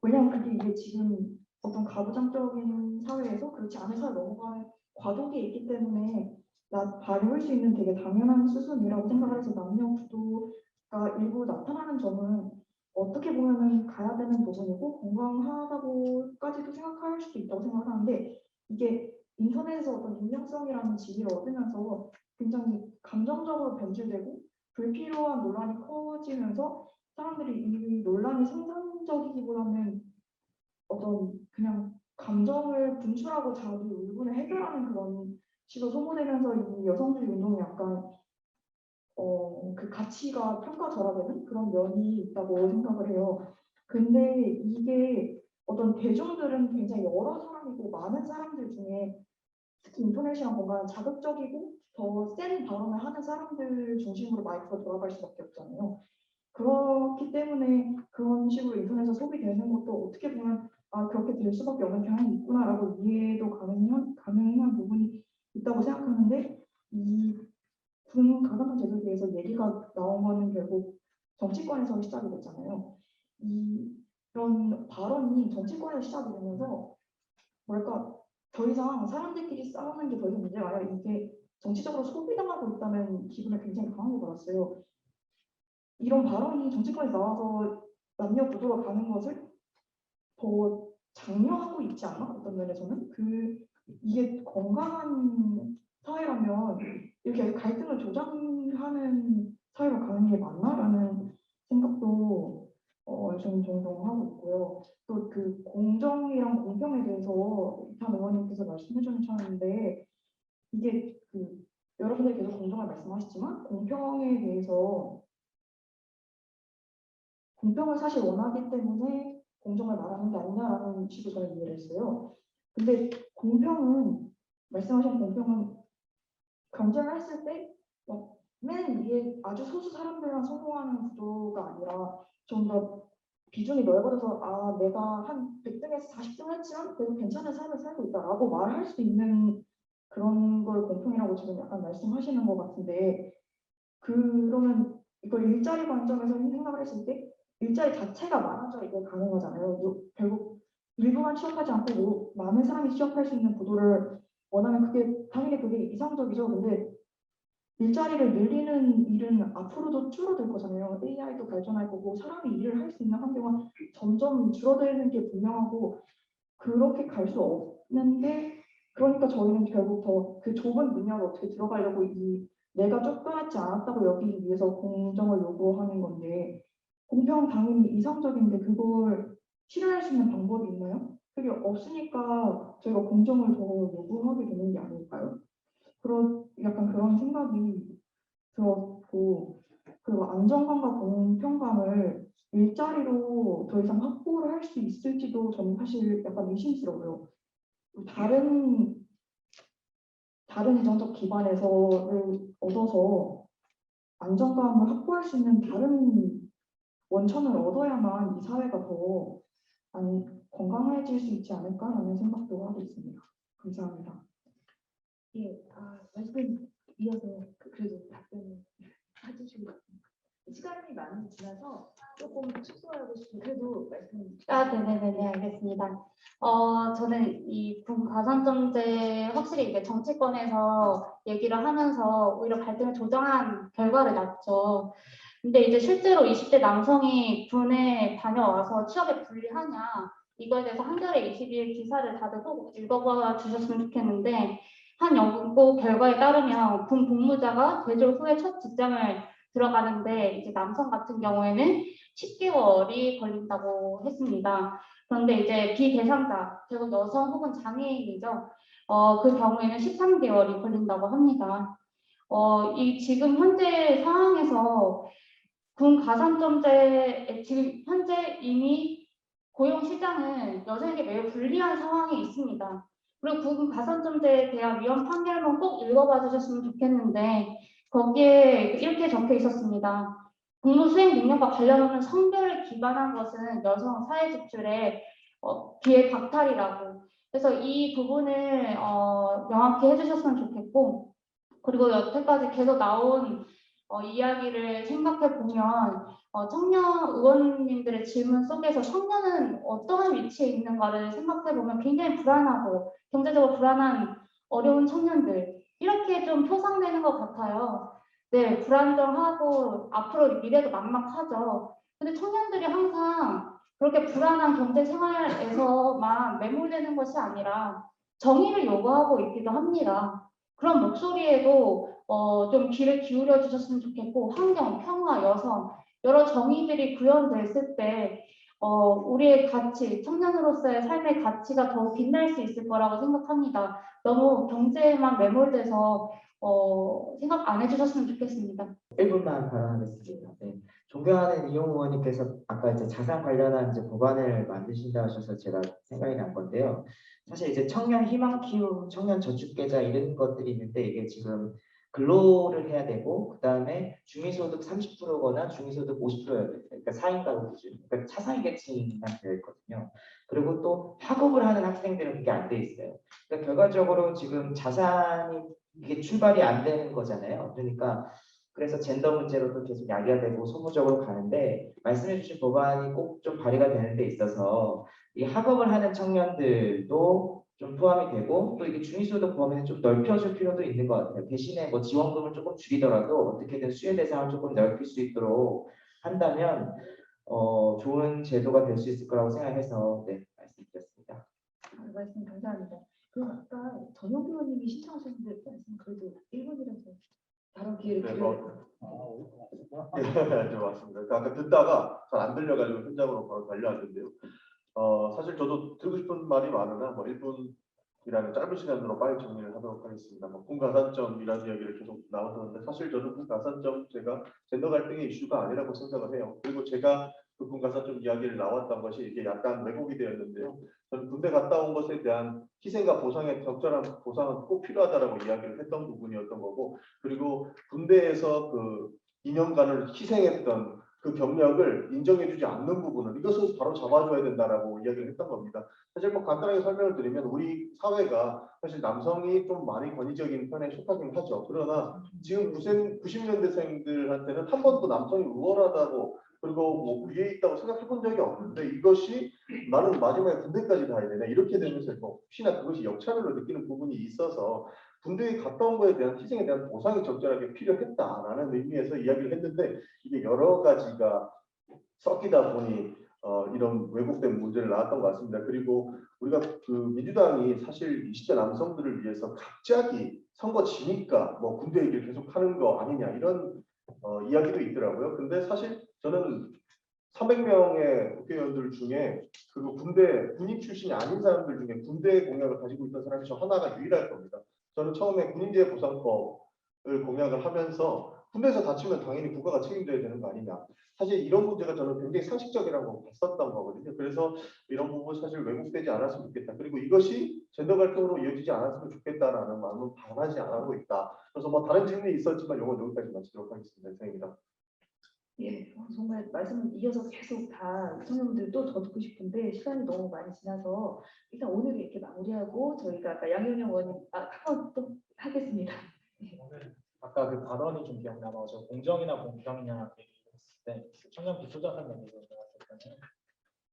왜냐하면 이게 지금 어떤 가부장적인 사회에서 그렇지 않은 사회로 넘어가는 과도기에 있기 때문에 발휘할 수 있는 되게 당연한 수순이라고 생각을 해서 남녀 구도가 일부 나타나는 점은 어떻게 보면은 가야 되는 부분이고 건강하다고까지도 생각할 수도 있다고 생각하는데 이게 인터넷에서 어떤 익명성이라는 지위를 얻으면서 굉장히 감정적으로 변질되고 불필요한 논란이 커지면서 사람들이 이 논란이 생산적이기보다는 어떤 그냥 감정을 분출하고 자기 울분을 해결하는 그런 식으로 소모되면서 이 여성주의 운동이 약간 그 가치가 평가절하되는 그런 면이 있다고 생각을 해요. 근데 이게 어떤 대중들은 굉장히 여러 사람이고 많은 사람들 중에 특히 인터넷이란 뭔가 자극적이고 더 센 발언을 하는 사람들 중심으로 마이크가 돌아갈 수밖에 없잖아요. 그렇기 때문에 그런 식으로 인터넷에서 소비되는 것도 어떻게 보면 그렇게 될 수밖에 없는 경향이 있구나라고 이해도 가능한 부분이 있다고 생각하는데 이 군 가산점 제도에 대해서 얘기가 나온 거는 결국 정치권에서 시작이 됐잖아요. 이런 발언이 정치권에서 시작이 되면서 더 이상 사람들끼리 싸우는 게 더 이상 문제가 아니라 이게 정치적으로 소비당하고 있다는 기분을 굉장히 강하게 받았어요. 이런 발언이 정치권에 나와서 남녀 구도가 가는 것을 더 장려하고 있지 않나? 어떤 면에서는 이게 건강한 사회라면 이렇게 갈등을 조장하는 사회로 가는 게 맞나라는 생각도 요즘 종종 하고 있고요. 또 그 공정이랑 공평에 대해서 이탄 의원님께서 말씀해 주셨는데 이게 여러분들이 계속 공정을 말씀하시지만 공평에 대해서 공평을 사실 원하기 때문에 공정을 말하는 게 아니냐라는 식으로 저는 이해를 했어요. 근데 공평은 말씀하신 공평은 경쟁을 했을 때 맨 위에 아주 소수 사람들만 성공하는 구도가 아니라 좀 더 비중이 넓어져서 내가 한 100등에서 40등 했지만 그래도 괜찮은 삶을 살고 있다라고 말할 수 있는 그런 걸 공평이라고 지금 약간 말씀하시는 것 같은데 그러면 이걸 일자리 관점에서 생각을 했을 때 일자리 자체가 많아져 이게 가능하잖아요. 결국 일부만 취업하지 않고 많은 사람이 취업할 수 있는 구도를 원하면 당연히 그게 이상적이죠. 근데 일자리를 늘리는 일은 앞으로도 줄어들 거잖아요. AI도 발전할 거고 사람이 일을 할 수 있는 환경은 점점 줄어드는 게 분명하고 그렇게 갈 수 없는데 그러니까 저희는 결국 더 그 좁은 분야로 어떻게 들어가려고 내가 쫓겨났지 않았다고 여기기 위해서 공정을 요구하는 건데 공평 당연히 이상적인데 그걸 실현할 수 있는 방법이 있나요? 그게 없으니까 저희가 공정을 더 요구하게 되는 게 아닐까요? 약간 그런 생각이 들었고 그리고 안정감과 공평감을 일자리로 더 이상 확보를 할 수 있을지도 저는 사실 약간 의심스러워요. 다른 재정적 기반에서를 얻어서 안정감을 확보할 수 있는 다른 원천을 얻어야만 이 사회가 더 건강해질 수 있지 않을까라는 생각도 하고 있습니다. 감사합니다. 예, 말씀 이어서 그래도 답변을 해주시고 시간이 많이 지나서 조금 축소하고 싶은 그래도 말씀. 네네네, 알겠습니다. 저는 이 분가산점제 확실히 이제 정치권에서 얘기를 하면서 오히려 갈등을 조정한 결과를 낳죠. 근데 이제 실제로 20대 남성이 군에 다녀와서 취업에 불리하냐 이거에 대해서 한겨레 22일 기사를 다들 꼭 읽어봐 주셨으면 좋겠는데 한 연구 결과에 따르면 군 복무자가 제조 후에 첫 직장을 들어가는데 이제 남성 같은 경우에는 10개월이 걸린다고 했습니다. 그런데 이제 비대상자, 결국 여성 혹은 장애인이죠. 그 경우에는 13개월이 걸린다고 합니다. 이 지금 현재 상황에서 군 가산점제 지금 현재 이미 고용 시장은 여성에게 매우 불리한 상황에 있습니다. 그리고 군 가산점제에 대한 위헌 판결문 꼭 읽어봐 주셨으면 좋겠는데 거기에 이렇게 적혀 있었습니다. 공무 수행 능력과 관련하는 성별을 기반한 것은 여성 사회 진출의 비핵박탈이라고. 그래서 이 부분을 명확히 해주셨으면 좋겠고, 그리고 여태까지 계속 나온 이야기를 생각해 보면 청년 의원님들의 질문 속에서 청년은 어떠한 위치에 있는가를 생각해 보면 굉장히 불안하고 경제적으로 불안한 어려운 청년들 이렇게 좀 표상되는 것 같아요. 네, 불안정하고 앞으로 미래도 막막하죠. 근데 청년들이 항상 그렇게 불안한 경제 생활에서만 매몰되는 것이 아니라 정의를 요구하고 있기도 합니다. 그런 목소리에도 좀 귀를 기울여 주셨으면 좋겠고 환경, 평화, 여성 여러 정의들이 구현됐을 때 우리의 가치, 청년으로서의 삶의 가치가 더 빛날 수 있을 거라고 생각합니다. 너무 경제에만 매몰돼서 생각 안 해주셨으면 좋겠습니다. 1분만 발언하겠습니다. 네. 존경하는 이용 의원님께서 아까 이제 자산 관련한 이제 법안을 만드신다 하셔서 제가 생각이 난 건데요. 사실 이제 청년 희망 키움, 청년 저축 계좌 이런 것들이 있는데 이게 지금 근로를 해야 되고 그 다음에 중위소득 30%거나 중위소득 50%여야 돼요. 그러니까 4인 가구 기준, 그러니까 차상위 계층만 되어 있거든요. 그리고 또 학업을 하는 학생들은 그게 안 돼 있어요. 그러니까 결과적으로 지금 자산이 이게 출발이 안 되는 거잖아요. 그러니까 그래서 젠더 문제로도 계속 야기가 되고 소모적으로 가는데 말씀해주신 법안이 꼭 좀 발의가 되는 데 있어서 이 학업을 하는 청년들도 좀 포함이 되고 또 이게 중위소득 범위는 좀 넓혀줄 필요도 있는 것 같아요. 대신에 뭐 지원금을 조금 줄이더라도 어떻게든 수혜 대상을 조금 넓힐 수 있도록 한다면 좋은 제도가 될 수 있을 거라고 생각해서 네, 말씀드렸습니다. 말씀 감사합니다. 그럼 아까 전용 의원님이 신청하셨는데 말씀 그래도 1분이라서 바로 기회를 드려요. 네, 맞습니다. 아까 듣다가 잘 안 들려가지고 현장으로 바로 달려왔는데요. 사실 저도 드리고 싶은 말이 많으나 뭐 1분이라는 짧은 시간으로 빨리 정리를 하도록 하겠습니다. 군가산점이라는 이야기를 계속 나오셨는데 사실 저는 군가산점 제가 젠더 갈등의 이슈가 아니라고 생각을 해요. 그리고 제가 그 군가산점 이야기를 나왔던 것이 이게 약간 왜곡이 되었는데요. 저는 군대 갔다 온 것에 대한 희생과 보상의 적절한 보상은 꼭 필요하다라고 이야기를 했던 부분이었던 거고, 그리고 군대에서 그 2년간을 희생했던 그 경력을 인정해주지 않는 부분은 이것을 바로 잡아줘야 된다라고 이야기를 했던 겁니다. 사실 뭐 간단하게 설명을 드리면 우리 사회가 사실 남성이 좀 많이 권위적인 편에 속하긴 하죠. 그러나 지금 90년대생들한테는 한 번도 남성이 우월하다고 그리고 뭐 위에 있다고 생각해 본 적이 없는데 이것이 나는 마지막에 군대까지 가야 되나 이렇게 되면서 혹시나 그것이 역차별로 느끼는 부분이 있어서 군대에 갔다 온 거에 대한 희생에 대한 보상이 적절하게 필요했다라는 의미에서 이야기를 했는데 이게 여러 가지가 섞이다 보니 이런 왜곡된 문제를 낳았던 것 같습니다. 그리고 우리가 그 민주당이 사실 20대 남성들을 위해서 갑자기 선거 지니까 뭐 군대 얘기를 계속 하는 거 아니냐 이런 이야기도 있더라고요. 근데 사실 저는 300명의 국회의원들 중에 그리고 군인 출신이 아닌 사람들 중에 군대 공약을 가지고 있던 사람이 저 하나가 유일할 겁니다. 저는 처음에 군인재 보상법을 공약을 하면서 군대에서 다치면 당연히 국가가 책임져야 되는 거 아니냐. 사실 이런 문제가 저는 굉장히 상식적이라고 봤었던 거거든요. 그래서 이런 부분 사실 왜곡되지 않았으면 좋겠다. 그리고 이것이 젠더 갈등으로 이어지지 않았으면 좋겠다라는 마음은 반하지 않고 있다. 그래서 뭐 다른 질문이 있었지만 이건 여기까지 마치도록 하겠습니다. 이상입니다. 예, 정말 말씀 이어서 계속 다 청년분들 또 더 듣고 싶은데 시간이 너무 많이 지나서 일단 오늘 이렇게 마무리하고 저희가 아까 양현영 의원님 한번 또 하겠습니다. 오늘 아까 그 발언이 좀 기억나서 저 공정이나 공평이냐 얘기를 했을 때 청년 기초자산 얘기를 나왔을 때는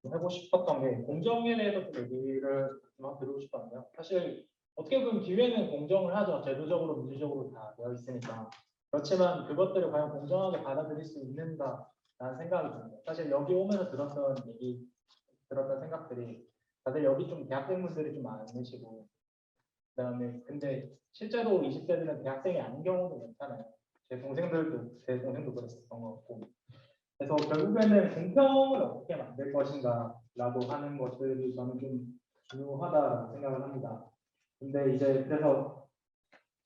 좀 해보고 싶었던 게 공정에 대해서 좀 얘기를 좀 드리고 싶었는데요. 사실 어떻게 보면 기회는 공정을 하죠. 제도적으로 민주적으로 다 되어 있으니까. 그렇지만 그것들을 과연 공정하게 받아들일 수 있는가라는 생각이 듭니다. 사실 여기 오면서 들었던 생각들이 다들 여기 좀 대학생분들이 좀 많으시고 그다음에 근데 실제로 20대들은 대학생이 아닌 경우도 많잖아요. 제 동생도 그랬었던 것 같고. 그래서 결국에는 공평을 어떻게 만들 것인가라고 하는 것들이 저는 좀 중요하다라고 생각을 합니다. 근데 이제 그래서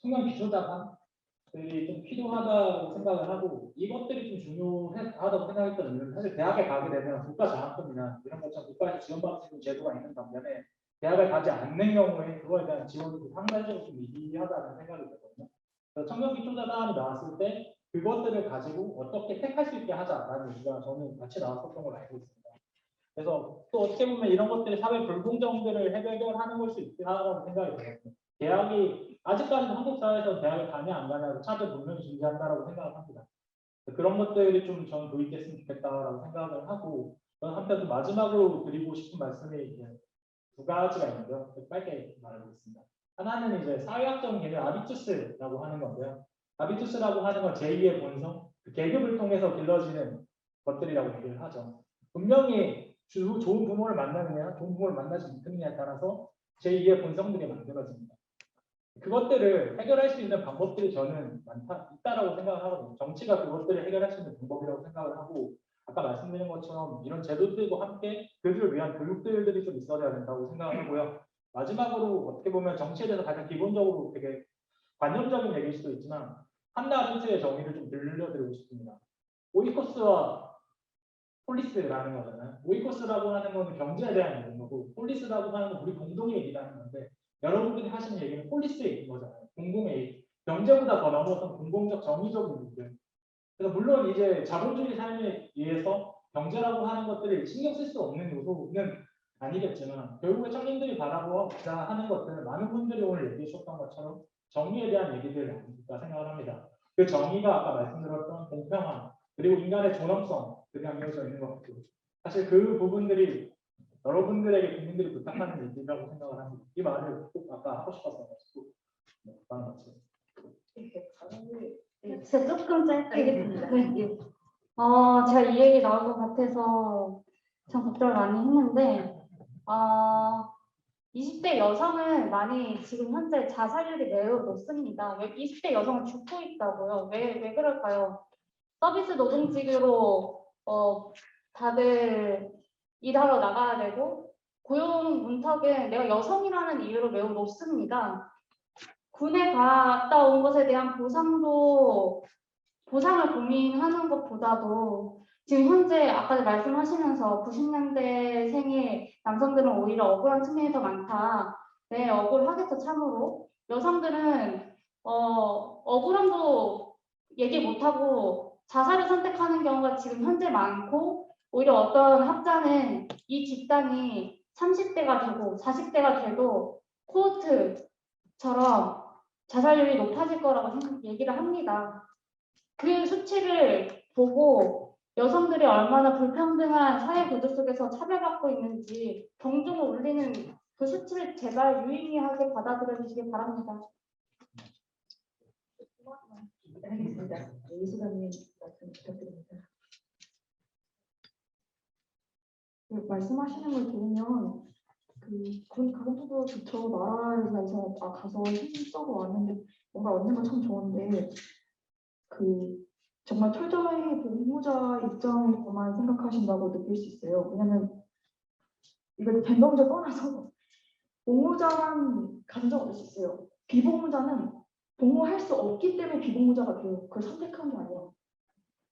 청년 기초자산들이 좀 필요하다고 생각을 하고 이것들이 좀 중요하다고 생각했던 이유는 사실 대학에 가게 되면 국가 장학금이나 이런 것처럼 국가에서 지원받을 수 있는 제도가 있는 반면에 대학을 가지 않는 경우에 그거에 대한 지원이 상대적으로 좀 미비하다는 생각이 들거든요. 그래서 청년 기초자산이 나왔을 때 그것들을 가지고 어떻게 택할 수 있게 하자라는 얘기가 저는 같이 나왔었던 걸 알고 있습니다. 그래서 또 어떻게 보면 이런 것들이 사회 불공정들을 해결하는 걸 수 있다라고 생각이 들거든요. 대학이 아직까지도 한국 사회에서 대학을 가냐 안 가냐를 차별 분명히 존재한다라고 생각을 합니다. 그런 것들이 좀 전 도입됐으면 좋겠다라고 생각을 하고 저는 한편 마지막으로 드리고 싶은 말씀이 이제 두 가지가 있는데요. 짧게 말하겠습니다. 하나는 이제 사회학적 개념 아비투스라고 하는 건데요. 아비투스라고 하는 건 제2의 본성, 그 계급을 통해서 길러지는 것들이라고 얘기를 하죠. 분명히 좋은 부모를 만나느냐, 좋은 부모를 만나지 못했느냐에 따라서 제2의 본성들이 만들어집니다. 그것들을 해결할 수 있는 방법들이 저는 있다라고 생각을 하거든요. 정치가 그것들을 해결할 수 있는 방법이라고 생각을 하고 아까 말씀드린 것처럼 이런 제도들과 함께 그들을 위한 교육들이 좀 있어야 된다고 생각을 하고요. 마지막으로 어떻게 보면 정치에 대해서 가장 기본적으로 되게 관념적인 얘기일 수도 있지만 한나 아렌트의 정의를 좀 들려드리고 싶습니다. 오이코스와 폴리스라는 거잖아요. 오이코스라고 하는 거는 경제에 대한 얘기인 거고 폴리스라고 하는 건 우리 공동의 얘기라는 건데 여러분들이 하시는 얘기는 폴리스의 얘기인 거잖아요. 공공의 얘기. 경제보다 더 넘어선 공공적 정의적인 얘기들. 그래서 물론 이제 자본주의 삶에 의해서 경제라고 하는 것들을 신경 쓸 수 없는 요소는 아니겠지만 결국에 청년들이 바라보고자 하는 것들은 많은 분들이 오늘 얘기해 주셨던 것처럼 정의에 대한 얘기들 아닐까 생각을 합니다. 그 정의가 아까 말씀드렸던 공평함 그리고 인간의 존엄성들이 담겨져 있는 것 같고 사실 그 부분들이 여러분들에게 국민들이 부탁하는 얘기라고 생각을 합니다. 이 말을 꼭 아까 하고 싶었어가지고 하는 것 같아요. 진짜 조금 짧게 알겠습니다. 네. 제가 이 얘기 나올 것 같아서 참 걱정을 많이 했는데 20대 여성은 많이 지금 현재 자살률이 매우 높습니다. 20대 여성은 죽고 있다고요. 왜 그럴까요? 서비스 노동직으로 다들 일하러 나가야 되고 고용 문턱은 내가 여성이라는 이유로 매우 높습니다. 군에 갔다 온 것에 대한 보상을 고민하는 것보다도 지금 현재 아까 말씀하시면서 90년대 생의 남성들은 오히려 억울한 측면이 더 많다. 네, 억울하겠죠, 참으로. 여성들은 억울함도 얘기 못하고 자살을 선택하는 경우가 지금 현재 많고 오히려 어떤 학자는 이 집단이 30대가 되고 40대가 돼도 코호트처럼 자살률이 높아질 거라고 얘기를 합니다. 그 수치를 보고 여성들이 얼마나 불평등한 사회 구조 속에서 차별받고 있는지 경종을 울리는 그 수치를 제발 유의미하게 받아들여 주시기 바랍니다. 알겠습니다. 이수관님 말씀 부탁드립니다. 말씀하시는 걸 들으면 그것도 좋죠. 나라를 위해서 가서 힘써서 왔는데 뭔가 얻는 건 참 좋은데 정말 철저히 보호자 입장에서만 생각하신다고 느낄 수 있어요. 왜냐면 이걸 밴덤제 떠나서 보호자만 가진 적 없을 수 있어요. 비보호자는 보호할 수 없기 때문에 비보호자가 돼요. 그걸 선택한 게 아니라.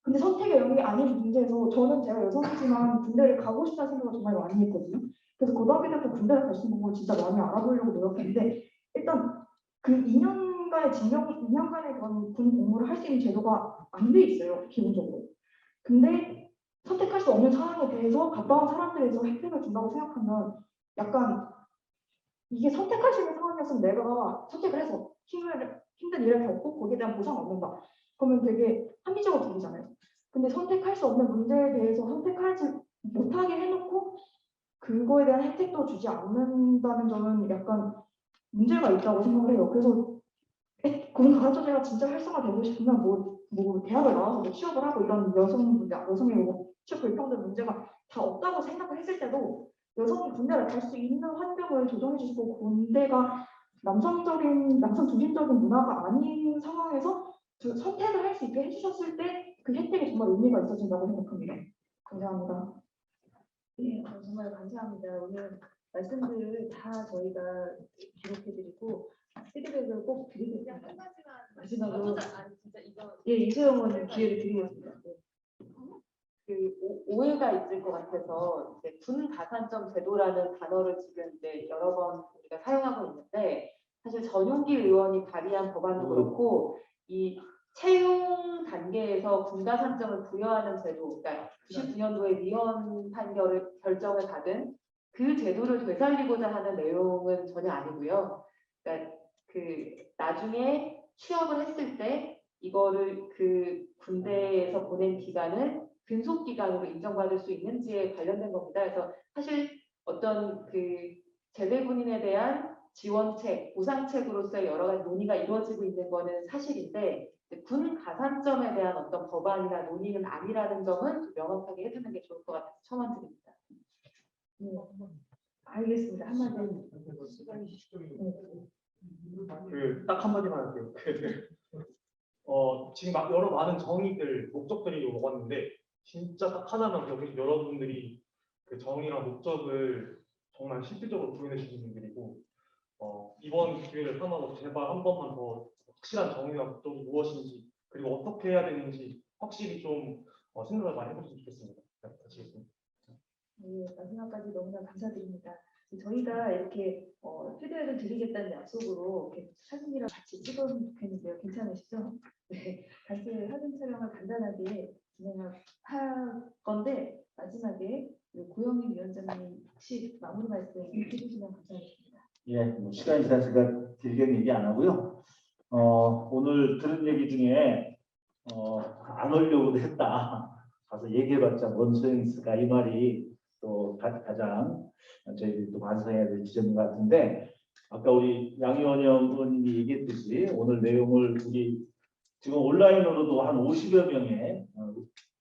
근데 선택의 영역이 아닌 문제에서 저는 제가 여성이지만 군대를 가고 싶다는 생각을 정말 많이 했거든요. 그래서 고등학교 때부터 군대를 갈 수 있는 걸 진짜 많이 알아보려고 노력했는데 일단 그 2년간의 그런 군 복무를 할 수 있는 제도가 안 돼 있어요. 기본적으로. 근데 선택할 수 없는 상황에 대해서 가까운 사람들에서 혜택을 준다고 생각하면 약간 이게 선택할 수 있는 상황이었으면 내가 선택을 해서 힘든 일을 겪고 거기에 대한 보상을 얻는다. 그러면 되게 합리적으로 들리잖아요. 근데 선택할 수 없는 문제에 대해서 선택하지 못하게 해놓고 그거에 대한 혜택도 주지 않는다는 점은 약간 문제가 있다고 생각을 해요. 그래서 공가가조제가 진짜 활성화되고 싶으면 뭐 대학을 나와서 뭐 취업을 하고 이런 여성의 뭐 취업 불평등 문제가 다 없다고 생각을 했을 때도 여성이 군대를 갈 수 있는 환경을 조정해 주시고 군대가 남성 중심적인 문화가 아닌 상황에서 선택을 할 수 있게 해주셨을 때 그 혜택이 정말 의미가 있어진다고 생각합니다. 감사합니다. 네, 정말 감사합니다. 오늘 말씀들을 다 저희가 기록해드리고 피드백을 꼭 드리겠습니다. 마지막으로 진짜 이거 예, 이소영 의원님 기회를 드리겠습니다. 네. 그 오해가 있을 것 같아서 이제 군 가산점 제도라는 단어를 지금 이제 여러 번 우리가 사용하고 있는데 사실 전용기 의원이 발의한 법안도 그렇고 이 채용 단계에서 군 가산점을 부여하는 제도, 그러니까 99년도에 위헌 결정을 받은 그 제도를 되살리고자 하는 내용은 전혀 아니고요. 그러니까 그 나중에 취업을 했을 때 이거를 그 군대에서 보낸 기간을 근속 기간으로 인정받을 수 있는지에 관련된 겁니다. 그래서 사실 어떤 그 제대 군인에 대한 지원책, 보상책으로서의 여러 가지 논의가 이루어지고 있는 거는 사실인데 군 가산점에 대한 어떤 법안이나 논의는 아니라는 점은 좀 명확하게 해두는 게 좋을 것 같아서 첨언 드립니다. 네, 알겠습니다. 한마디. 딱 한마디만 할게요. 지금 막 여러 많은 정의들, 목적들이 오갔는데 진짜 딱 하나만 여기 여러분들이 그 정의랑 목적을 정말 실질적으로 구현해 주신 분들이고 이번 기회를 삼아서 제발 한 번만 더 확실한 정의와 목적이 무엇인지 그리고 어떻게 해야 되는지 확실히 좀 생각을 많이 해보시면 좋겠습니다. 네, 마치겠습니다. 네, 마지막까지 너무나 감사드립니다. 저희가 이렇게 피드백을 드리겠다는 약속으로 이렇게 사진이랑 같이 찍어주면 좋겠는데요. 괜찮으시죠? 네, 같이 사진 촬영을 간단하게 진행할 건데 마지막에 고영민 위원장님 혹시 마무리 말씀 해주시면 감사하겠습니다. 예, 뭐 시간이 지나니까 길게 얘기 안 하고요. 오늘 들은 얘기 중에 안 오려고도 했다. 가서 얘기해봤자 뭔 소용이 있을까 이 말이 또 가장 저희들이 또 반성해야 될 지점인 것 같은데 아까 우리 양의원 의원님이 얘기했듯이 오늘 내용을 우리 지금 온라인으로도 한 50여 명의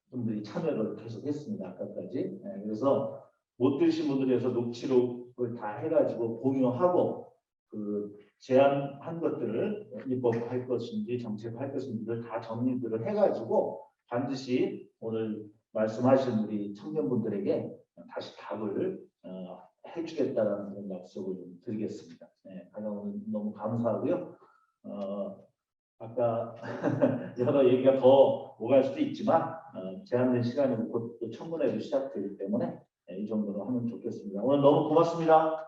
분들이 참여를 계속했습니다. 아까까지. 그래서 못 들으신 분들에서 녹취록을 다 해가지고 공유하고 그 제안한 것들을 입법할 것인지 정책할 것인지를 다 정리들을 해가지고 반드시 오늘 말씀하신 우리 청년분들에게 다시 답을 해주겠다라는 그런 약속을 드리겠습니다. 네, 가장 오늘 너무 감사하고요. 아까 여러 얘기가 더 오갈 수도 있지만 제한된 시간이 곧 또 청문회도 시작되기 때문에 이 정도로 하면 좋겠습니다. 오늘 너무 고맙습니다.